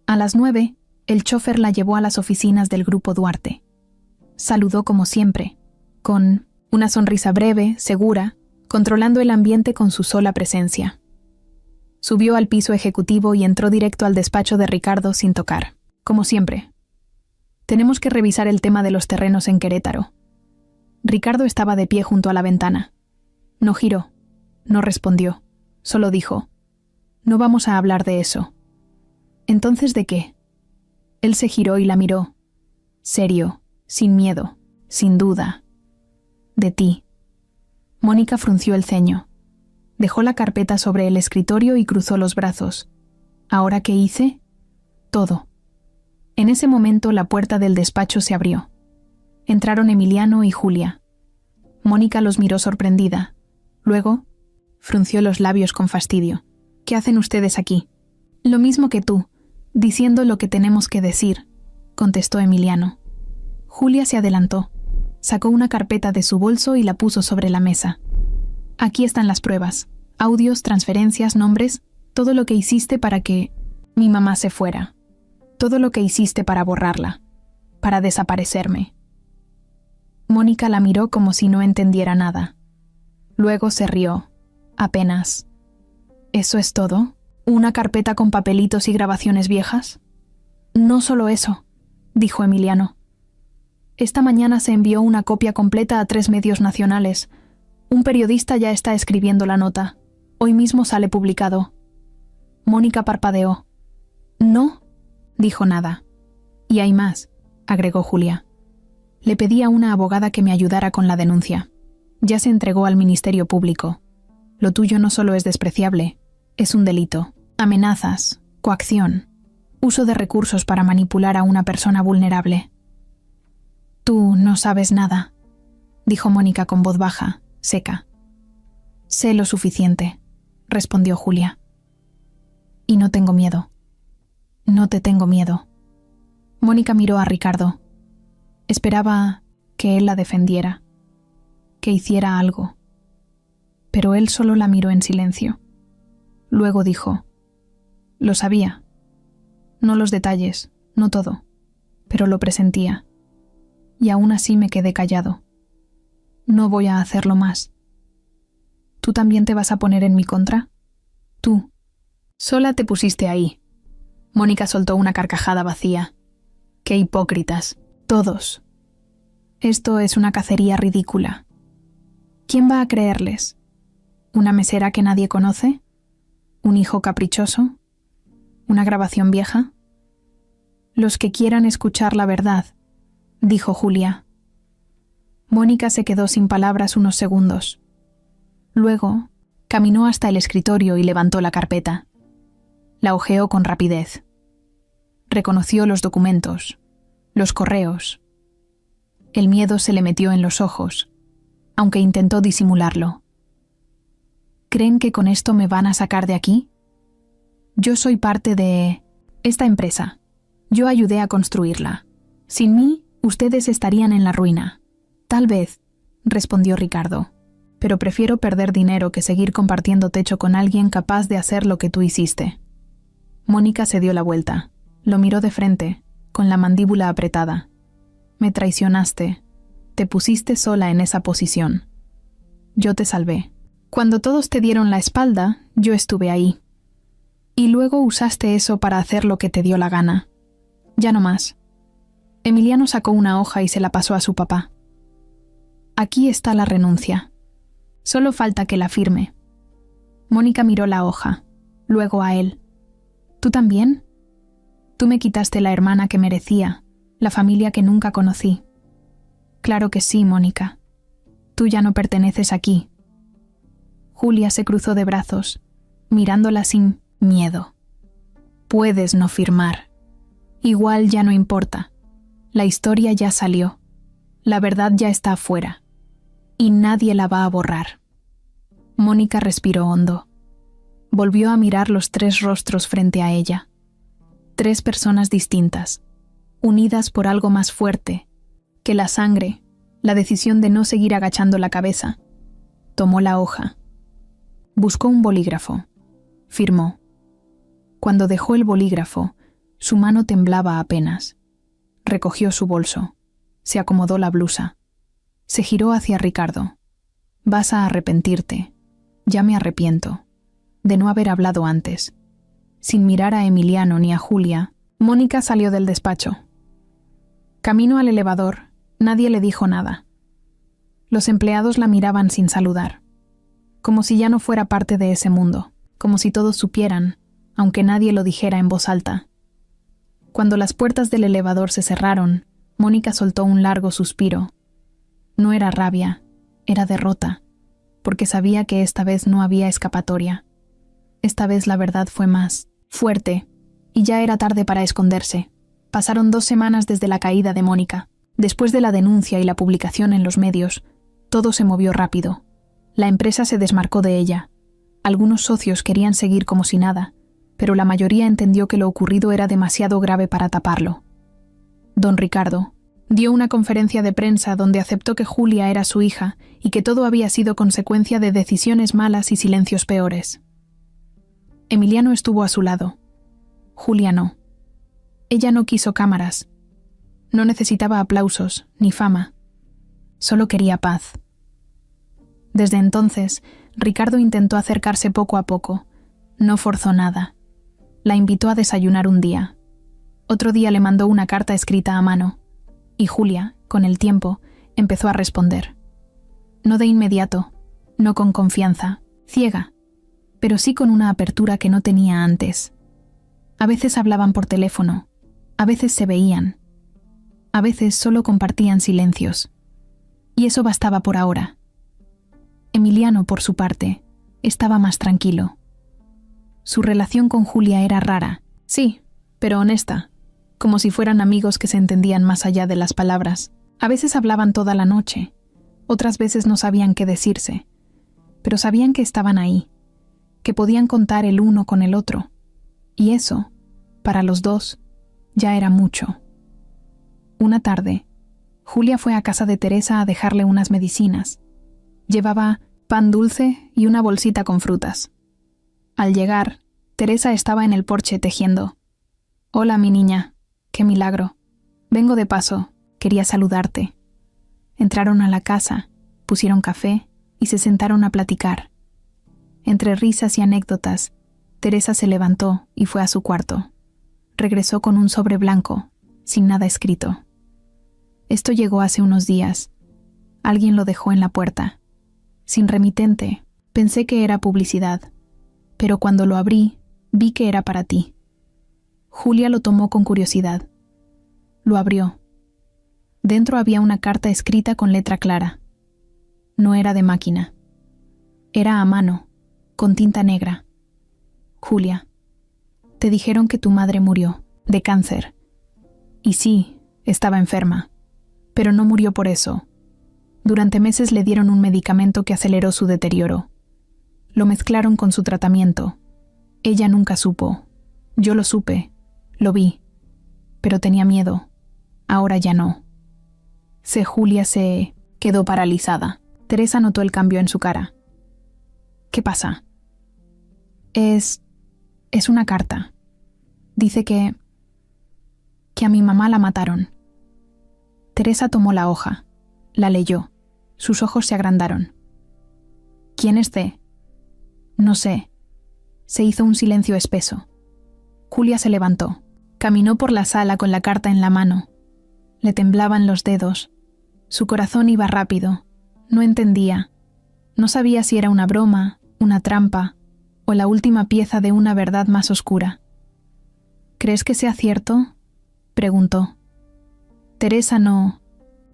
A las 9, el chofer la llevó a las oficinas del Grupo Duarte. Saludó como siempre, con una sonrisa breve, segura, controlando el ambiente con su sola presencia. Subió al piso ejecutivo y entró directo al despacho de Ricardo sin tocar, como siempre. Tenemos que revisar el tema de los terrenos en Querétaro. Ricardo estaba de pie junto a la ventana. No giró, no respondió, solo dijo: «No vamos a hablar de eso». «¿Entonces de qué?» Él se giró y la miró, serio, sin miedo, sin duda. «De ti». Mónica frunció el ceño. Dejó la carpeta sobre el escritorio y cruzó los brazos. ¿Ahora qué hice? Todo. En ese momento la puerta del despacho se abrió. Entraron Emiliano y Julia. Mónica los miró sorprendida. Luego, frunció los labios con fastidio. «¿Qué hacen ustedes aquí?» «Lo mismo que tú, diciendo lo que tenemos que decir», contestó Emiliano. Julia se adelantó, sacó una carpeta de su bolso y la puso sobre la mesa. «Aquí están las pruebas, audios, transferencias, nombres, todo lo que hiciste para que mi mamá se fuera. Todo lo que hiciste para borrarla, para desaparecerme». Mónica la miró como si no entendiera nada. Luego se rió, apenas. «¿Eso es todo? ¿Una carpeta con papelitos y grabaciones viejas?» «No solo eso», dijo Emiliano. «Esta mañana se envió una copia completa a 3 medios nacionales. Un periodista ya está escribiendo la nota. Hoy mismo sale publicado». Mónica parpadeó. «No», dijo nada. «Y hay más», agregó Julia. «Le pedí a una abogada que me ayudara con la denuncia. Ya se entregó al Ministerio Público. Lo tuyo no solo es despreciable, es un delito. Amenazas, coacción, uso de recursos para manipular a una persona vulnerable». «Tú no sabes nada», dijo Mónica con voz baja, seca. «Sé lo suficiente», respondió Julia. «Y no tengo miedo». «No te tengo miedo». Mónica miró a Ricardo. Esperaba que él la defendiera, que hiciera algo. Pero él solo la miró en silencio. Luego dijo: «Lo sabía. No los detalles, no todo, pero lo presentía. Y aún así me quedé callado. No voy a hacerlo más». «¿Tú también te vas a poner en mi contra?» «Tú. Sola te pusiste ahí». Mónica soltó una carcajada vacía. «Qué hipócritas, todos. Esto es una cacería ridícula. ¿Quién va a creerles? ¿Una mesera que nadie conoce? ¿Un hijo caprichoso? ¿Una grabación vieja?» «Los que quieran escuchar la verdad», dijo Julia. Mónica se quedó sin palabras unos segundos. Luego, caminó hasta el escritorio y levantó la carpeta. La hojeó con rapidez. Reconoció los documentos, los correos. El miedo se le metió en los ojos, aunque intentó disimularlo. ¿Creen que con esto me van a sacar de aquí? Yo soy parte de esta empresa. Yo ayudé a construirla. Sin mí, ustedes estarían en la ruina. Tal vez, respondió Ricardo, pero prefiero perder dinero que seguir compartiendo techo con alguien capaz de hacer lo que tú hiciste. Mónica se dio la vuelta. Lo miró de frente, con la mandíbula apretada. Me traicionaste. Te pusiste sola en esa posición. Yo te salvé. Cuando todos te dieron la espalda, yo estuve ahí. Y luego usaste eso para hacer lo que te dio la gana. Ya no más. Emiliano sacó una hoja y se la pasó a su papá. Aquí está la renuncia. Solo falta que la firme. Mónica miró la hoja, luego a él. ¿Tú también? Tú me quitaste la hermana que merecía, la familia que nunca conocí. Claro que sí, Mónica. Tú ya no perteneces aquí. Julia se cruzó de brazos, mirándola sin miedo. Puedes no firmar. Igual ya no importa. La historia ya salió. La verdad ya está afuera. Y nadie la va a borrar. Mónica respiró hondo. Volvió a mirar los 3 rostros frente a ella. 3 personas distintas, unidas por algo más fuerte que la sangre, la decisión de no seguir agachando la cabeza. Tomó la hoja. Buscó un bolígrafo. Firmó. Cuando dejó el bolígrafo, su mano temblaba apenas. Recogió su bolso. Se acomodó la blusa. Se giró hacia Ricardo. «Vas a arrepentirte. Ya me arrepiento. De no haber hablado antes». Sin mirar a Emiliano ni a Julia, Mónica salió del despacho. Camino al elevador, nadie le dijo nada. Los empleados la miraban sin saludar, como si ya no fuera parte de ese mundo, como si todos supieran, aunque nadie lo dijera en voz alta. Cuando las puertas del elevador se cerraron, Mónica soltó un largo suspiro. No era rabia, era derrota, porque sabía que esta vez no había escapatoria. Esta vez la verdad fue más fuerte, y ya era tarde para esconderse. Pasaron 2 semanas desde la caída de Mónica. Después de la denuncia y la publicación en los medios, todo se movió rápido. La empresa se desmarcó de ella. Algunos socios querían seguir como si nada, pero la mayoría entendió que lo ocurrido era demasiado grave para taparlo. Don Ricardo dio una conferencia de prensa donde aceptó que Julia era su hija y que todo había sido consecuencia de decisiones malas y silencios peores. Emiliano estuvo a su lado. Julia no. Ella no quiso cámaras. No necesitaba aplausos ni fama. Solo quería paz. Desde entonces, Ricardo intentó acercarse poco a poco. No forzó nada. La invitó a desayunar un día. Otro día le mandó una carta escrita a mano. Y Julia, con el tiempo, empezó a responder. No de inmediato, no con confianza, ciega, pero sí con una apertura que no tenía antes. A veces hablaban por teléfono, a veces se veían, a veces solo compartían silencios. Y eso bastaba por ahora. Emiliano, por su parte, estaba más tranquilo. Su relación con Julia era rara, sí, pero honesta, como si fueran amigos que se entendían más allá de las palabras. A veces hablaban toda la noche, otras veces no sabían qué decirse, pero sabían que estaban ahí, que podían contar el uno con el otro, y eso, para los dos, ya era mucho. Una tarde, Julia fue a casa de Teresa a dejarle unas medicinas. Llevaba pan dulce y una bolsita con frutas. Al llegar, Teresa estaba en el porche tejiendo. «Hola, mi niña. Qué milagro. Vengo de paso. Quería saludarte». Entraron a la casa, pusieron café y se sentaron a platicar. Entre risas y anécdotas, Teresa se levantó y fue a su cuarto. Regresó con un sobre blanco, sin nada escrito. Esto llegó hace unos días. Alguien lo dejó en la puerta. Sin remitente, pensé que era publicidad, pero cuando lo abrí, vi que era para ti. Julia lo tomó con curiosidad. Lo abrió. Dentro había una carta escrita con letra clara. No era de máquina. Era a mano, con tinta negra. Julia, te dijeron que tu madre murió, de cáncer. Y sí, estaba enferma, pero no murió por eso. Durante meses le dieron un medicamento que aceleró su deterioro. Lo mezclaron con su tratamiento. Ella nunca supo. Yo lo supe, lo vi, pero tenía miedo. Ahora ya no. Julia se quedó paralizada. Teresa notó el cambio en su cara. ¿Qué pasa? Es una carta. Dice que a mi mamá la mataron. Teresa tomó la hoja. La leyó. Sus ojos se agrandaron. ¿Quién es C? No sé. Se hizo un silencio espeso. Julia se levantó. Caminó por la sala con la carta en la mano. Le temblaban los dedos. Su corazón iba rápido. No entendía. No sabía si era una broma, una trampa, o la última pieza de una verdad más oscura. ¿Crees que sea cierto?, preguntó. Teresa no,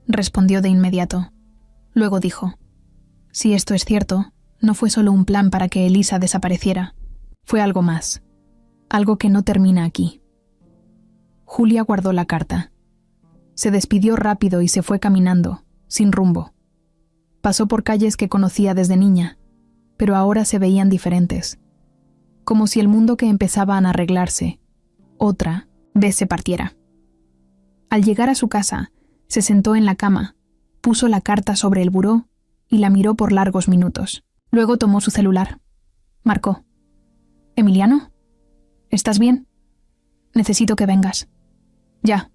respondió de inmediato. Luego dijo, si esto es cierto, no fue solo un plan para que Elisa desapareciera. Fue algo más. Algo que no termina aquí. Julia guardó la carta. Se despidió rápido y se fue caminando, sin rumbo. Pasó por calles que conocía desde niña, pero ahora se veían diferentes, como si el mundo que empezaba a arreglarse, otra vez se partiera. Al llegar a su casa, se sentó en la cama, puso la carta sobre el buró y la miró por largos minutos. Luego tomó su celular. Marcó. «¿Emiliano? ¿Estás bien? Necesito que vengas». «Ya».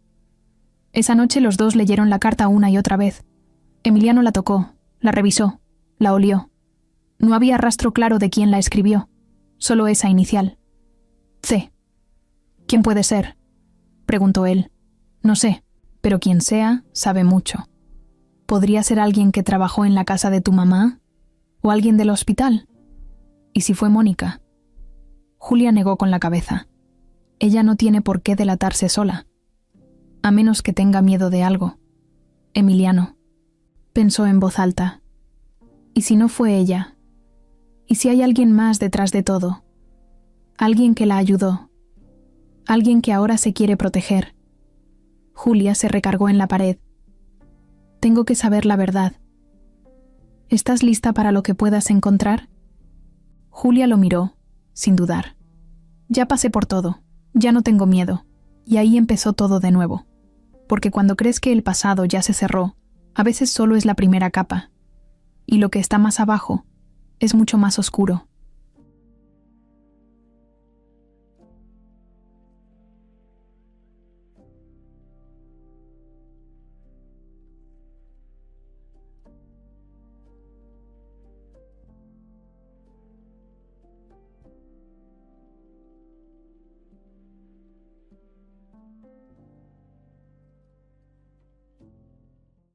Esa noche los dos leyeron la carta una y otra vez. Emiliano la tocó, la revisó, la olió. No había rastro claro de quién la escribió, solo esa inicial. C. «¿Quién puede ser?», preguntó él. «No sé, pero quien sea, sabe mucho. ¿Podría ser alguien que trabajó en la casa de tu mamá? ¿O alguien del hospital? ¿Y si fue Mónica?». Julia negó con la cabeza. Ella no tiene por qué delatarse sola, a menos que tenga miedo de algo. Emiliano. Pensó en voz alta. ¿Y si no fue ella? ¿Y si hay alguien más detrás de todo? Alguien que la ayudó. Alguien que ahora se quiere proteger. Julia se recargó en la pared. «Tengo que saber la verdad. ¿Estás lista para lo que puedas encontrar?». Julia lo miró, sin dudar. «Ya pasé por todo, ya no tengo miedo». Y ahí empezó todo de nuevo. Porque cuando crees que el pasado ya se cerró, a veces solo es la primera capa. Y lo que está más abajo es mucho más oscuro.